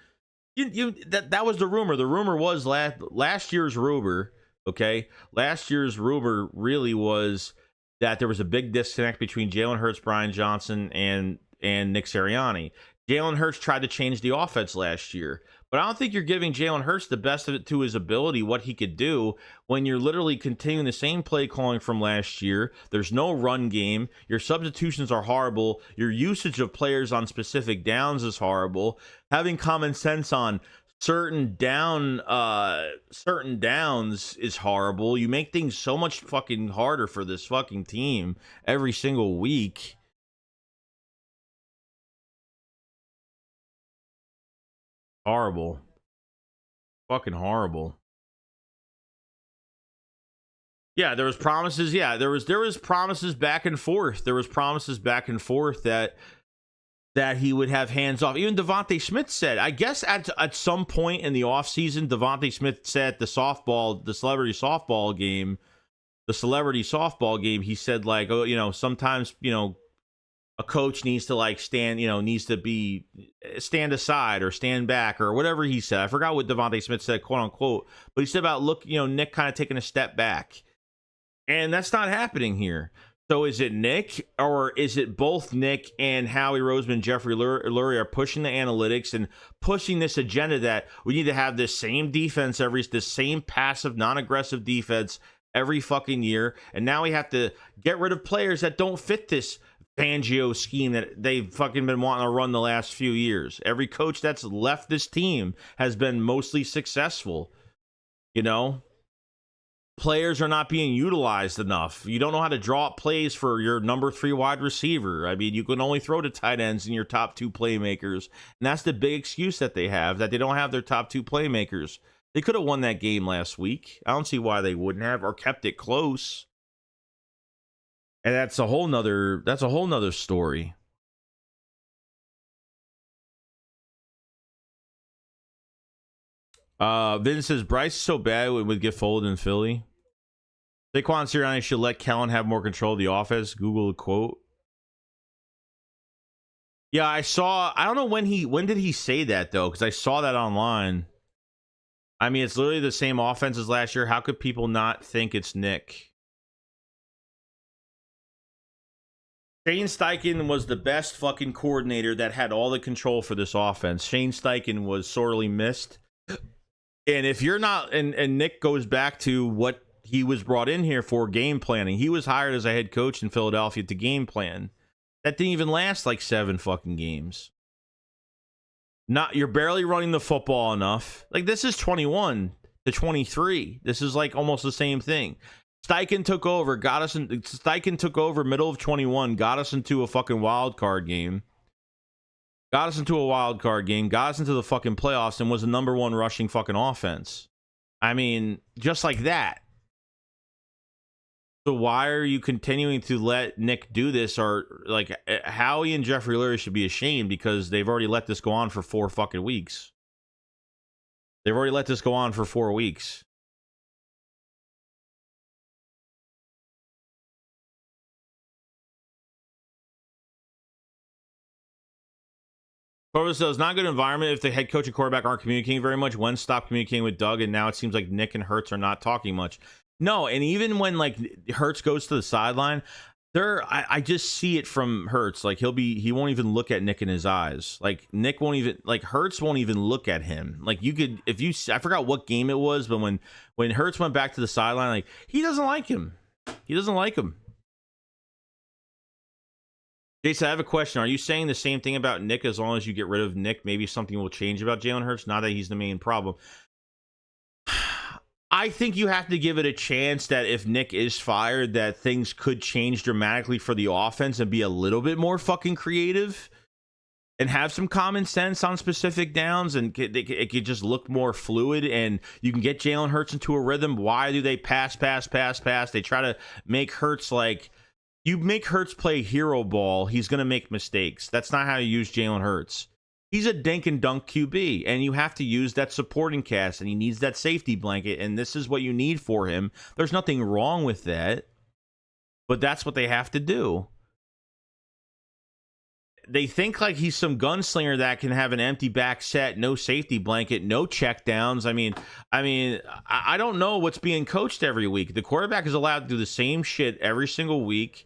That was the rumor. The rumor was last year's rumor. Okay, last year's rumor really was that there was a big disconnect between Jalen Hurts, Brian Johnson, and Nick Sirianni. Jalen Hurts tried to change the offense last year, but I don't think you're giving Jalen Hurts the best of it to his ability, what he could do, when you're literally continuing the same play calling from last year. There's no run game. Your substitutions are horrible. Your usage of players on specific downs is horrible. Having common sense on certain downs is horrible. You make things so much fucking harder for this fucking team every single week. Horrible. Fucking horrible. Yeah, there was promises. Yeah, there was promises back and forth. There was promises back and forth that he would have hands off. Even Devontae Smith said, I guess at some point in the offseason, Devontae Smith said at the celebrity softball game, he said, like, oh, sometimes, a coach needs to like stand aside or stand back or whatever he said. I forgot what Devontae Smith said, quote unquote, but he said about Nick kind of taking a step back. And that's not happening here. So is it Nick, or is it both Nick and Howie Roseman, Jeffrey Lurie are pushing the analytics and pushing this agenda that we need to have this same defense, this same passive, non-aggressive defense every fucking year, and now we have to get rid of players that don't fit this Fangio scheme that they've fucking been wanting to run the last few years. Every coach that's left this team has been mostly successful. Players are not being utilized enough. You don't know how to draw up plays for your number 3 wide receiver. I mean, you can only throw to tight ends and your top 2 playmakers. And that's the big excuse that they have, that they don't have their top 2 playmakers. They could have won that game last week. I don't see why they wouldn't have, or kept it close. And that's a whole nother story. Vince says Bryce is so bad it would get folded in Philly. Saquon Sirianni should let Kellen have more control of the offense. Google the quote. Yeah, I don't know when did he say that though, because I saw that online. I mean, it's literally the same offense as last year. How could people not think it's Nick? Shane Steichen was the best fucking coordinator that had all the control for this offense. Shane Steichen was sorely missed. And if you're not, and Nick goes back to what he was brought in here for, game planning. He was hired as a head coach in Philadelphia to game plan. That didn't even last like 7 fucking games. You're barely running the football enough. Like, this is 21 to 23. This is like almost the same thing. Steichen took over middle of 21, got us into a fucking wild card game. Got us into the fucking playoffs, and was the number 1 rushing fucking offense. I mean, just like that. So why are you continuing to let Nick do this? Or like, Howie and Jeffrey Lurie should be ashamed, because they've already let this go on for 4 fucking weeks. They've already let this go on for 4 weeks. Corvus says, not a good environment if the head coach and quarterback aren't communicating very much. Wentz stopped communicating with Doug, and now it seems like Nick and Hurts are not talking much. No, and even when like Hurts goes to the sideline, I just see it from Hurts. Like, he won't even look at Nick in his eyes. Like, Nick won't even, like, Hurts won't even look at him. Like, I forgot what game it was, but when Hurts went back to the sideline, like, he doesn't like him. He doesn't like him. Jason, I have a question. Are you saying the same thing about Nick? As long as you get rid of Nick, maybe something will change about Jalen Hurts, not that he's the main problem. I think you have to give it a chance that if Nick is fired, that things could change dramatically for the offense and be a little bit more fucking creative and have some common sense on specific downs, and it could just look more fluid, and you can get Jalen Hurts into a rhythm. Why do they pass? They try to make Hurts like... You make Hurts play hero ball, he's going to make mistakes. That's not how you use Jalen Hurts. He's a dink and dunk QB, and you have to use that supporting cast, and he needs that safety blanket, and this is what you need for him. There's nothing wrong with that, but that's what they have to do. They think like he's some gunslinger that can have an empty back set, no safety blanket, no check downs. I mean, I don't know what's being coached every week. The quarterback is allowed to do the same shit every single week.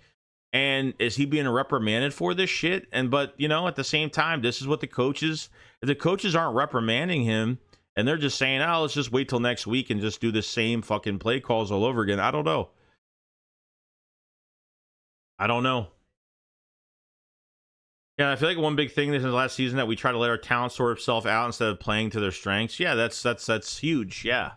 And is he being reprimanded for this shit? But at the same time, this is what if the coaches aren't reprimanding him and they're just saying, oh, let's just wait till next week and just do the same fucking play calls all over again. I don't know. Yeah, I feel like one big thing this is last season that we try to let our talent sort itself out instead of playing to their strengths. Yeah, that's huge. Yeah.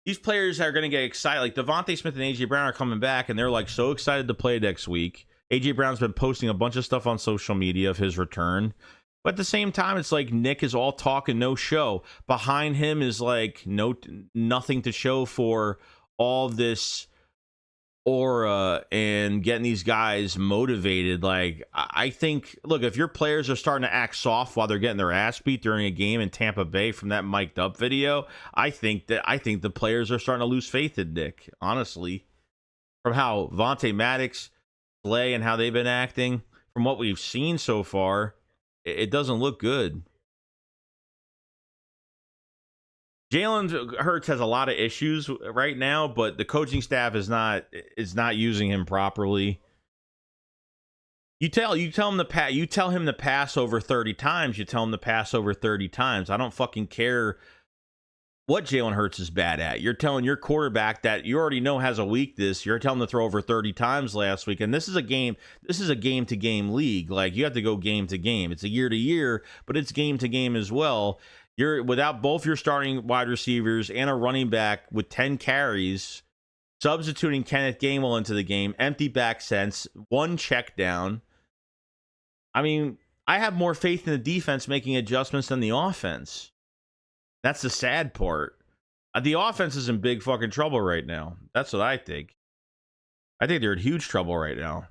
These players are going to get excited. Like Devontae Smith and A.J. Brown are coming back, and they're like so excited to play next week. A.J. Brown's been posting a bunch of stuff on social media of his return. But at the same time, it's like Nick is all talk and no show. Behind him is like nothing to show for all this aura and getting these guys motivated. Like, I think, look, if your players are starting to act soft while they're getting their ass beat during a game in Tampa Bay from that mic'd up video, I think the players are starting to lose faith in Nick, honestly, from how Vontae Maddox, Slay, and how they've been acting. from what we've seen so far, it doesn't look good. Jalen Hurts has a lot of issues right now, but the coaching staff is not using him properly. You tell him to pass over 30 times. You tell him to pass over 30 times. I don't fucking care what Jalen Hurts is bad at. You're telling your quarterback that you already know has a weakness. You're telling him to throw over 30 times last week. And this is a game-to-game league. Like, you have to go game to game. It's a year to year, but it's game to game as well. You're without both your starting wide receivers and a running back with 10 carries, substituting Kenneth Gainwell into the game, empty back sense, one check down. I mean, I have more faith in the defense making adjustments than the offense. That's the sad part. The offense is in big fucking trouble right now. That's what I think. I think they're in huge trouble right now.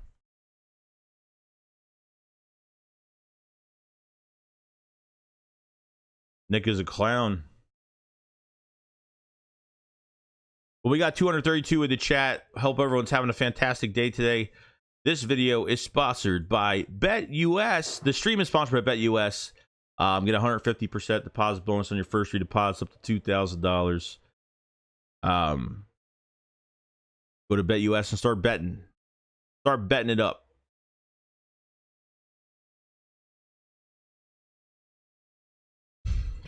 Nick is a clown. Well, we got 232 in the chat. Hope everyone's having a fantastic day today. This video is sponsored by BetUS. The stream is sponsored by BetUS. Get 150% deposit bonus on your first 3 deposits up to $2,000. Go to BetUS and start betting. Start betting it up.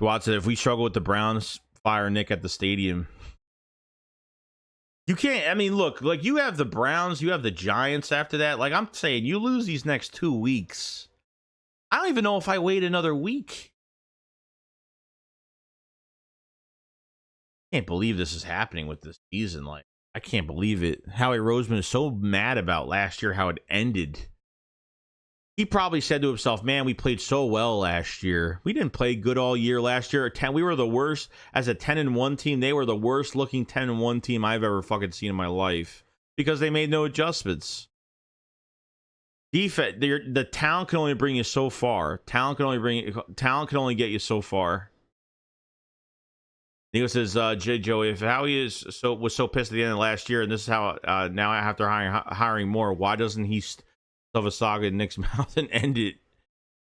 Watson, if we struggle with the Browns, fire Nick at the stadium. You can't, I mean, look, like, you have the Browns, you have the Giants after that. Like, I'm saying, you lose these next 2 weeks. I don't even know if I wait another week. I can't believe this is happening with this season. Like, I can't believe it. Howie Roseman is so mad about last year, how it ended. He probably said to himself, man, we played so well last year. We didn't play good all year last year. We were the worst. As a 10-1 team, they were the worst looking 10-1 team I've ever fucking seen in my life because they made no adjustments. Defense, the talent can only bring you so far. Talent can only get you so far. Nico says, Joey, if Howie was so pissed at the end of last year, and this is how now after hiring more, why doesn't he stuff a saga in Nick's mouth and end it?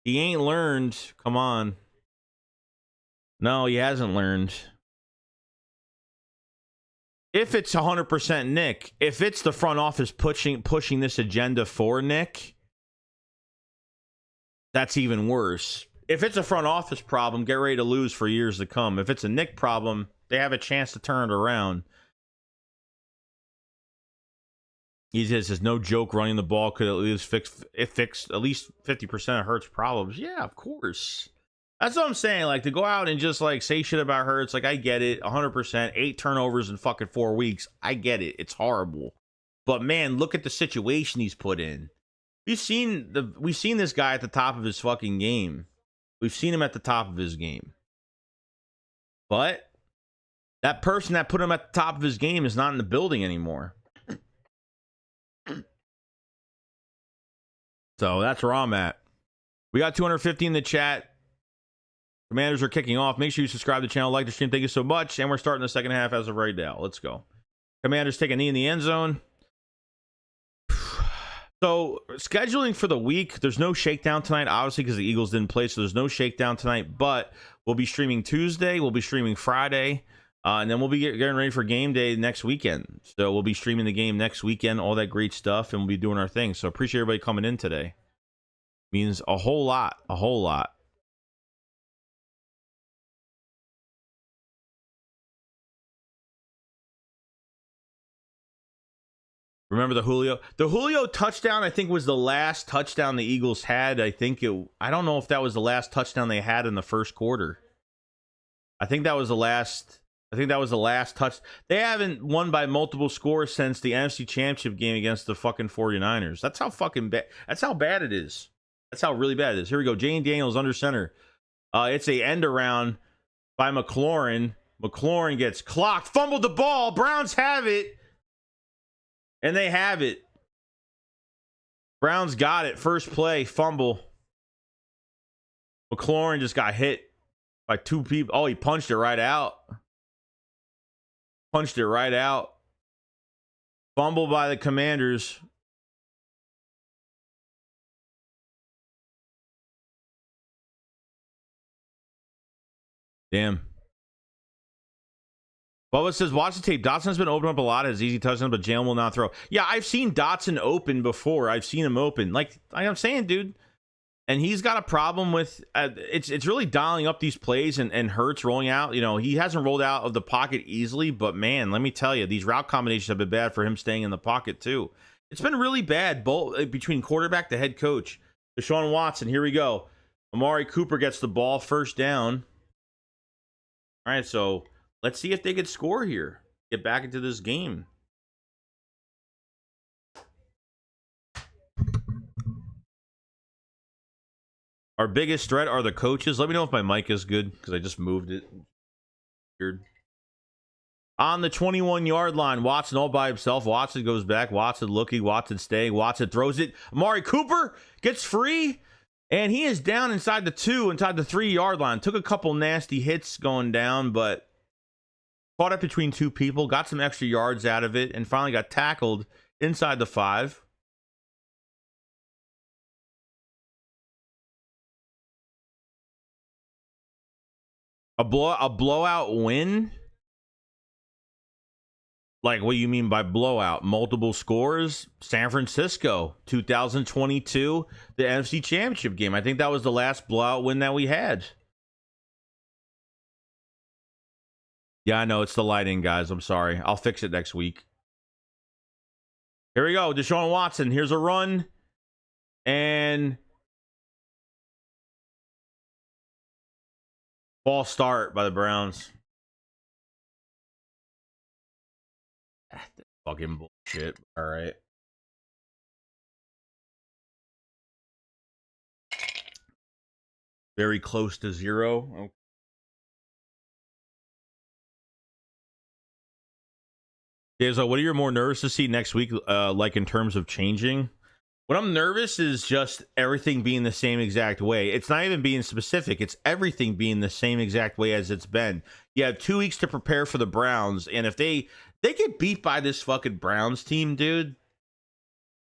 He ain't learned. Come on. No, he hasn't learned. If it's 100% Nick, if it's the front office pushing this agenda for Nick, that's even worse. If it's a front office problem, get ready to lose for years to come. If it's a Nick problem, they have a chance to turn it around. He says, no joke, running the ball could at least fix at least 50% of Hurts' problems. Yeah, of course. That's what I'm saying. Like, to go out and just, like, say shit about Hurts, like, I get it, 100%. 8 turnovers in fucking 4 weeks. I get it. It's horrible. But, man, look at the situation he's put in. We've seen this guy at the top of his fucking game. We've seen him at the top of his game. But that person that put him at the top of his game is not in the building anymore. So that's where I'm at. We got 250 in the chat. Commanders are kicking off. Make sure you subscribe to the channel, like the stream. Thank you so much. And we're starting the second half as of right now. Let's go. Commanders take a knee in the end zone. So, scheduling for the week, there's no shakedown tonight, obviously, because the Eagles didn't play, so there's no shakedown tonight, but we'll be streaming Tuesday, we'll be streaming Friday, and then we'll be getting ready for game day next weekend. So, we'll be streaming the game next weekend, all that great stuff, and we'll be doing our thing. So, appreciate everybody coming in today. Means a whole lot, a whole lot. Remember the Julio? The Julio touchdown, I think, was the last touchdown the Eagles had. I don't know if that was the last touchdown they had in the first quarter. I think that was the last touch. They haven't won by multiple scores since the NFC Championship game against the fucking 49ers. That's how fucking bad. That's how bad it is. That's how really bad it is. Here we go. Jane Daniels under center. It's a end around by McLaurin. McLaurin gets clocked. Fumbled the ball. Browns have it. And they have it. Browns got it. First play, fumble. McLaurin just got hit by 2 people. Oh, he punched it right out. Punched it right out. Fumble by the Commanders. Damn. Bubba says, watch the tape. Dotson's been open up a lot, has easy touchdowns, but Jalen will not throw. Yeah, I've seen Dotson open before. I've seen him open. Like I'm saying, dude. And he's got a problem with it's really dialing up these plays and Hurts rolling out. You know, he hasn't rolled out of the pocket easily, but man, let me tell you, these route combinations have been bad for him staying in the pocket too. It's been really bad both between quarterback to head coach. Deshaun Watson, here we go. Amari Cooper gets the ball, first down. All right, so let's see if they could score here. Get back into this game. Our biggest threat are the coaches. Let me know if my mic is good because I just moved it. Weird. On the 21-yard line, Watson all by himself. Watson goes back. Watson looking. Watson staying. Watson throws it. Amari Cooper gets free, and he is down inside the 3-yard line. Took a couple nasty hits going down, but caught up between two people, got some extra yards out of it, and finally got tackled inside the 5. A blowout win? Like, what do you mean by blowout? Multiple scores? San Francisco, 2022, the NFC Championship game. I think that was the last blowout win that we had. Yeah, I know. It's the lighting, guys. I'm sorry. I'll fix it next week. Here we go. Deshaun Watson. Here's a run. And false start by the Browns. Fucking bullshit. All right. Very close to 0. Okay. So what are you more nervous to see next week, like in terms of changing? What I'm nervous is just everything being the same exact way. It's not even being specific. It's everything being the same exact way as it's been. You have 2 weeks to prepare for the Browns, and if they get beat by this fucking Browns team, dude,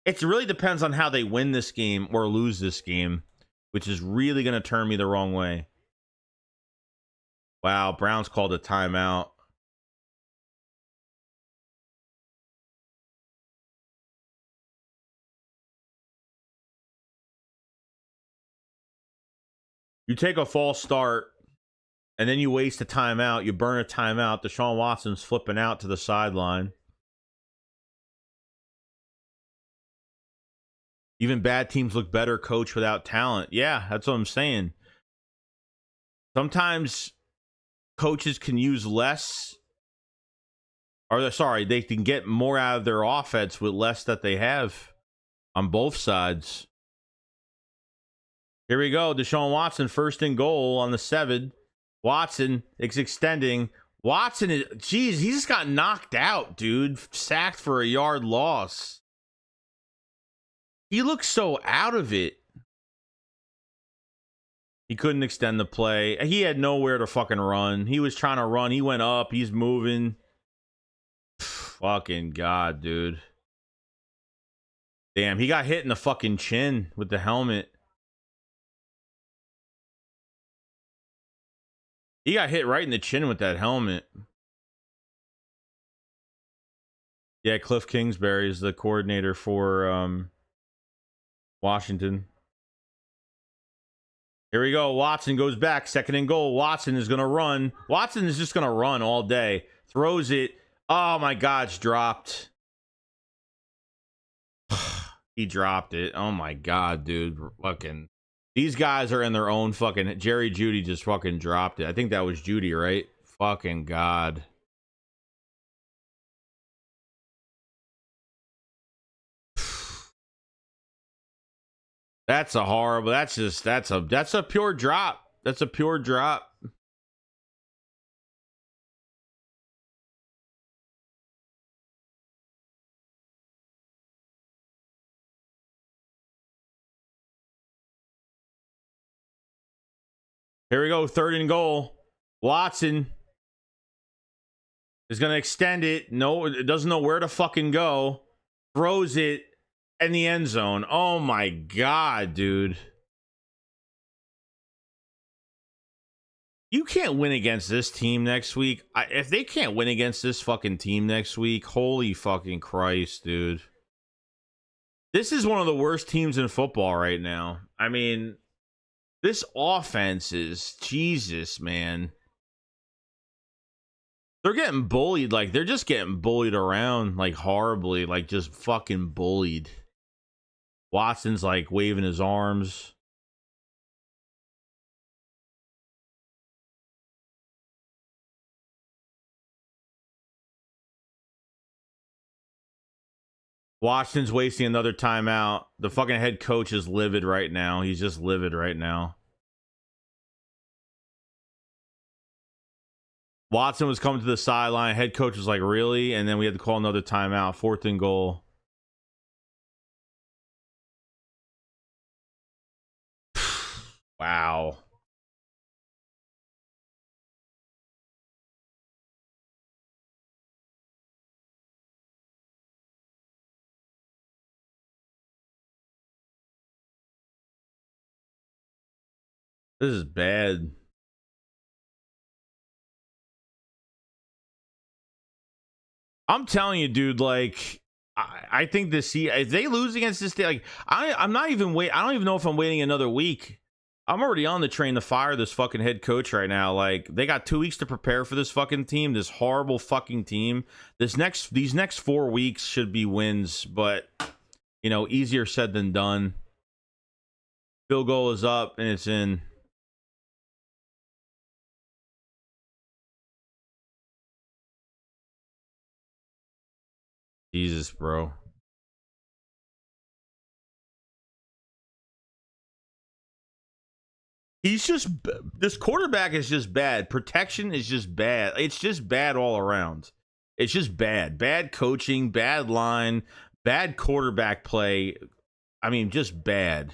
it really depends on how they win this game or lose this game, which is really going to turn me the wrong way. Wow, Browns called a timeout. You take a false start, and then you waste a timeout. You burn a timeout. Deshaun Watson's flipping out to the sideline. Even bad teams look better coached without talent. Yeah, that's what I'm saying. Sometimes coaches can use less, or sorry, they can get more out of their offense with less that they have on both sides. Here we go. Deshaun Watson, first and goal on the 7. Watson is extending. Watson is, geez, he just got knocked out, dude. Sacked for a yard loss. He looks so out of it. He couldn't extend the play. He had nowhere to fucking run. He was trying to run. He went up. He's moving. Fucking God, dude. Damn, he got hit in the fucking chin with the helmet. He got hit right in the chin with that helmet. Yeah, Cliff Kingsbury is the coordinator for Washington. Here we go. Watson goes back. Second and goal. Watson is going to run. Watson is just going to run all day. Throws it. Oh, my God. It's dropped. He dropped it. Oh, my God, dude. Fucking. These guys are in their own fucking... Jerry Jeudy just fucking dropped it. I think that was Jeudy, right? Fucking God. That's a horrible... That's a pure drop. That's a pure drop. Here we go. Third and goal. Watson is going to extend it. No, it doesn't know where to fucking go. Throws it in the end zone. Oh my God, dude. You can't win against this team next week. If they can't win against this fucking team next week, holy fucking Christ, dude. This is one of the worst teams in football right now. I mean, this offense is Jesus, man. They're getting bullied. Like, they're just getting bullied around, like, horribly. Like, just fucking bullied. Watson's, like, waving his arms. Washington's wasting another timeout. The fucking head coach is livid right now. He's just livid right now. Watson was coming to the sideline. Head coach was like, really? And then we had to call another timeout. 4th and goal. Wow. This is bad. I'm telling you, dude, like, I think if they lose against this day, like, I'm not even I don't even know if I'm waiting another week. I'm already on the train to fire this fucking head coach right now. Like, they got 2 weeks to prepare for this fucking team, this horrible fucking team. These next 4 weeks should be wins, but, you know, easier said than done. Field goal is up and it's in. Jesus, bro. This quarterback is just bad. Protection is just bad. It's just bad all around. It's just bad. Bad coaching, bad line, bad quarterback play. I mean, just bad.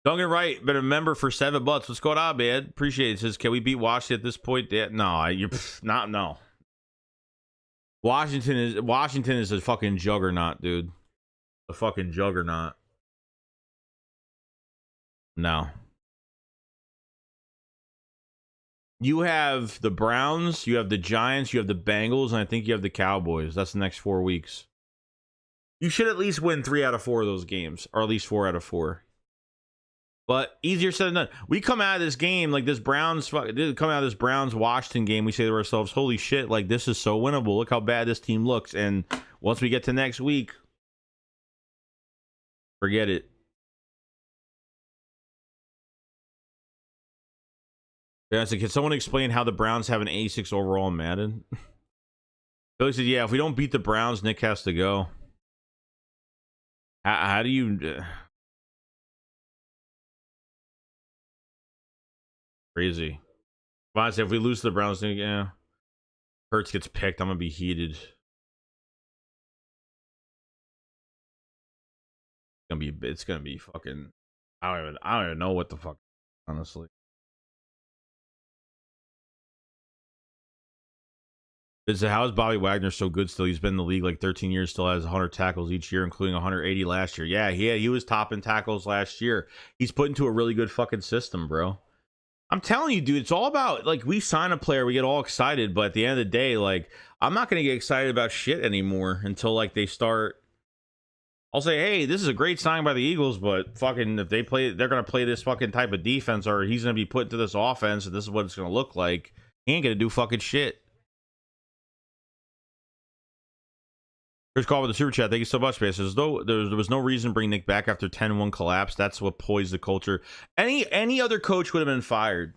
Duncan Wright, been a member for $7. What's going on, man? Appreciate it. Says, can we beat Washington at this point? Yeah, no, you're not. No. Washington is a fucking juggernaut, dude. A fucking juggernaut. No. You have the Browns, you have the Giants, you have the Bengals, and I think you have the Cowboys. That's the next 4 weeks. You should at least win 3 out of 4 of those games, or at least 4 out of 4. But easier said than done. We come out of this game like this Browns Washington game. We say to ourselves, "Holy shit! Like, this is so winnable. Look how bad this team looks." And once we get to next week, forget it. Yeah, so can someone explain how the Browns have an 86 overall in Madden? Billy said, "Yeah, if we don't beat the Browns, Nick has to go." How do you? Crazy. Honestly, if we lose to the Browns, yeah, Hurts gets picked. I'm gonna be heated. It's gonna be fucking. I don't even know what the fuck. Honestly. How is Bobby Wagner so good still? He's been in the league like 13 years, still has 100 tackles each year, including 180 last year. Yeah, he was top in tackles last year. He's put into a really good fucking system, bro. I'm telling you, dude, it's all about, like, we sign a player, we get all excited, but at the end of the day, like, I'm not going to get excited about shit anymore until, like, they start. I'll say, hey, this is a great sign by the Eagles, but fucking if they're going to play this fucking type of defense, or he's going to be put into this offense, and this is what it's going to look like. He ain't going to do fucking shit. Chris Call with the super chat. Thank you so much, man. Says, though there was no reason to bring Nick back after 10-1 collapse. That's what poised the culture. Any other coach would have been fired.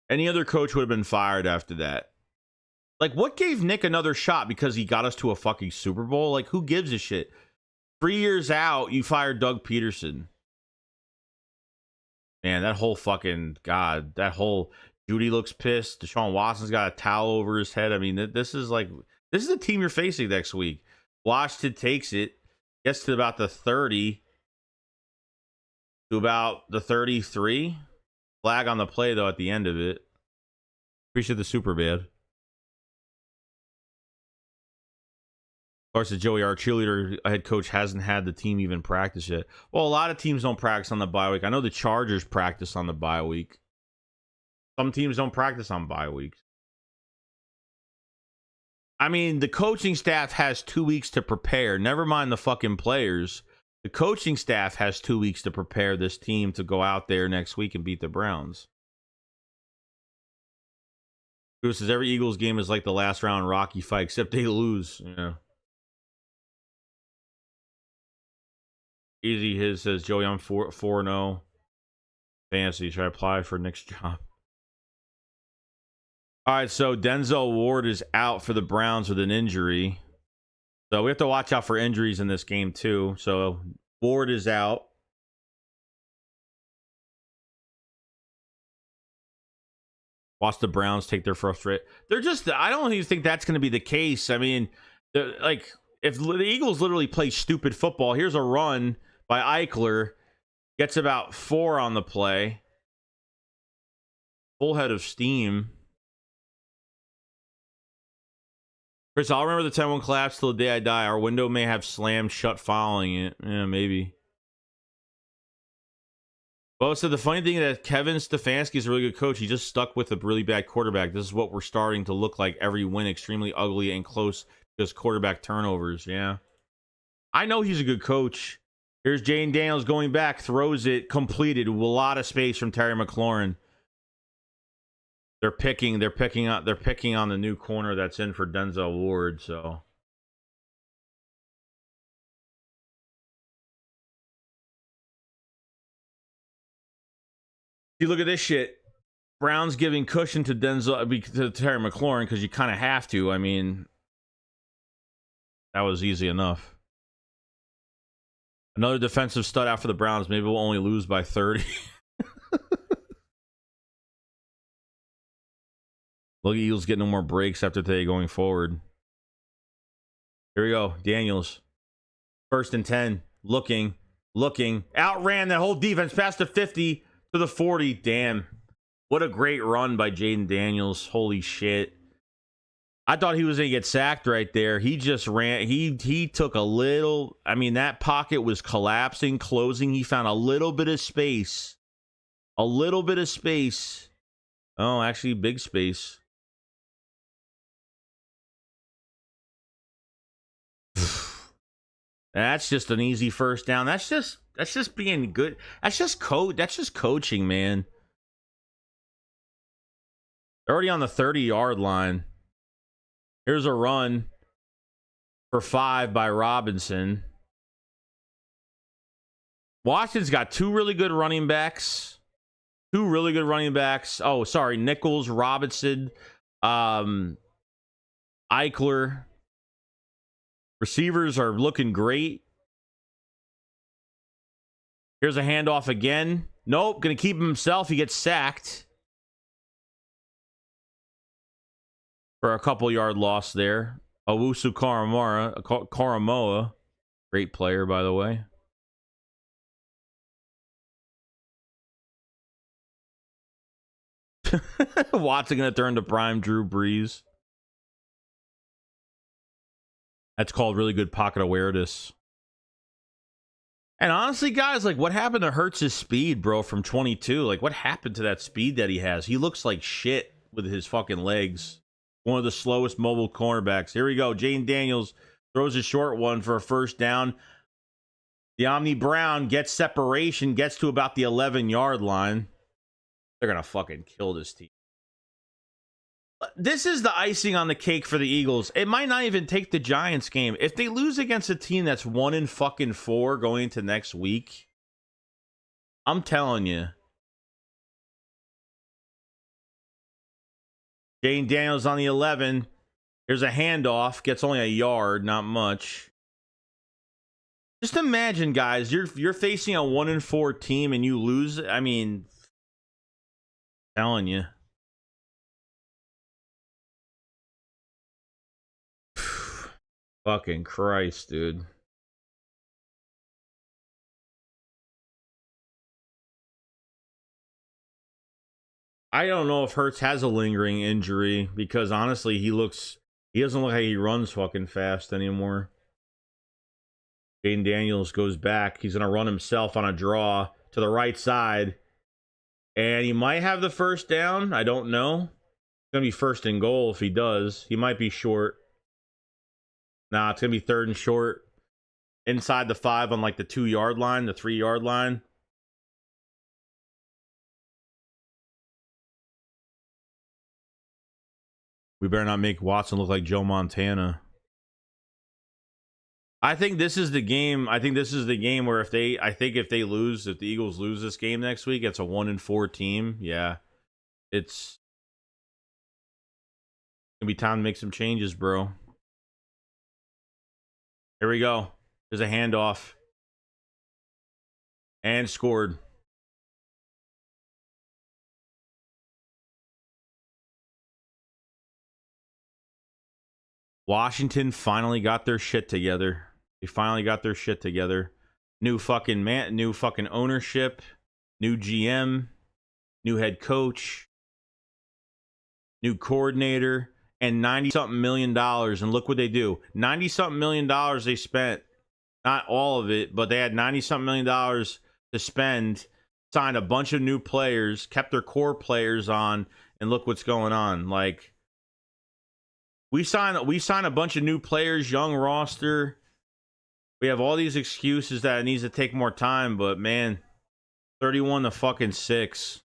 Any other coach would have been fired after that. Like, what gave Nick another shot? Because he got us to a fucking Super Bowl? Like, who gives a shit? 3 years out, you fired Doug Peterson. Man, that whole fucking, God, that whole Judy looks pissed. Deshaun Watson's got a towel over his head. I mean, this is the team you're facing next week. Washington takes it, gets to about the 30, to about the 33. Flag on the play, though, at the end of it. Appreciate the super bad. course, the Joey, our cheerleader head coach, hasn't had the team even practice yet. Well, a lot of teams don't practice on the bye week. I know the Chargers practice on the bye week. Some teams don't practice on bye weeks. I mean, the coaching staff has 2 weeks to prepare. Never mind the fucking players. The coaching staff has 2 weeks to prepare this team to go out there next week and beat the Browns. Bruce says every Eagles game is like the last round Rocky fight, except they lose. Yeah. Easy His says, Joey, I'm 4-0. Fancy. Should I apply for Nick's job? All right, so Denzel Ward is out for the Browns with an injury. So we have to watch out for injuries in this game, too. So Ward is out. Watch the Browns take their first rate. They're just, I don't even think that's going to be the case. I mean, like, if the Eagles literally play stupid football, here's a run by Eichler. Gets about 4 on the play. Full head of steam. Chris, I'll remember the 10-1 collapse till the day I die. Our window may have slammed shut following it. Yeah, maybe. Well, so the funny thing is that Kevin Stefanski is a really good coach. He just stuck with a really bad quarterback. This is what we're starting to look like every win, extremely ugly and close because quarterback turnovers. Yeah. I know he's a good coach. Here's Jane Daniels going back, throws it, completed with a lot of space from Terry McLaurin. They're picking on the new corner that's in for Denzel Ward, so. You look at this shit. Brown's giving cushion to Terry McLaurin because you kind of have to. I mean, that was easy enough. Another defensive stud out for the Browns. Maybe we'll only lose by 30. Look at Eagles getting no more breaks after today going forward. Here we go. Daniels. 1st and 10. Looking. Outran that whole defense past the 50 to the 40. Damn. What a great run by Jaden Daniels. Holy shit. I thought he was going to get sacked right there. He just ran. He took a little. I mean, that pocket was collapsing, closing. He found a little bit of space. Oh, actually, big space. That's just an easy first down. That's just being good. That's just coaching, man. They're already on the 30-yard line. Here's a run for 5 by Robinson. Washington's got 2 really good running backs. Oh, sorry. Nichols, Robinson, Eichler. Receivers are looking great. Here's a handoff again. Nope, going to keep him himself. He gets sacked for a couple yard loss there. Owusu Karamoa. Great player, by the way. Watson going to turn to prime Drew Brees. That's called really good pocket awareness. And honestly, guys, like, what happened to Hurts' speed, bro, from 22? Like, what happened to that speed that he has? He looks like shit with his fucking legs. One of the slowest mobile cornerbacks. Here we go. Jane Daniels throws a short one for a first down. De'Amon Brown gets separation, gets to about the 11-yard line. They're going to fucking kill this team. This is the icing on the cake for the Eagles. It might not even take the Giants game. If they lose against a team that's 1-4 going into next week, I'm telling you. Jane Daniels on the 11. Here's a handoff. Gets only a yard, not much. Just imagine, guys, you're facing a 1-4 team and you lose. I mean, I'm telling you. Fucking Christ, dude. I don't know if Hurts has a lingering injury because honestly, he doesn't look like he runs fucking fast anymore. Jane Daniels goes back. He's going to run himself on a draw to the right side. And he might have the first down. I don't know. It's going to be first and goal if he does. He might be short. Nah, it's going to be third and short. Inside the 5 on like the 2-yard line, the 3-yard line. We better not make Watson look like Joe Montana. I think this is the game. I think this is the game where if they lose, if the Eagles lose this game next week, it's a 1-4 team. Yeah. It's gonna be time to make some changes, bro. Here we go. There's a handoff. And scored. Washington finally got their shit together. They finally got their shit together. New fucking ownership, new GM, new head coach, new coordinator, and 90-something million dollars. And look what they do. 90-something million dollars they spent. Not all of it, but they had 90-something million dollars to spend, signed a bunch of new players, kept their core players on, and look what's going on. Like, we sign a bunch of new players, young roster. We have all these excuses that it needs to take more time, but man, 31-6.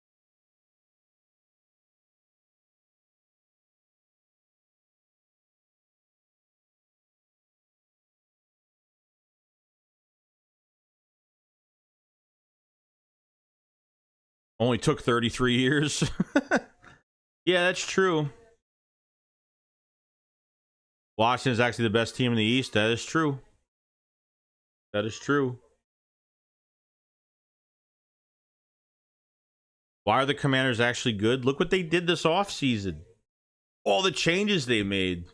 Only took 33 years. Yeah, that's true. Washington is actually the best team in the East. That is true. That is true. Why are the Commanders actually good? Look what they did this offseason. All the changes they made.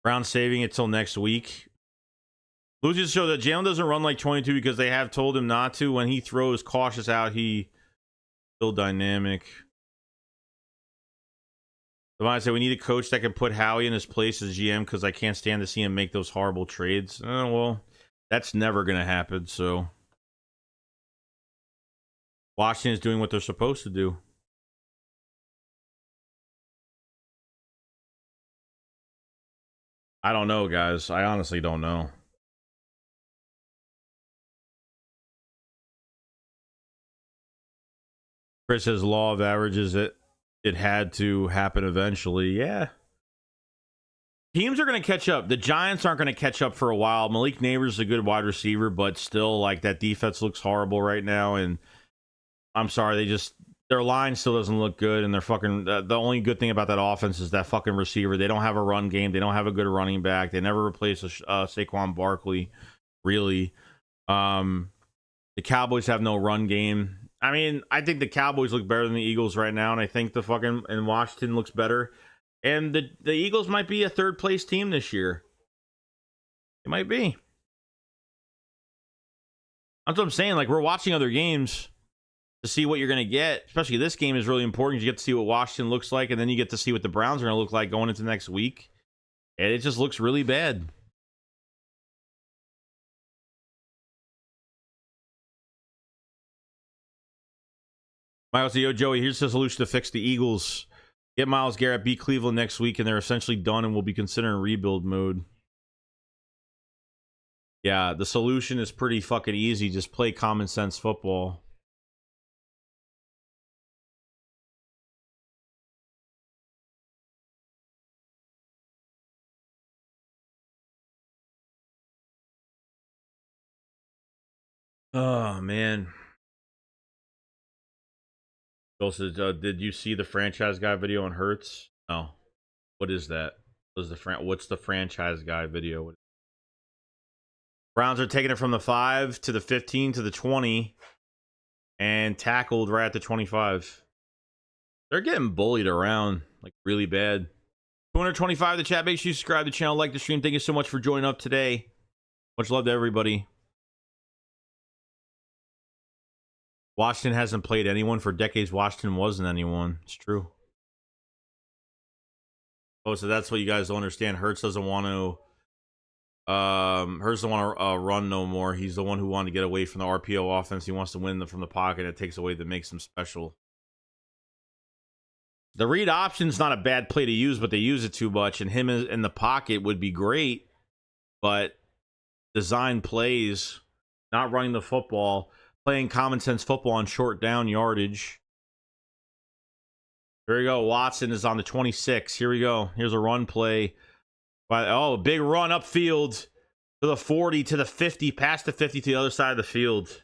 Brown saving it till next week. Loses show that Jalen doesn't run like 22 because they have told him not to. When he throws cautious out, he still dynamic. I say we need a coach that can put Howie in his place as GM because I can't stand to see him make those horrible trades. Well, that's never going to happen. So Washington is doing what they're supposed to do. I don't know, guys. I honestly don't know. Chris says law of averages. It had to happen eventually. Yeah. Teams are going to catch up. The Giants aren't going to catch up for a while. Malik Neighbors is a good wide receiver, but still, like, that defense looks horrible right now. And I'm sorry, their line still doesn't look good. And they're fucking, the only good thing about that offense is that fucking receiver. They don't have a run game. They don't have a good running back. They never replaced Saquon Barkley, really. The Cowboys have no run game. I mean, I think the Cowboys look better than the Eagles right now, and I think and Washington looks better. And the Eagles might be a third place team this year. It might be. That's what I'm saying. Like, we're watching other games to see what you're going to get. Especially this game is really important. You get to see what Washington looks like, and then you get to see what the Browns are going to look like going into next week. And it just looks really bad. Miles, yo, Joey, here's the solution to fix the Eagles. Get Myles Garrett, beat Cleveland next week, and they're essentially done and will be considering rebuild mode. Yeah, the solution is pretty fucking easy. Just play common sense football. Oh, man. Bill says, did you see the franchise guy video on Hertz? No. What is that? What's the franchise guy video? Browns are taking it from the 5 to the 15 to the 20 and tackled right at the 25. They're getting bullied around like really bad. 225 the chat. Make sure you subscribe to the channel, like the stream. Thank you so much for joining up today. Much love to everybody. Washington hasn't played anyone for decades. Washington wasn't anyone. It's true. Oh, so that's what you guys don't understand. Hurts doesn't want to. Hurts doesn't want to run no more. He's the one who wanted to get away from the RPO offense. He wants to win from the pocket. It takes away that makes him special. The read option's not a bad play to use, but they use it too much. And him in the pocket would be great, but design plays, not running the football, playing common sense football on short down yardage. Here we go. Watson is on the 26. Here we go. Here's a run play. Oh, big run upfield to the 40, to the 50, past the 50 to the other side of the field.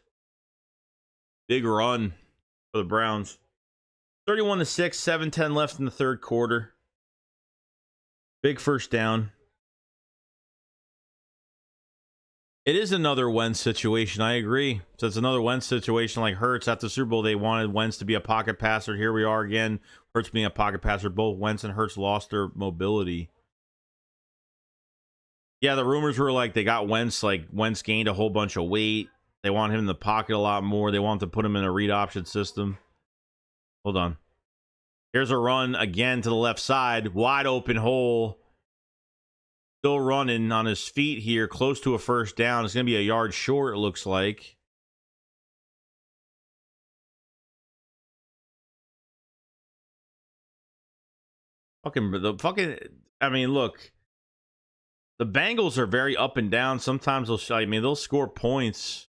Big run for the Browns. 31-6, 7:10 left in the third quarter. Big first down. It is another Wentz situation. I agree. So it's another Wentz situation like Hurts. At the Super Bowl, they wanted Wentz to be a pocket passer. Here we are again. Hurts being a pocket passer. Both Wentz and Hurts lost their mobility. Yeah, the rumors were like they got Wentz. Like Wentz gained a whole bunch of weight. They want him in the pocket a lot more. They want to put him in a read option system. Hold on. Here's a run again to the left side. Wide open hole. Still running on his feet here, close to a first down. It's going to be a yard short, it looks like. I mean, look. The Bengals are very up and down. Sometimes they'll score points.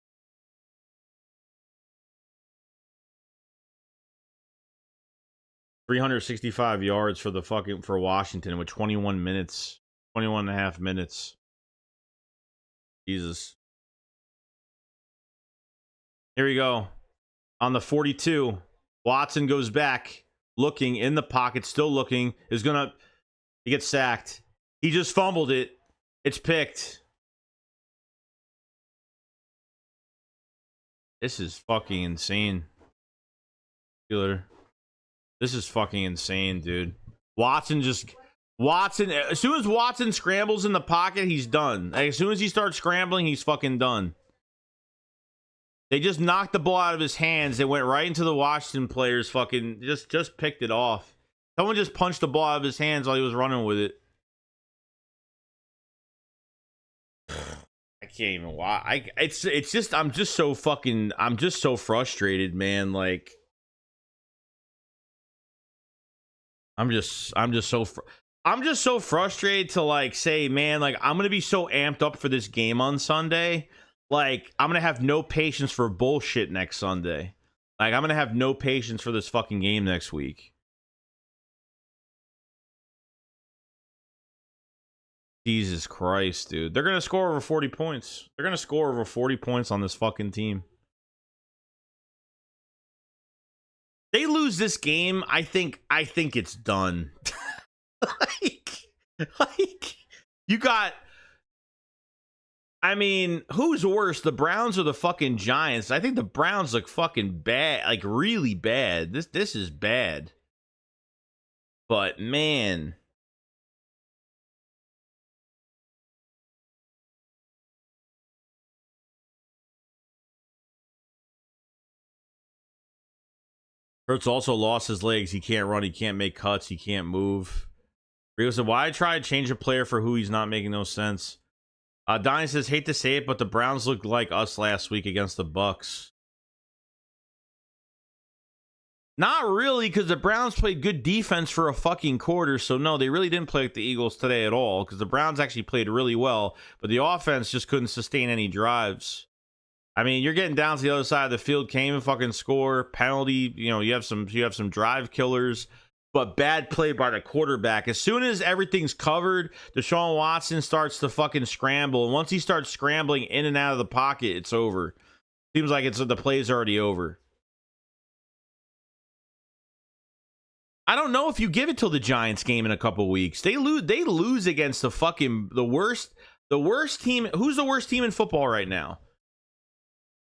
.365 yards for Washington with 21 minutes. 21 and a half minutes. Jesus. Here we go. On the 42, Watson goes back, looking in the pocket, still looking. He gets sacked. He just fumbled it. It's picked. This is fucking insane. See you later. This is fucking insane, dude. Watson, as soon as Watson scrambles in the pocket, he's done. Like, as soon as he starts scrambling, he's fucking done. They just knocked the ball out of his hands. They went right into the Washington players. Fucking just picked it off. Someone just punched the ball out of his hands while he was running with it. I can't even watch. It's just I'm just so frustrated, man. Like I'm just so frustrated to like say, man, like I'm gonna be so amped up for this game on Sunday. Like I'm gonna have no patience for bullshit next Sunday. Like I'm gonna have no patience for this fucking game next week. Jesus Christ, dude. They're gonna score over 40 points. They're gonna score over 40 points on this fucking team. They lose this game, I think it's done. like you got, I mean, who's worse, the Browns or the fucking Giants? I think the Browns look fucking bad, like really bad. This is bad. But man, Hurts also lost his legs. He can't run. He can't make cuts. He can't move. Rio said, why try to change a player for who he's not making no sense? Donnie says, hate to say it, but the Browns looked like us last week against the Bucks. Not really, because the Browns played good defense for a fucking quarter. So, no, they really didn't play like the Eagles today at all, because the Browns actually played really well, but the offense just couldn't sustain any drives. I mean, you're getting down to the other side of the field, can't even fucking score. Penalty, you have some drive killers, but bad play by the quarterback. As soon as everything's covered, Deshaun Watson starts to fucking scramble, and once he starts scrambling in and out of the pocket, it's over. Seems like the play's already over. I don't know if you give it till the Giants game in a couple weeks. They lose against the worst team. Who's the worst team in football right now?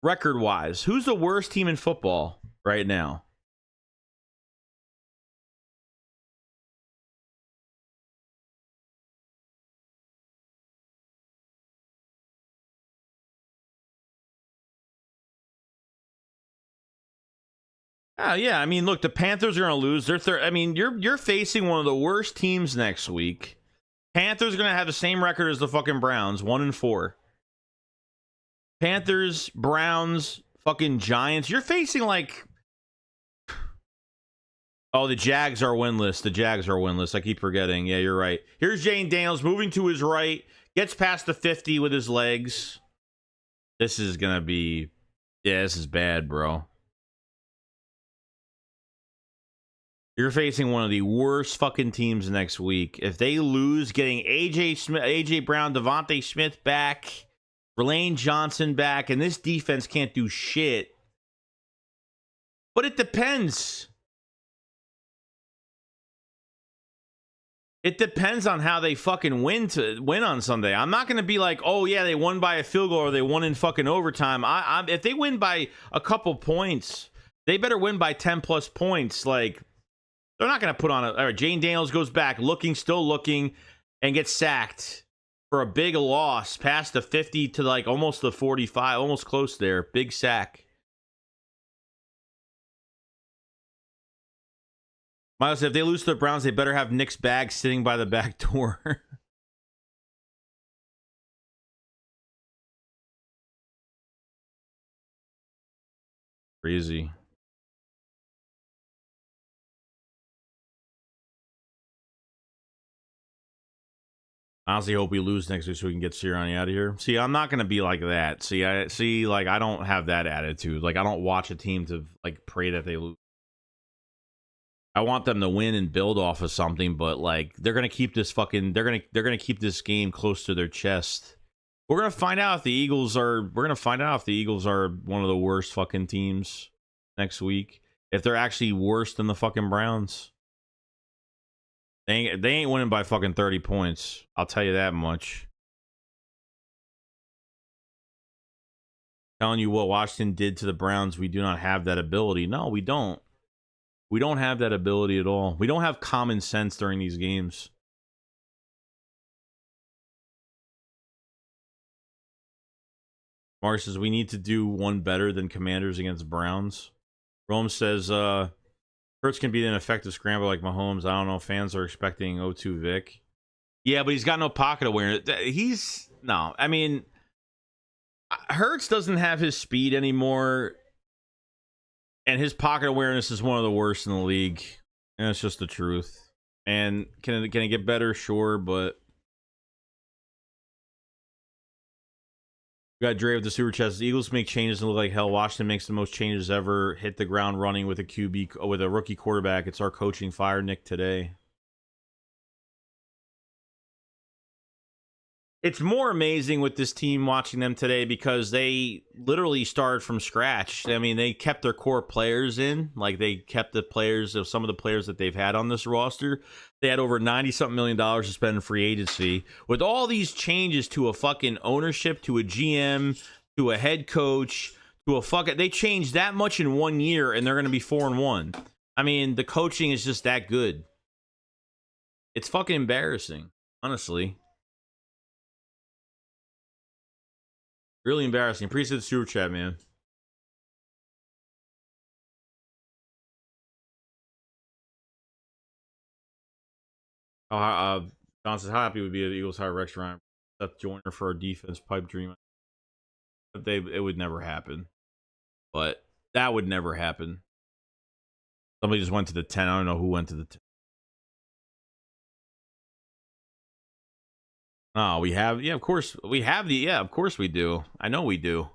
Record wise, who's the worst team in football right now? Yeah. I mean, look, the Panthers are going to lose. I mean, you're facing one of the worst teams next week. Panthers are going to have the same record as the fucking Browns, 1-4. Panthers, Browns, fucking Giants. You're facing like, oh, the Jags are winless. The Jags are winless. I keep forgetting. Yeah, you're right. Here's Jane Daniels moving to his right, gets past the 50 with his legs. This is gonna be, yeah, this is bad, bro. You're facing one of the worst fucking teams next week. If they lose, getting AJ Brown, Devontae Smith back, Lane Johnson back, and this defense can't do shit. But it depends. It depends on how they fucking win on Sunday. I'm not going to be like, oh yeah, they won by a field goal or they won in fucking overtime. If they win by a couple points, they better win by 10 plus points. Like, they're not going to put on all right, Jane Daniels goes back, still looking, and gets sacked for a big loss, past the 50 to like almost the 45, almost close there. Big sack. Miles, if they lose to the Browns, they better have Nick's bag sitting by the back door. Crazy. I honestly hope we lose next week so we can get Sirianni out of here. See, I'm not going to be like that. I don't have that attitude. Like, I don't watch a team to like pray that they lose. I want them to win and build off of something, but like they're gonna keep this keep this game close to their chest. We're gonna find out if the Eagles are one of the worst fucking teams next week. If they're actually worse than the fucking Browns. They ain't winning by fucking 30 points. I'll tell you that much. Telling you what Washington did to the Browns, we do not have that ability. No, we don't. We don't have that ability at all. We don't have common sense during these games. Mark says we need to do one better than Commanders against Browns. Rome says Hurts can be an effective scrambler like Mahomes. I don't know. Fans are expecting 0-2 Vic. Yeah, but he's got no pocket awareness. I mean, Hurts doesn't have his speed anymore. And his pocket awareness is one of the worst in the league. And it's just the truth. And can it get better? Sure, but we got Dre with the super chest. The Eagles make changes and look like hell. Washington makes the most changes ever. Hit the ground running with a rookie quarterback. It's our coaching. Fire Nick today. It's more amazing with this team watching them today because they literally started from scratch. I mean, they kept their core players in. Like, they kept the players of some of the players that they've had on this roster. They had over $90-something million to spend in free agency. With all these changes to a fucking ownership, to a GM, to a head coach, they changed that much in 1 year, and they're going to be 4-1. I mean, the coaching is just that good. It's fucking embarrassing, honestly. Really embarrassing. Appreciate the super chat, man. John says, how happy would be if the Eagles hire Rex Ryan, Seth Joyner for our defense pipe dream. It would never happen. But that would never happen. Somebody just went to the 10. I don't know who went to the 10. Oh, we have, of course we have of course we do. I know we do.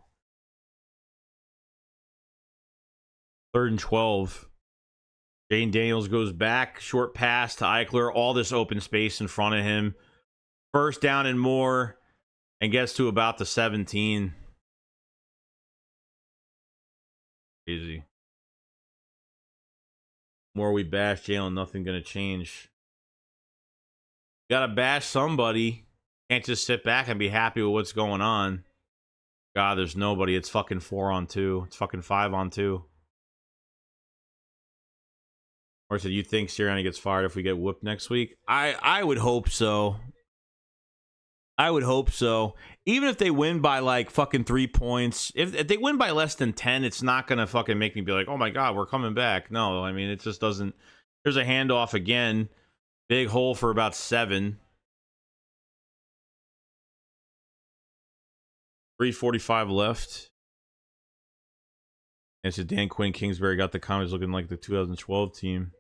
3rd and 12. Jane Daniels goes back, short pass to Eichler, all this open space in front of him. 1st down and more, and gets to about the 17. Easy. More we bash Jalen, nothing gonna change. Gotta bash somebody. Can't just sit back and be happy with what's going on. God, there's nobody. It's fucking 4-on-2. It's fucking 5-on-2. Or so you think Sirianni gets fired if we get whooped next week? I would hope so. I would hope so. Even if they win by like fucking 3 points, if they win by less than 10, it's not gonna fucking make me be like, oh my god, we're coming back. No, I mean it just doesn't. There's a handoff again, big hole for about 7. 3:45 left. And so Dan Quinn Kingsbury got the comments looking like the 2012 team.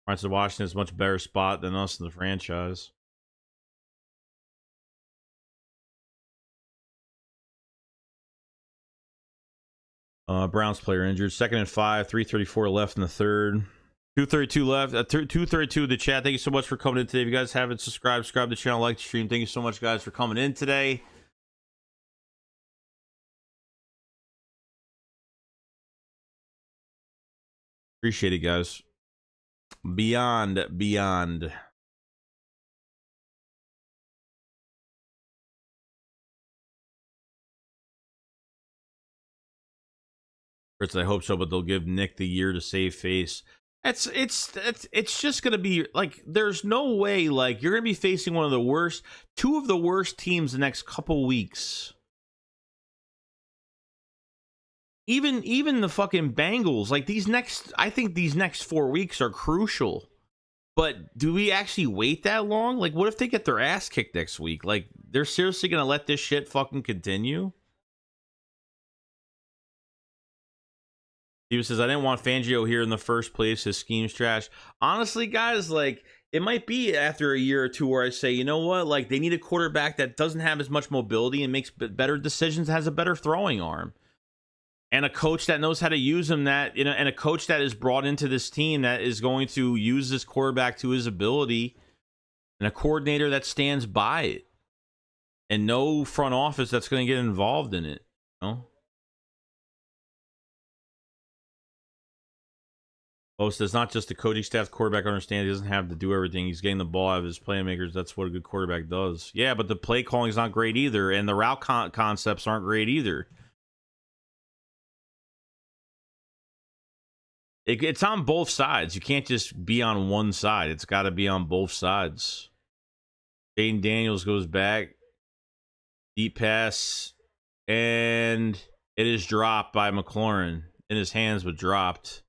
Prince of Washington is a much better spot than us in the franchise. Browns player injured. 2nd and 5. 3:34 left in the third. 2:32 left. 2:32 the chat. Thank you so much for coming in today. If you guys haven't subscribed to the channel, like the stream. Thank you so much, guys, for coming in today. Appreciate it, guys. Beyond. First, I hope so, but they'll give Nick the year to save face. It's just gonna be like there's no way like you're gonna be facing two of the worst teams the next couple weeks. Even the fucking Bengals, like I think these next 4 weeks are crucial. But do we actually wait that long? Like, what if they get their ass kicked next week? Like, they're seriously gonna let this shit fucking continue? He says, I didn't want Fangio here in the first place. His scheme's trash. Honestly, guys, like, it might be after a year or two where I say, you know what? Like, they need a quarterback that doesn't have as much mobility and makes better decisions, has a better throwing arm. And a coach that knows how to use him, and a coach that is brought into this team that is going to use this quarterback to his ability, and a coordinator that stands by it, and no front office that's going to get involved in it. You know? Most it's not just the coaching staff, quarterback understands he doesn't have to do everything. He's getting the ball out of his playmakers. That's what a good quarterback does. Yeah, but the play calling is not great either, and the route concepts aren't great either. It's on both sides. You can't just be on one side. It's got to be on both sides. Jaden Daniels goes back. Deep pass. And it is dropped by McLaurin. In his hands, but dropped.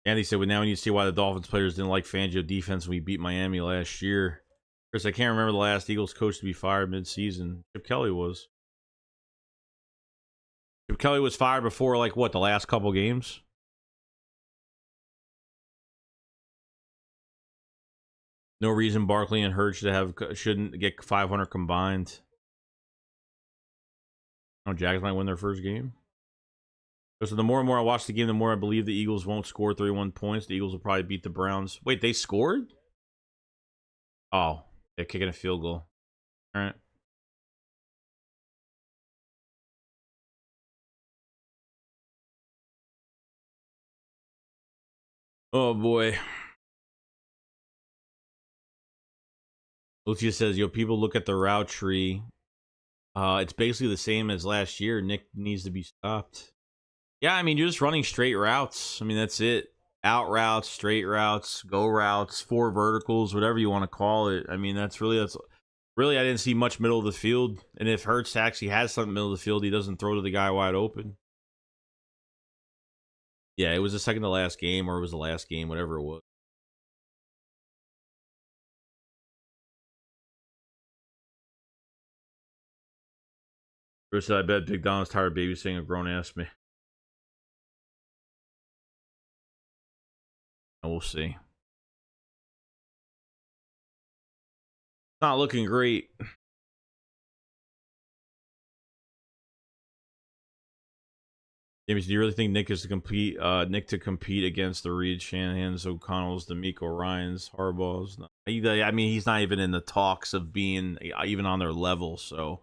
Andy said, well, now when you see why the Dolphins players didn't like Fangio defense when we beat Miami last year. Chris, I can't remember the last Eagles coach to be fired mid-season. Chip Kelly was. Kelly was fired before, like, what, the last couple games? No reason Barkley and Hurts shouldn't get 500 combined. Oh, Jags might win their first game. So the more and more I watch the game, the more I believe the Eagles won't score 31 points. The Eagles will probably beat the Browns. Wait, they scored? Oh, they're kicking a field goal. All right. Oh, boy. Lucia says, yo, people look at the route tree. It's basically the same as last year. Nick needs to be stopped. Yeah, I mean, you're just running straight routes. I mean, that's it. Out routes, straight routes, go routes, 4 verticals, whatever you want to call it. I mean, that's really, I didn't see much middle of the field. And if Hurts actually has something middle of the field, he doesn't throw to the guy wide open. Yeah, it was the second to last game, or it was the last game, whatever it was. Bruce said, I bet Big Don's tired of babysitting a grown-ass man. We'll see. Not looking great. James, do you really think Nick is to compete? Nick to compete against the Reed Shanahan's, O'Connell's, D'Amico Ryans, Harbaugh's? I mean, he's not even in the talks of being even on their level. So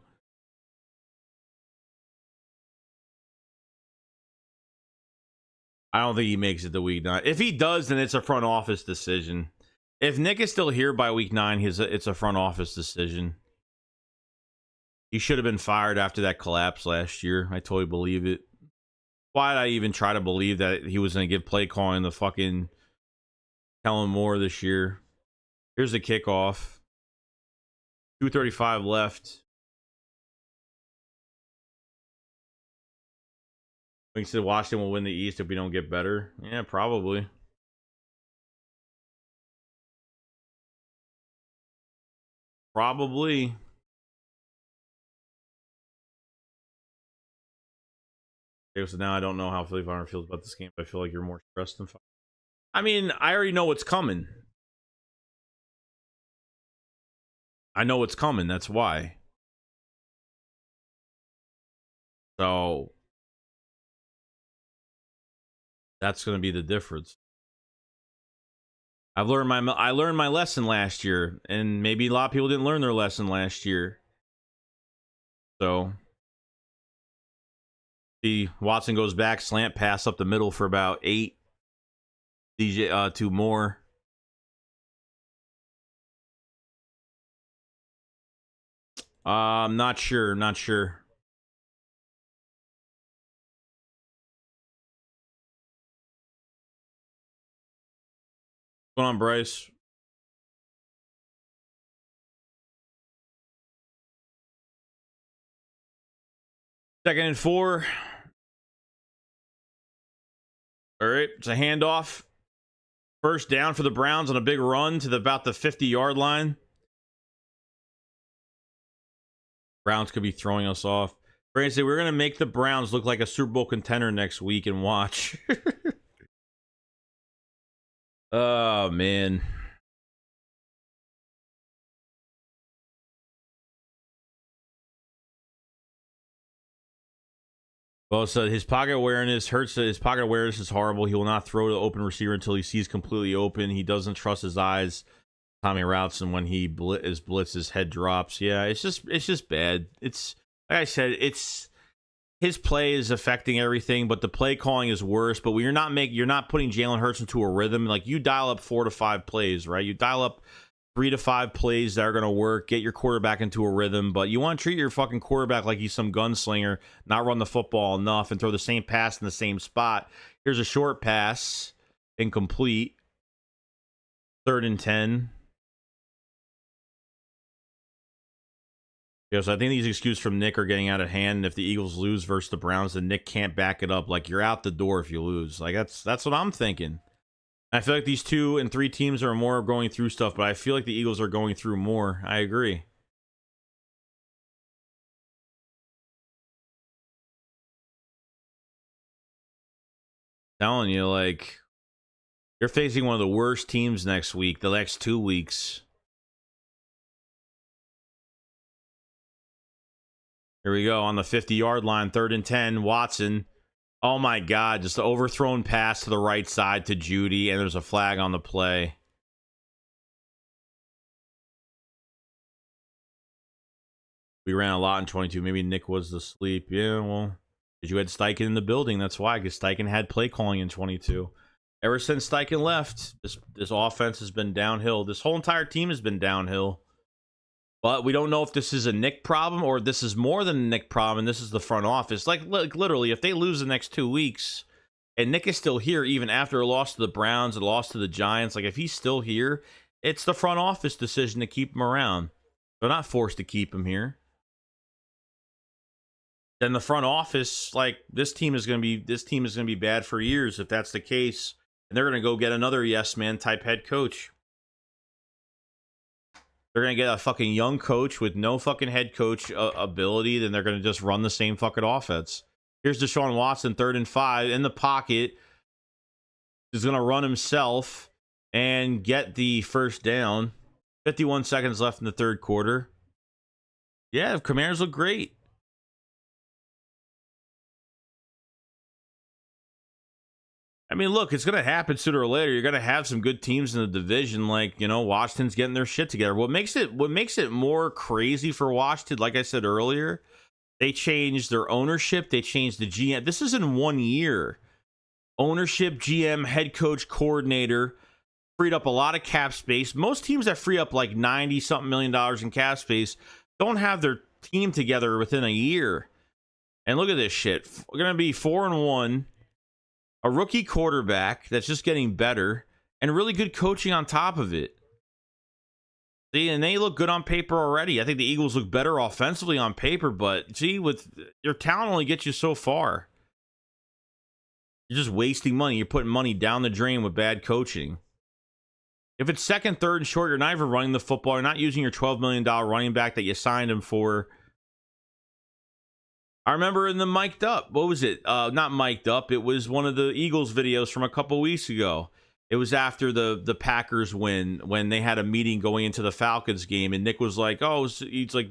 I don't think he makes it to week 9. If he does, then it's a front office decision. If Nick is still here by week 9, it's a front office decision. He should have been fired after that collapse last year. I totally believe it. Why did I even try to believe that he was going to give play calling the fucking Kellen Moore this year? Here's the kickoff. 2:35 left. We said Washington will win the East if we don't get better. Yeah, probably. Probably. Okay, so now I don't know how Philly Farmer feels about this game. I feel like you're more stressed than fun. I mean, I already know what's coming. I know what's coming. That's why. So that's going to be the difference. I learned my lesson last year, and maybe a lot of people didn't learn their lesson last year. So, see, Watson goes back, slant pass up the middle for about 8. DJ 2 more. Not sure. What's going on, Bryce? Second and 4. All right, it's a handoff. First down for the Browns on a big run to about the 50-yard line. Browns could be throwing us off. Brandon said, we're going to make the Browns look like a Super Bowl contender next week and watch. Oh, man. Well, so his pocket awareness hurts. His pocket awareness is horrible. He will not throw to the open receiver until he sees completely open. He doesn't trust his eyes. Tommy routes, and when he is blitz, his head drops. Yeah, it's just bad. It's like I said, it's his play is affecting everything, but the play calling is worse. But when you're not putting Jalen Hurts into a rhythm. Like, you dial up 4 to 5 plays, right? You dial up 3 to 5 plays that are going to work, get your quarterback into a rhythm, but you want to treat your fucking quarterback like he's some gunslinger, not run the football enough and throw the same pass in the same spot. Here's a short pass, incomplete. 3rd and 10. Yeah, so I think these excuses from Nick are getting out of hand. If the Eagles lose versus the Browns, then Nick can't back it up. Like, you're out the door if you lose. Like, that's what I'm thinking. I feel like these 2 and 3 teams are more going through stuff, but I feel like the Eagles are going through more. I agree. Telling you, like, you're facing one of the worst teams next week, the next 2 weeks. Here we go on the 50-yard line, 3rd and 10. Watson. Oh my God, just the overthrown pass to the right side to Judy, and there's a flag on the play. We ran a lot in 22. Maybe Nick was asleep. Yeah, well, because you had Steichen in the building. That's why, because Steichen had play calling in 22. Ever since Steichen left, this offense has been downhill. This whole entire team has been downhill. But we don't know if this is a Nick problem or this is more than a Nick problem, and this is the front office. Like literally, if they lose the next 2 weeks, and Nick is still here even after a loss to the Browns, a loss to the Giants, like, if he's still here, it's the front office decision to keep him around. They're not forced to keep him here. Then the front office, like, this team is going to be bad for years if that's the case, and they're going to go get another yes man type head coach. They're going to get a fucking young coach with no fucking head coach ability. Then they're going to just run the same fucking offense. Here's Deshaun Watson, 3rd and 5 in the pocket. He's going to run himself and get the first down. 51 seconds left in the 3rd quarter. Yeah, the Commanders look great. I mean, look, it's going to happen sooner or later. You're going to have some good teams in the division, like, you know, Washington's getting their shit together. What makes it more crazy for Washington, like I said earlier, they changed their ownership. They changed the GM. This is in 1 year. Ownership, GM, head coach, coordinator, freed up a lot of cap space. Most teams that free up like $90-something million in cap space don't have their team together within a year. And look at this shit. We're going to be 4-1. A rookie quarterback that's just getting better, and really good coaching on top of it. See, and they look good on paper already. I think the Eagles look better offensively on paper, but see, with your talent only gets you so far. You're just wasting money. You're putting money down the drain with bad coaching. If it's second, third, and short, you're not even running the football. You're not using your $12 million running back that you signed him for. I remember in the mic'd up. What was it? Not mic'd up. It was one of the Eagles videos from a couple weeks ago. It was after the Packers win, when they had a meeting going into the Falcons game, and Nick was like, "Oh, he's like,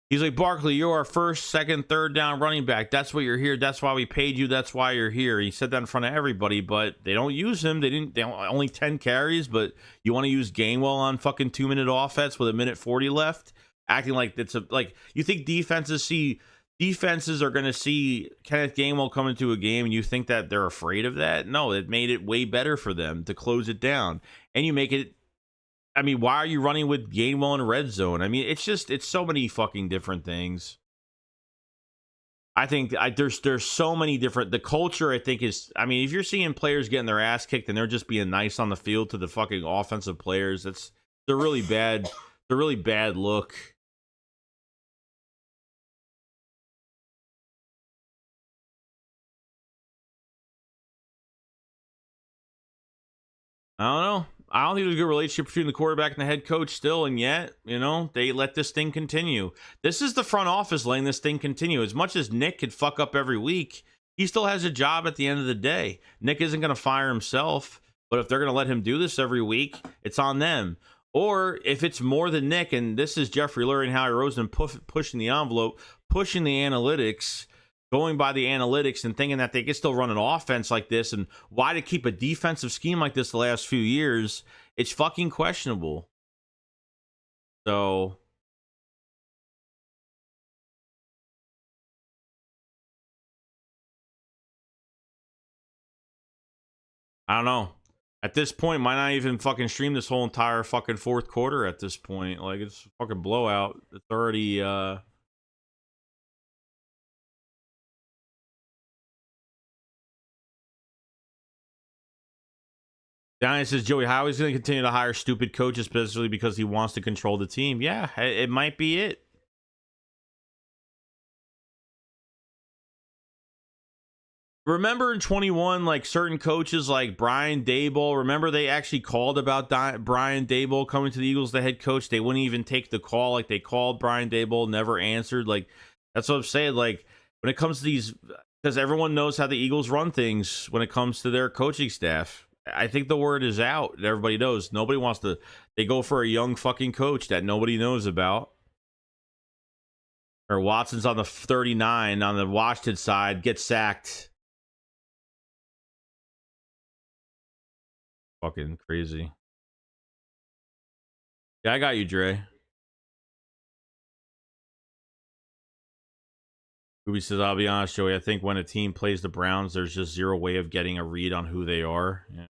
he's like, Barkley, you're our first, second, third down running back. That's why you're here. That's why we paid you. That's why you're here." He said that in front of everybody, but they don't use him. They only 10 carries, but you want to use Gainwell on fucking 2-minute offense with 1:40 left, acting like it's like you think defenses are going to see Kenneth Gainwell come into a game and you think that they're afraid of that? No, it made it way better for them to close it down. And you make it, I mean, why are you running with Gainwell in red zone? I mean, it's so many fucking different things. I think there's so many different, the culture I think is, I mean, if you're seeing players getting their ass kicked and they're just being nice on the field to the fucking offensive players, they're really bad look. I don't know. I don't think there's a good relationship between the quarterback and the head coach still, and yet, they let this thing continue. This is the front office letting this thing continue. As much as Nick could fuck up every week, he still has a job at the end of the day. Nick isn't going to fire himself, but if they're going to let him do this every week, it's on them. Or if it's more than Nick, and this is Jeffrey Lurie and Howie Roseman pushing the envelope, pushing the analytics, going by the analytics and thinking that they can still run an offense like this, and why to keep a defensive scheme like this the last few years, it's fucking questionable. So I don't know. At this point, might not even fucking stream this whole entire fucking fourth quarter at this point. Like, it's a fucking blowout. It's already Donnie says, Joey, how is he going to continue to hire stupid coaches, especially because he wants to control the team? Yeah, it might be it. Remember in 21, like certain coaches like Brian Daboll, remember they actually called about Brian Daboll coming to the Eagles, the head coach. They wouldn't even take the call. Like, they called Brian Daboll, never answered. Like, that's what I'm saying. Like, when it comes to these, because everyone knows how the Eagles run things when it comes to their coaching staff. I think the word is out. Everybody knows. Nobody wants to. They go for a young fucking coach that nobody knows about. Or Watson's on the 39 on the Washington side, gets sacked. Fucking crazy. Yeah, I got you, Dre. Ruby says, I'll be honest, Joey. I think when a team plays the Browns, there's just zero way of getting a read on who they are. Yeah.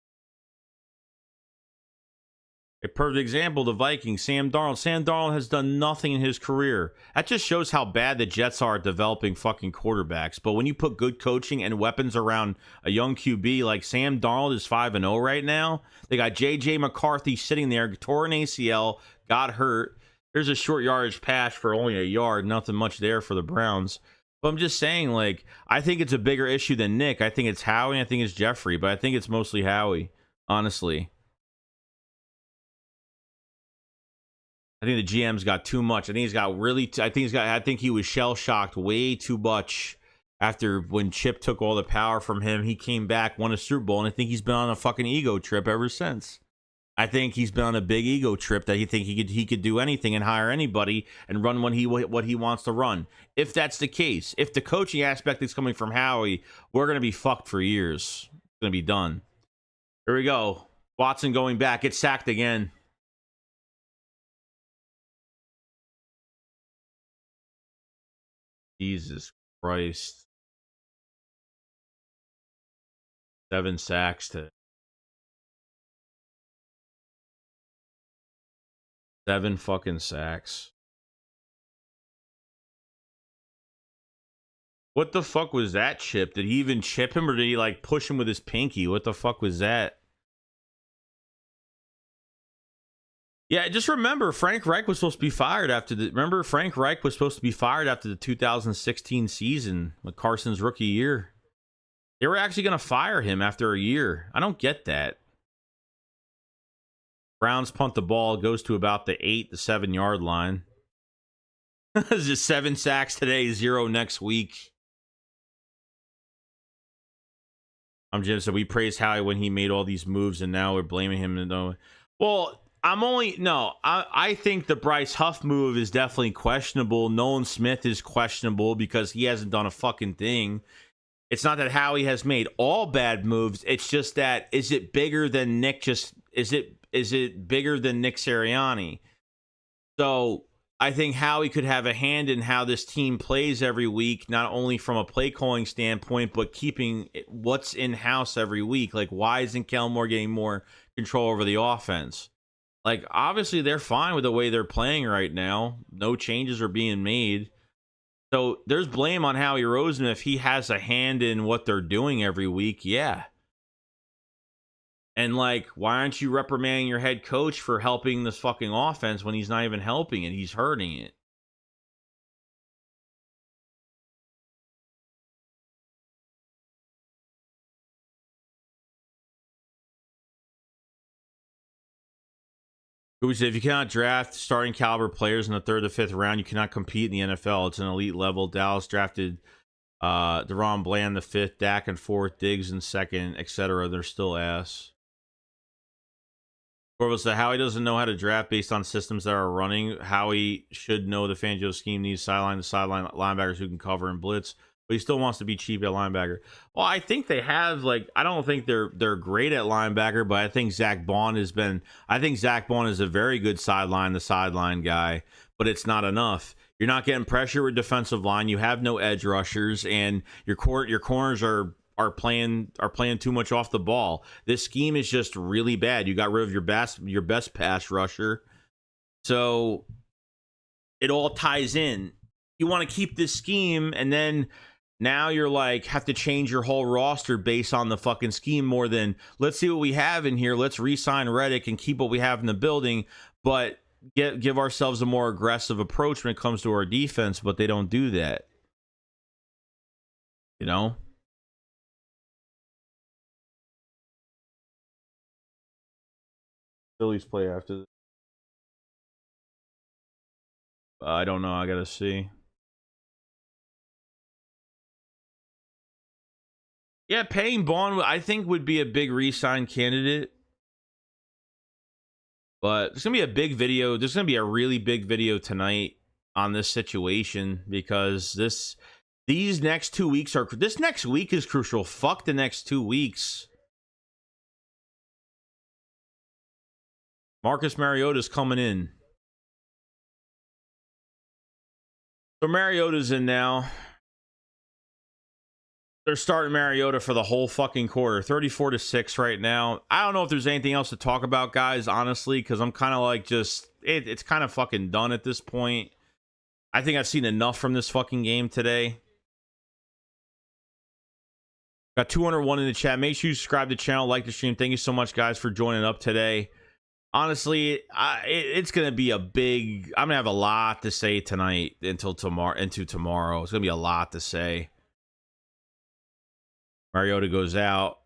A perfect example, the Vikings, Sam Darnold. Sam Darnold has done nothing in his career. That just shows how bad the Jets are at developing fucking quarterbacks. But when you put good coaching and weapons around a young QB, like Sam Darnold is 5-0 right now. They got J.J. McCarthy sitting there, tore an ACL, got hurt. There's a short yardage pass for only a yard. Nothing much there for the Browns. But I'm just saying, like, I think it's a bigger issue than Nick. I think it's Howie. I think it's Jeffrey. But I think it's mostly Howie, honestly. I think the GM's got too much. I think he's got really. I think he was shell shocked way too much after when Chip took all the power from him. He came back, won a Super Bowl, and I think he's been on a fucking ego trip ever since. I think he's been on a big ego trip that he think he could do anything and hire anybody and run what he wants to run. If that's the case, if the coaching aspect is coming from Howie, we're gonna be fucked for years. It's gonna be done. Here we go. Watson going back, gets sacked again. Jesus Christ. 7 sacks to 7 fucking sacks. What the fuck was that chip? Did he even chip him, or did he like push him with his pinky? What the fuck was that? Yeah, just remember Frank Reich was supposed to be fired after the. Remember Frank Reich was supposed to be fired after the 2016 season with Carson's rookie year. They were actually going to fire him after a year. I don't get that. Browns punt the ball, goes to about the 8 to 7 yard line. It's just 7 sacks today, 0 next week. I'm Jim. So we praised Howie when he made all these moves, and now we're blaming him. Well, I think the Bryce Huff move is definitely questionable. Nolan Smith is questionable because he hasn't done a fucking thing. It's not that Howie has made all bad moves. It's just that, is it bigger than Nick? Is it bigger than Nick Sirianni? So I think Howie could have a hand in how this team plays every week, not only from a play calling standpoint, but keeping what's in house every week. Like, why isn't Kellen Moore getting more control over the offense? Like, obviously they're fine with the way they're playing right now. No changes are being made. So there's blame on Howie Roseman if he has a hand in what they're doing every week. Yeah. And, like, why aren't you reprimanding your head coach for helping this fucking offense when he's not even helping it? He's hurting it. Who said, if you cannot draft starting caliber players in the 3rd or 5th round, you cannot compete in the NFL. It's an elite level. Dallas drafted DeRon Bland the 5th, Dak in 4th, Diggs in 2nd, etc. They're still ass. Corville said, Howie doesn't know how to draft based on systems that are running. Howie should know the Fangio scheme needs sideline to sideline linebackers who can cover and blitz, but he still wants to be cheap at linebacker. Well, I think they have, like, I don't think they're great at linebacker, but I think Zach Bond is a very good sideline to sideline guy, but it's not enough. You're not getting pressure with defensive line. You have no edge rushers, and your corners are playing too much off the ball. This scheme is just really bad. You got rid of your best pass rusher. So it all ties in. You want to keep this scheme, and then now you're like, have to change your whole roster based on the fucking scheme more than, let's see what we have in here. Let's re-sign Reddick and keep what we have in the building, but give ourselves a more aggressive approach when it comes to our defense, but they don't do that. You know? Phillies play after this. I don't know. I gotta see. Yeah, paying Bond, I think, would be a big re-sign candidate. But there's gonna be a big video. There's gonna be a really big video tonight on this situation because this next week is crucial. Fuck the next 2 weeks. Marcus Mariota's coming in. So Mariota's in now. They're starting Mariota for the whole fucking quarter. 34-6 right now. I don't know if there's anything else to talk about, guys, honestly, because I'm kind of like it's kind of fucking done at this point. I think I've seen enough from this fucking game today. Got 201 in the chat. Make sure you subscribe to the channel, like the stream. Thank you so much, guys, for joining up today. Honestly, it's going to be I'm going to have a lot to say tonight into tomorrow. It's going to be a lot to say. Mariota goes out.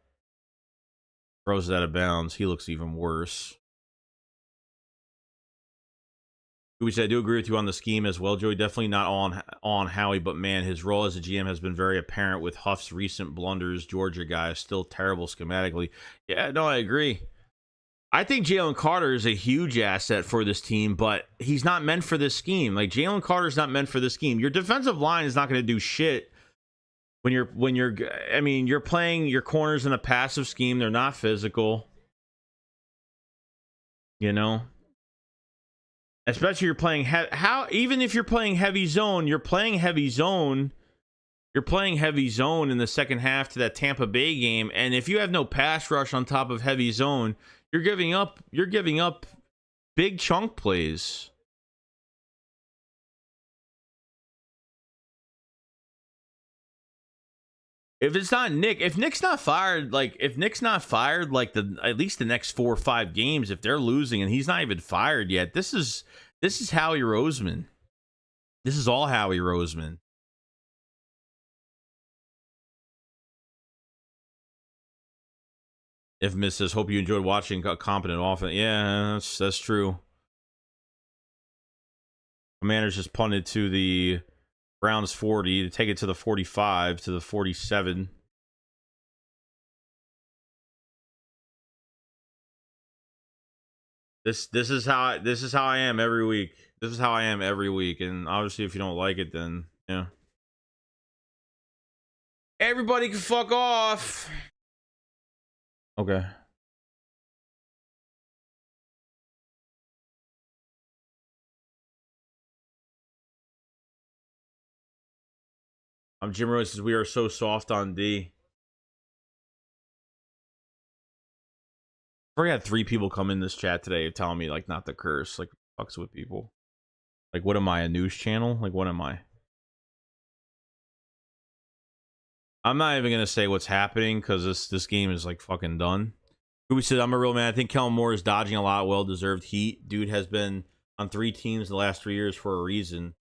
Throws it out of bounds. He looks even worse. Which I do agree with you on the scheme as well, Joey. Definitely not on Howie, but man, his role as a GM has been very apparent with Huff's recent blunders. Georgia guy is still terrible schematically. Yeah, no, I agree. I think Jalen Carter is a huge asset for this team, but he's not meant for this scheme. Like, Jalen Carter's not meant for this scheme. Your defensive line is not going to do shit when you're playing your corners in a passive scheme. They're not physical. You know? Especially you're playing even if you're playing heavy zone, you're playing heavy zone in the second half to that Tampa Bay game, and if you have no pass rush on top of heavy zone, you're giving up big chunk plays. If it's not Nick, if Nick's not fired, like at least the next 4 or 5 games, if they're losing and he's not even fired yet, this is Howie Roseman. This is all Howie Roseman. If Miss says, hope you enjoyed watching a competent offense. Yeah, that's true. Commanders just punted to the Browns 40 to take it to the 45 to the 47. This is how I am every week. This is how I am every week, and obviously, if you don't like it, then yeah. Everybody can fuck off. Okay. Jim Rose says we are so soft on D. I had 3 people come in this chat today telling me like not to curse, like fucks with people. Like, what am I, a news channel? Like, what am I? I'm not even gonna say what's happening because this game is like fucking done. Who said I'm a real man? I think Kellen Moore is dodging a lot of well-deserved heat. Dude has been on 3 teams in the last 3 years for a reason.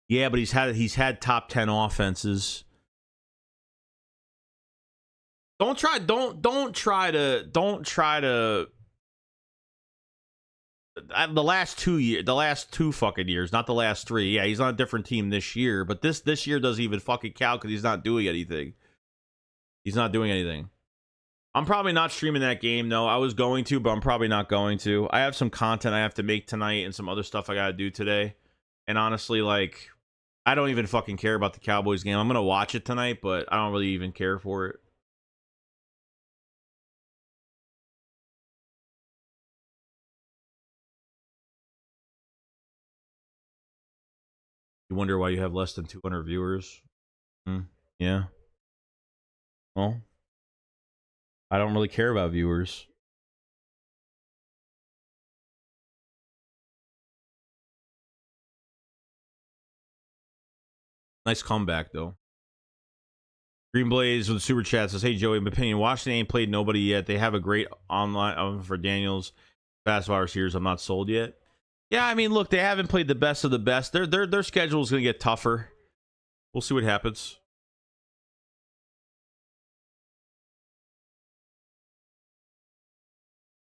Yeah, but he's had top 10 offenses. Don't try to the last 2 fucking years, not the last 3. Yeah, he's on a different team this year, but this year doesn't even fucking count because he's not doing anything. He's not doing anything. I'm probably not streaming that game, though. I was going to, but I'm probably not going to. I have some content I have to make tonight and some other stuff I gotta do today. And honestly, like, I don't even fucking care about the Cowboys game. I'm gonna watch it tonight, but I don't really even care for it. You wonder why you have less than 200 viewers? Yeah. Well, I don't really care about viewers. Nice comeback, though. Green Blaze with the super chat says, hey, Joey, in my opinion, Washington ain't played nobody yet. They have a great online for Daniels. Fast wide receivers, I'm not sold yet. Yeah, I mean, look, they haven't played the best of the best. Their schedule is going to get tougher. We'll see what happens.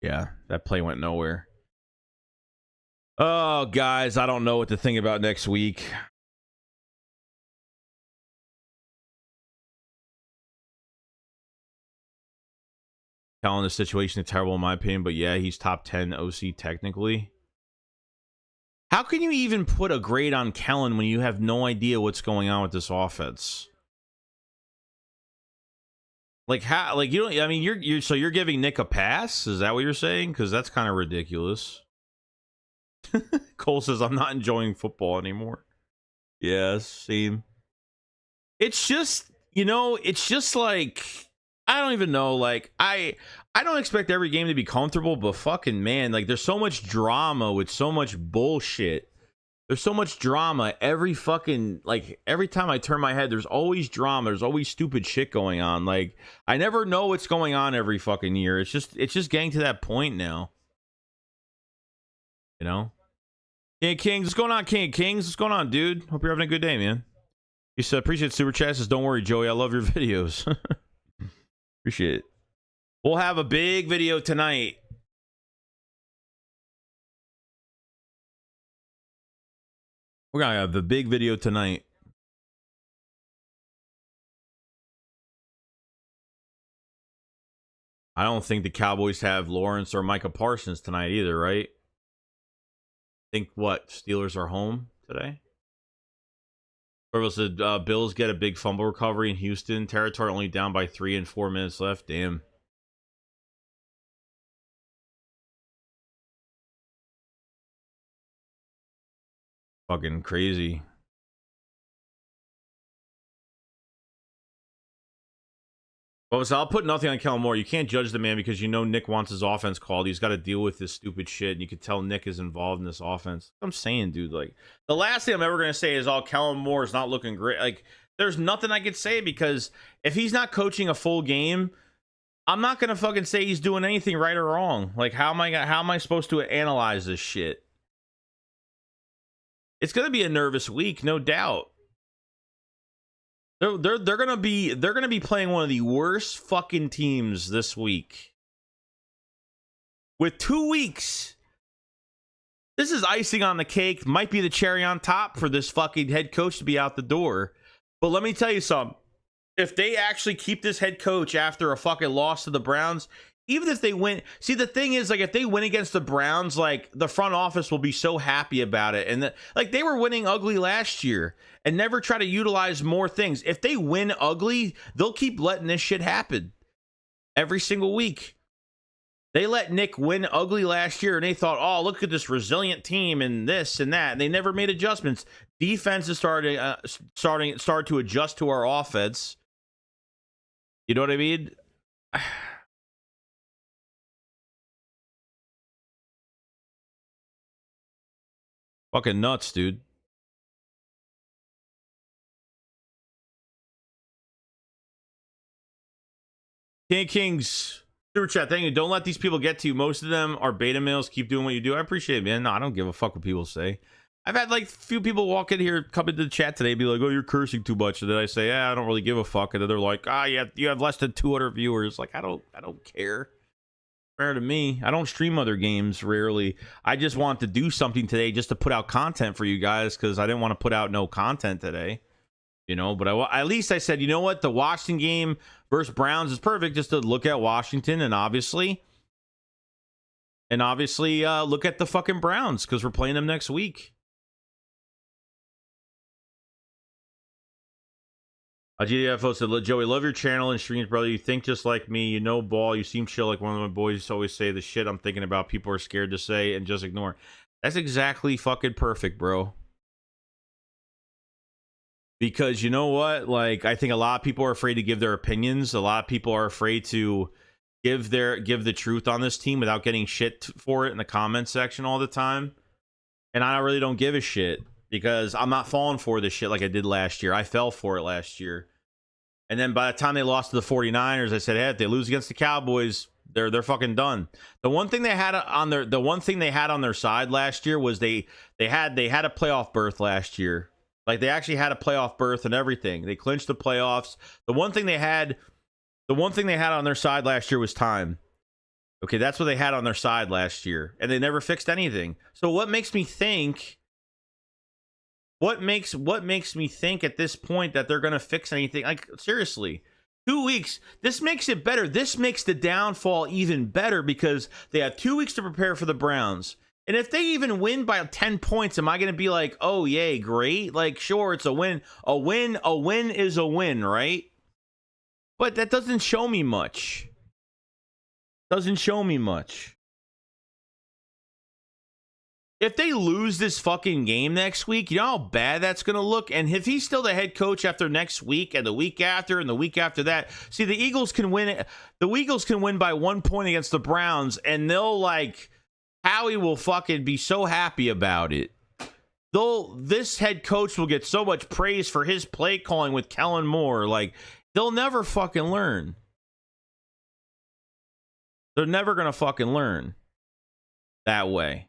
Yeah, that play went nowhere. Oh, guys, I don't know what to think about next week. Calling the situation is terrible in my opinion, but yeah, he's top 10 OC technically. How can you even put a grade on Kellen when you have no idea what's going on with this offense? Like, how? Like, you don't. I mean, you're giving Nick a pass? Is that what you're saying? Because that's kind of ridiculous. Cole says I'm not enjoying football anymore. Yes, same. It's just, it's just like, I don't even know. Like, I don't expect every game to be comfortable, but fucking man, like, there's so much drama with so much bullshit. There's so much drama every fucking, like, every time I turn my head, there's always drama. There's always stupid shit going on. Like, I never know what's going on every fucking year. It's just getting to that point now. You know? King of Kings, what's going on, King of Kings? What's going on, dude? Hope you're having a good day, man. You said, appreciate super chat. Says, don't worry, Joey. I love your videos. Appreciate it. We'll have a big video tonight. We're going to have the big video tonight. I don't think the Cowboys have Lawrence or Micah Parsons tonight either, right? Think what? Steelers are home today? Orville said, Bills get a big fumble recovery in Houston. Territory only down by 3 and 4 minutes left. Damn. Fucking crazy. Well, so I'll put nothing on Kellen Moore. You can't judge the man because Nick wants his offense called. He's got to deal with this stupid shit, and you can tell Nick is involved in this offense. I'm saying, dude, like, the last thing I'm ever going to say is, Kellen Moore is not looking great. Like, There's nothing I could say, because if he's not coaching a full game, I'm not gonna fucking say he's doing anything right or wrong. Like, how am I supposed to analyze this shit? It's gonna be a nervous week, no doubt. They're gonna be playing one of the worst fucking teams this week. With 2 weeks, this is icing on the cake. Might be the cherry on top for this fucking head coach to be out the door. But let me tell you something. If they actually keep this head coach after a fucking loss to the Browns, even if they win, see, the thing is, like, if they win against the Browns, like, the front office will be so happy about it. And like, they were winning ugly last year and never try to utilize more things. If they win ugly, they'll keep letting this shit happen every single week. They let Nick win ugly last year, and they thought, oh, look at this resilient team and this and that. And they never made adjustments. Defenses started to adjust to our offense. You know what I mean? Fucking nuts, dude. Kings. Super chat, thank you. Don't let these people get to you. Most of them are beta males. Keep doing what you do. I appreciate it, man. No, I don't give a fuck what people say. I've had like a few people walk in here, come into the chat today, and be like, "Oh, you're cursing too much." And then I say, "Yeah, I don't really give a fuck." And then they're like, "Ah, yeah, you have less than 200 viewers." Like, I don't care. Fair to me. I don't stream other games rarely. I just want to do something today just to put out content for you guys, because I didn't want to put out no content today. You know, but at least I said, you know what? The Washington game versus Browns is perfect just to look at Washington and obviously look at the fucking Browns, because we're playing them next week. GDFO said, Joey, love your channel and streams, brother. You think just like me. You know ball. You seem chill, like one of my boys always say. The shit I'm thinking about, people are scared to say and just ignore. That's exactly fucking perfect, bro. Because you know what? Like, I think a lot of people are afraid to give their opinions. A lot of people are afraid to give the truth on this team without getting shit for it in the comment section all the time. And I really don't give a shit, because I'm not falling for this shit like I did last year. I fell for it last year. And then by the time they lost to the 49ers, I said, hey, if they lose against the Cowboys, they're fucking done. The one thing they had on their side last year was they had a playoff berth last year. Like, they actually had a playoff berth and everything. They clinched the playoffs. The one thing they had on their side last year was time. Okay, that's what they had on their side last year, and they never fixed anything. So what makes me think at this point that they're going to fix anything? Like, seriously. 2 weeks. This makes it better. This makes the downfall even better, because they have 2 weeks to prepare for the Browns. And if they even win by 10 points, am I going to be like, oh, yay, great? Like, sure, it's a win. A win is a win, right? But that doesn't show me much. Doesn't show me much. If they lose this fucking game next week, you know how bad that's going to look? And if he's still the head coach after next week and the week after and the week after that, see, the Eagles can win. The Eagles can win by 1 point against the Browns, and they'll, like, Howie will fucking be so happy about it. This head coach will get so much praise for his play calling with Kellen Moore. Like, they'll never fucking learn. They're never going to fucking learn that way.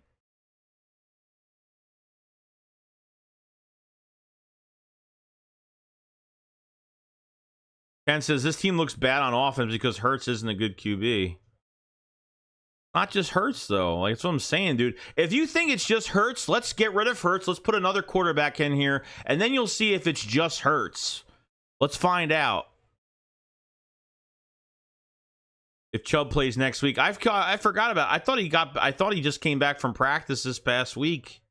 Ken says, this team looks bad on offense because Hurts isn't a good QB. Not just Hurts, though. Like, that's what I'm saying, dude. If you think it's just Hurts, let's get rid of Hurts. Let's put another quarterback in here, and then you'll see if it's just Hurts. Let's find out. If Chubb plays next week, I forgot about it. I thought he just came back from practice this past week.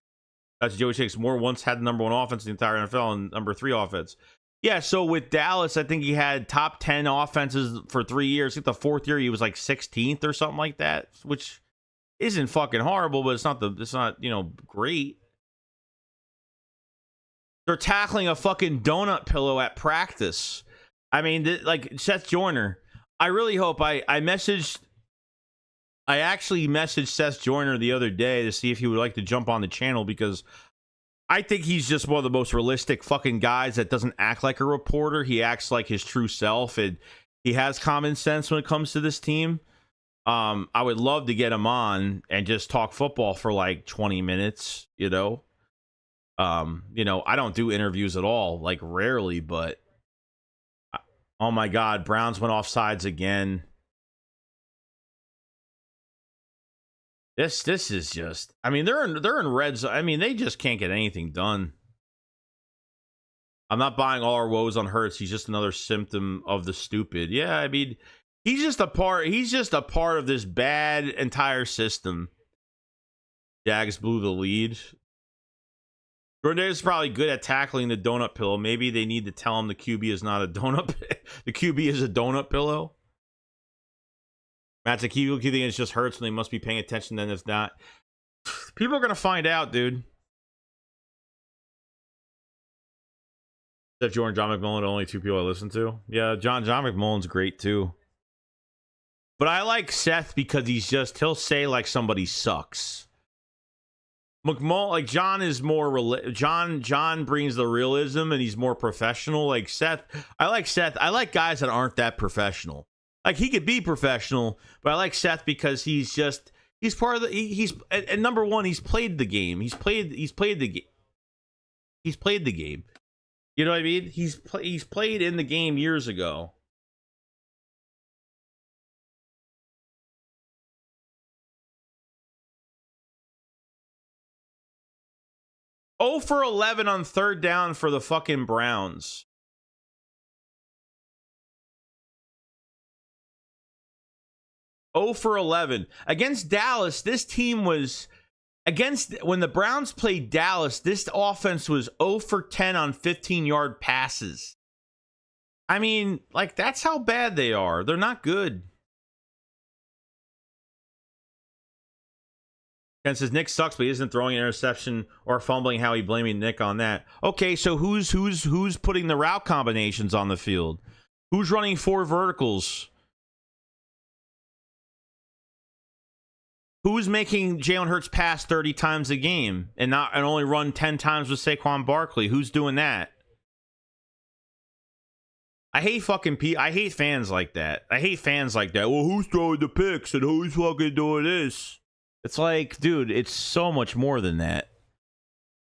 That's Joey Shakes. Moore once had the number 1 offense in the entire NFL and number 3 offense. Yeah, so with Dallas, I think he had top 10 offenses for 3 years. I think the 4th year he was like 16th or something like that, which isn't fucking horrible, but it's not great. They're tackling a fucking donut pillow at practice. I mean, like Seth Joyner. I really hope I actually messaged Seth Joyner the other day to see if he would like to jump on the channel, because I think he's just one of the most realistic fucking guys that doesn't act like a reporter. He acts like his true self, and he has common sense when it comes to this team. I would love to get him on and just talk football for like 20 minutes, you know. I don't do interviews at all, like rarely, but oh my God, Browns went off sides again. This is just, I mean, they're in red zone. I mean, they just can't get anything done. I'm not buying all our woes on Hurts. He's just another symptom of the stupid. Yeah, I mean, he's just a part of this bad entire system. Jags blew the lead. Jordan is probably good at tackling the donut pillow. Maybe they need to tell him the QB is not a donut. The QB is a donut pillow. Matt's a QB think it's just Hurts and they must be paying attention. Then if not, people are gonna find out, dude. Except Jordan, John McMullen, only two people I listen to. Yeah, John McMullen's great too. But I like Seth because he'll say like somebody sucks. McMullen, like John is more John brings the realism and he's more professional. Like Seth, I like guys that aren't that professional. Like he could be professional, but I like Seth because he's part of the he's and number one, he's played the game. He's played the game. He's played the game. You know what I mean? He's played in the game years ago. Oh for 11 on third down for the fucking Browns. Oh for 11 against Dallas. This team was when the Browns played Dallas. This offense was 0 for 10 on 15-yard passes. I mean, like that's how bad they are. They're not good. Ken says Nick sucks, but he isn't throwing an interception or fumbling. How he blaming Nick on that? Okay, so who's putting the route combinations on the field? Who's running 4 verticals? Who's making Jalen Hurts pass 30 times a game and only run 10 times with Saquon Barkley? Who's doing that? I hate I hate fans like that. Well, who's throwing the picks and who's fucking doing this? It's like, dude, it's so much more than that.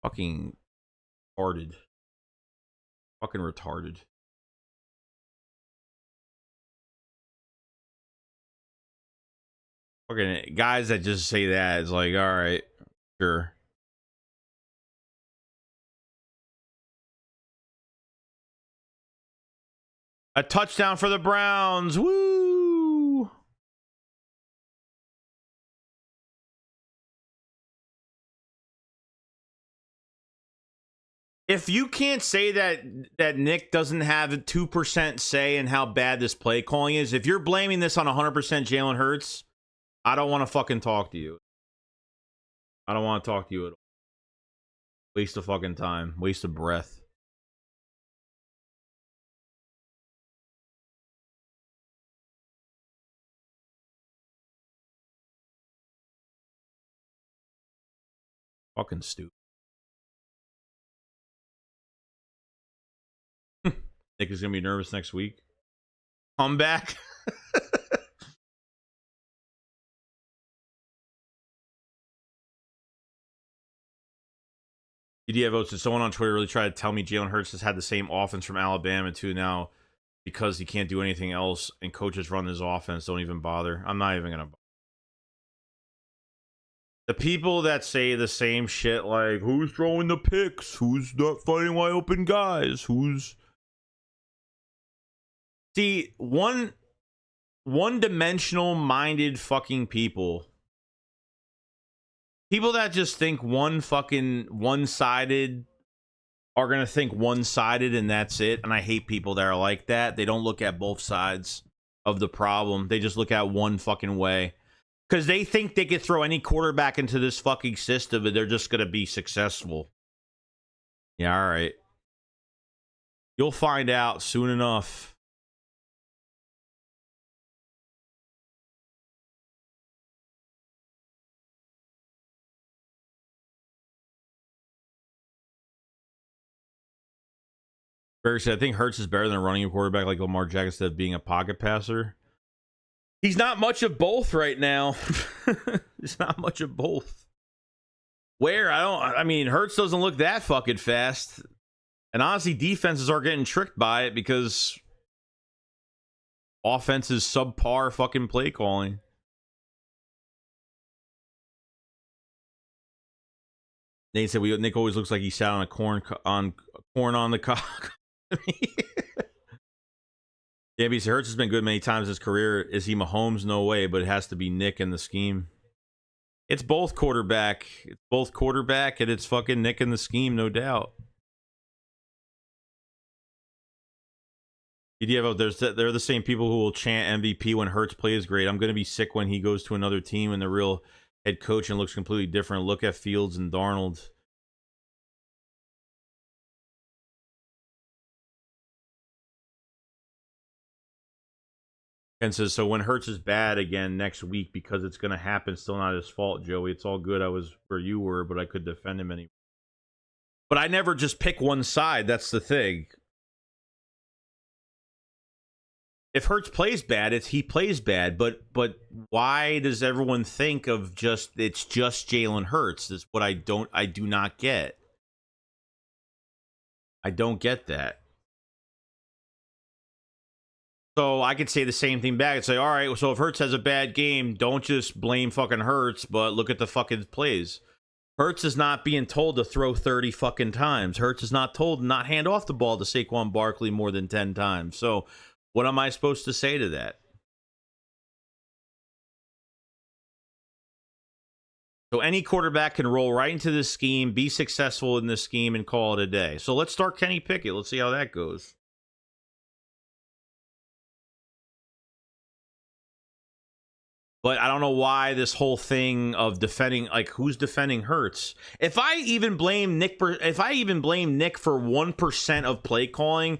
Fucking retarded. Fucking retarded. Fucking guys that just say that is like, all right, sure. A touchdown for the Browns. Woo! If you can't say that Nick doesn't have a 2% say in how bad this play calling is, if you're blaming this on 100% Jalen Hurts, I don't want to fucking talk to you. I don't want to talk to you at all. Waste of fucking time. Waste of breath. Fucking stupid. Nick is going to be nervous next week. Come back. EDF votes. Did someone on Twitter really try to tell me Jalen Hurts has had the same offense from Alabama to now because he can't do anything else and coaches run his offense? Don't even bother. I'm not even going to. The people that say the same shit like, who's throwing the picks? Who's not finding wide open guys? Who's... See, one-dimensional minded fucking people that just think one-sided are going to think one-sided and that's it. And I hate people that are like that. They don't look at both sides of the problem. They just look at one fucking way. Because they think they could throw any quarterback into this fucking system and they're just going to be successful. Yeah, all right. You'll find out soon enough. Barry said, I think Hurts is better than a running quarterback like Lamar Jackson instead of being a pocket passer. He's not much of both right now. He's not much of both. I mean, Hurts doesn't look that fucking fast. And honestly, defenses are getting tricked by it because offense is subpar fucking play calling. Nate said, Nick always looks like he sat on a corn on the cock. Yeah, but Hurts has been good many times in his career. Is he Mahomes? No way, but it has to be Nick in the scheme. It's both quarterback. It's both quarterback and it's fucking Nick in the scheme, no doubt. They're the same people who will chant MVP when Hurts plays great. I'm going to be sick when he goes to another team and the real head coach and looks completely different. Look at Fields and Darnold. Ken says, so when Hurts is bad again next week because it's going to happen, still not his fault, Joey. It's all good. I was where you were, but I could defend him anyway. But I never just pick one side. That's the thing. If Hurts plays bad, he plays bad. But why does everyone think of it's just Jalen Hurts? That's what I do not get. I don't get that. So I could say the same thing back and say, all right, so if Hurts has a bad game, don't just blame fucking Hurts, but look at the fucking plays. Hurts is not being told to throw 30 fucking times. Hurts is not told to not hand off the ball to Saquon Barkley more than 10 times. So what am I supposed to say to that? So any quarterback can roll right into this scheme, be successful in this scheme, and call it a day. So let's start Kenny Pickett. Let's see how that goes. But I don't know why this whole thing of defending, like, who's defending Hurts? If I even blame Nick for 1% of play calling,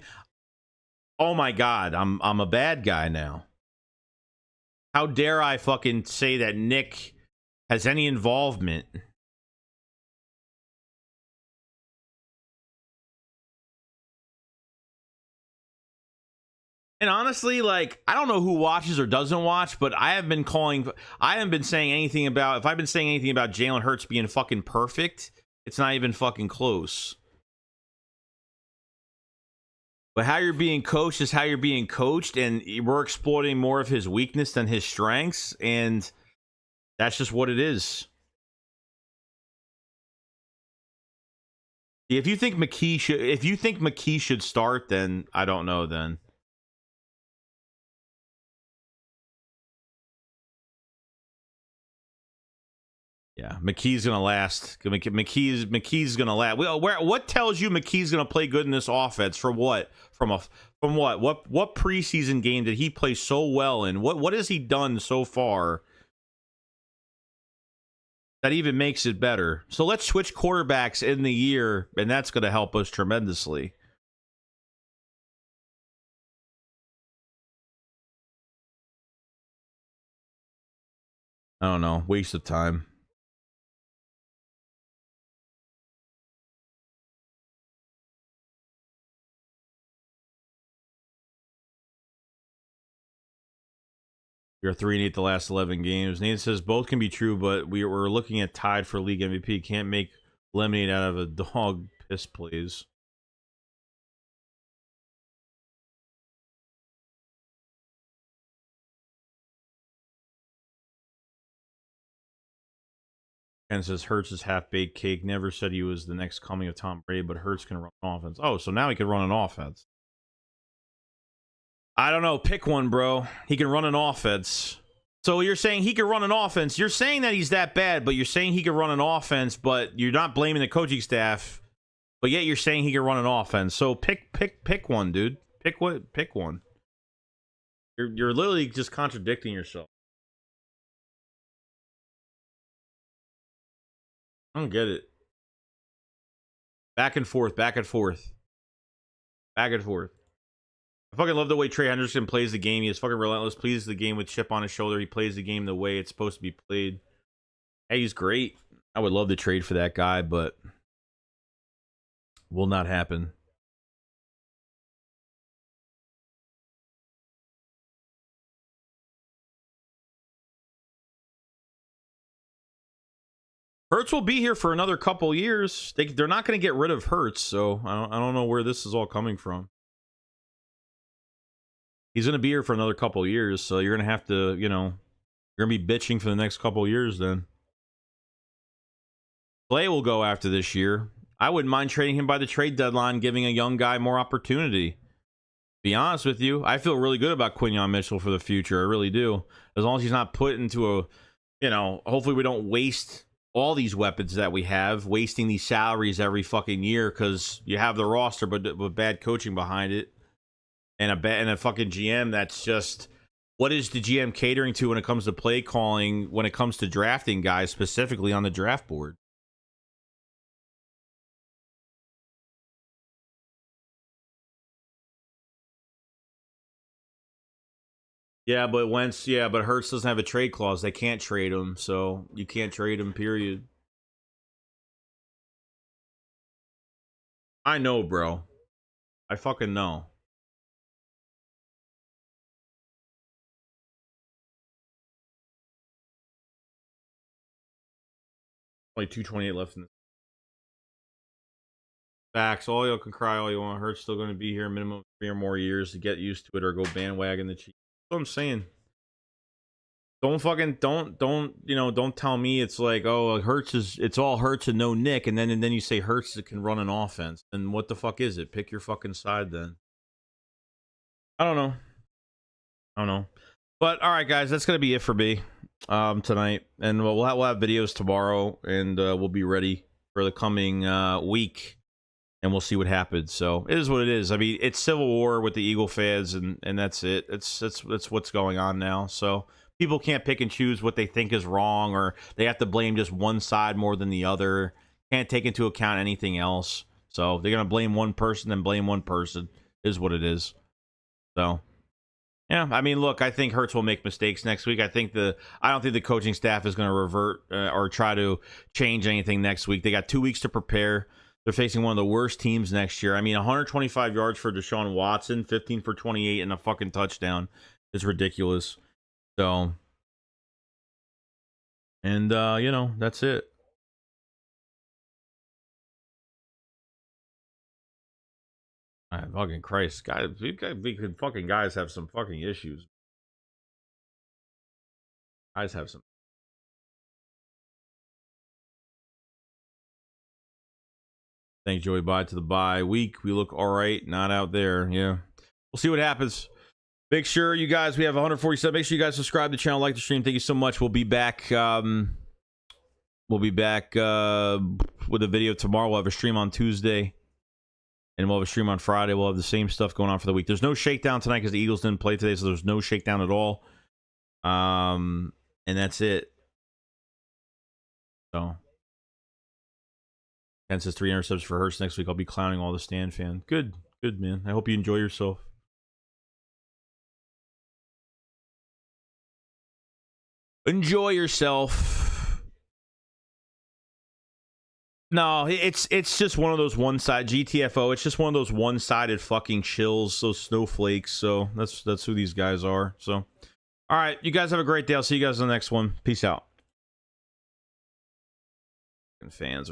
oh my God, I'm a bad guy now. How dare I fucking say that Nick has any involvement? And honestly, like, I don't know who watches or doesn't watch, but I haven't been saying anything about, if I've been saying anything about Jalen Hurts being fucking perfect, it's not even fucking close. But how you're being coached is how you're being coached, and we're exploiting more of his weakness than his strengths, and that's just what it is. If you think McKee should start, then I don't know then. Yeah, McKee's gonna last. McKee's gonna last. What tells you McKee's gonna play good in this offense? For what? From what? What preseason game did he play so well in? What has he done so far that even makes it better? So let's switch quarterbacks in the year, and that's gonna help us tremendously. I don't know. Waste of time. You're 3-8 the last 11 games. Nathan says both can be true, but we're looking at tied for league MVP. Can't make lemonade out of a dog piss, please. Ken says Hurts is half-baked cake. Never said he was the next coming of Tom Brady, but Hurts can run an offense. Oh, so now he can run an offense. I don't know. Pick one, bro. He can run an offense. So you're saying he can run an offense. You're saying that he's that bad, but you're saying he can run an offense, but you're not blaming the coaching staff, but yet you're saying he can run an offense. So pick one, dude. Pick one. You're literally just contradicting yourself. I don't get it. Back and forth. I fucking love the way Trey Henderson plays the game. He is fucking relentless. Plays the game with chip on his shoulder. He plays the game the way it's supposed to be played. Hey, he's great. I would love to trade for that guy, but will not happen. Hurts will be here for another couple years. They're not going to get rid of Hurts, so I don't know where this is all coming from. He's going to be here for another couple years, so you're going to have to, you know, you're going to be bitching for the next couple years then. Clay will go after this year. I wouldn't mind trading him by the trade deadline, giving a young guy more opportunity. Be honest with you, I feel really good about Quinyon Mitchell for the future. I really do. As long as he's not put into a, you know, hopefully we don't waste all these weapons that we have, wasting these salaries every fucking year because you have the roster but with bad coaching behind it and a fucking GM that's just, what is the GM catering to when it comes to play calling, when it comes to drafting guys specifically on the draft board? Yeah, but Hurts doesn't have a trade clause. They can't trade him, so you can't trade him, period. I know, bro. I fucking know. Only 228 left in the facts. All y'all can cry all you want. Hurts still going to be here minimum 3 or more years to get used to it or go bandwagon the Chiefs. That's what I'm saying. Don't tell me it's like, oh, it's all Hurts and no Nick, and then you say Hurts that can run an offense. And what the fuck is it? Pick your fucking side then. I don't know. But all right, guys, that's gonna be it for me tonight, and we'll have videos tomorrow, and we'll be ready for the coming week, and we'll see what happens. So it is what it is. I mean, it's civil war with the Eagle fans, and that's it. It's what's going on now. So people can't pick and choose what they think is wrong, or they have to blame just one side more than the other. Can't take into account anything else. So they're gonna blame one person, then blame one person. Is what it is. So. Yeah, I mean, look, I think Hurts will make mistakes next week. I don't think the coaching staff is going to revert or try to change anything next week. They got 2 weeks to prepare. They're facing one of the worst teams next year. I mean, 125 yards for Deshaun Watson, 15 for 28 and a fucking touchdown is ridiculous. So, and you know, that's it. Fucking Christ, guys, fucking guys have some fucking issues. Guys have some. Thanks, Joey. Bye to the bye week. We look all right. Not out there. Yeah, we'll see what happens. Make sure you guys. We have 147. Make sure you guys subscribe to the channel, like the stream. Thank you so much. We'll be back. We'll be back with a video tomorrow. We'll have a stream on Tuesday. And we'll have a stream on Friday. We'll have the same stuff going on for the week. There's no shakedown tonight because the Eagles didn't play today, so there's no shakedown at all. And that's it. So, Ken says 3 interceptions for Hurts next week. I'll be clowning all the Stan fan. Good, man. I hope you enjoy yourself. Enjoy yourself. No, it's just one of those one-side GTFO. It's just one of those one-sided fucking chills, those snowflakes. So that's who these guys are. So, all right, you guys have a great day. I'll see you guys in the next one. Peace out. Fans.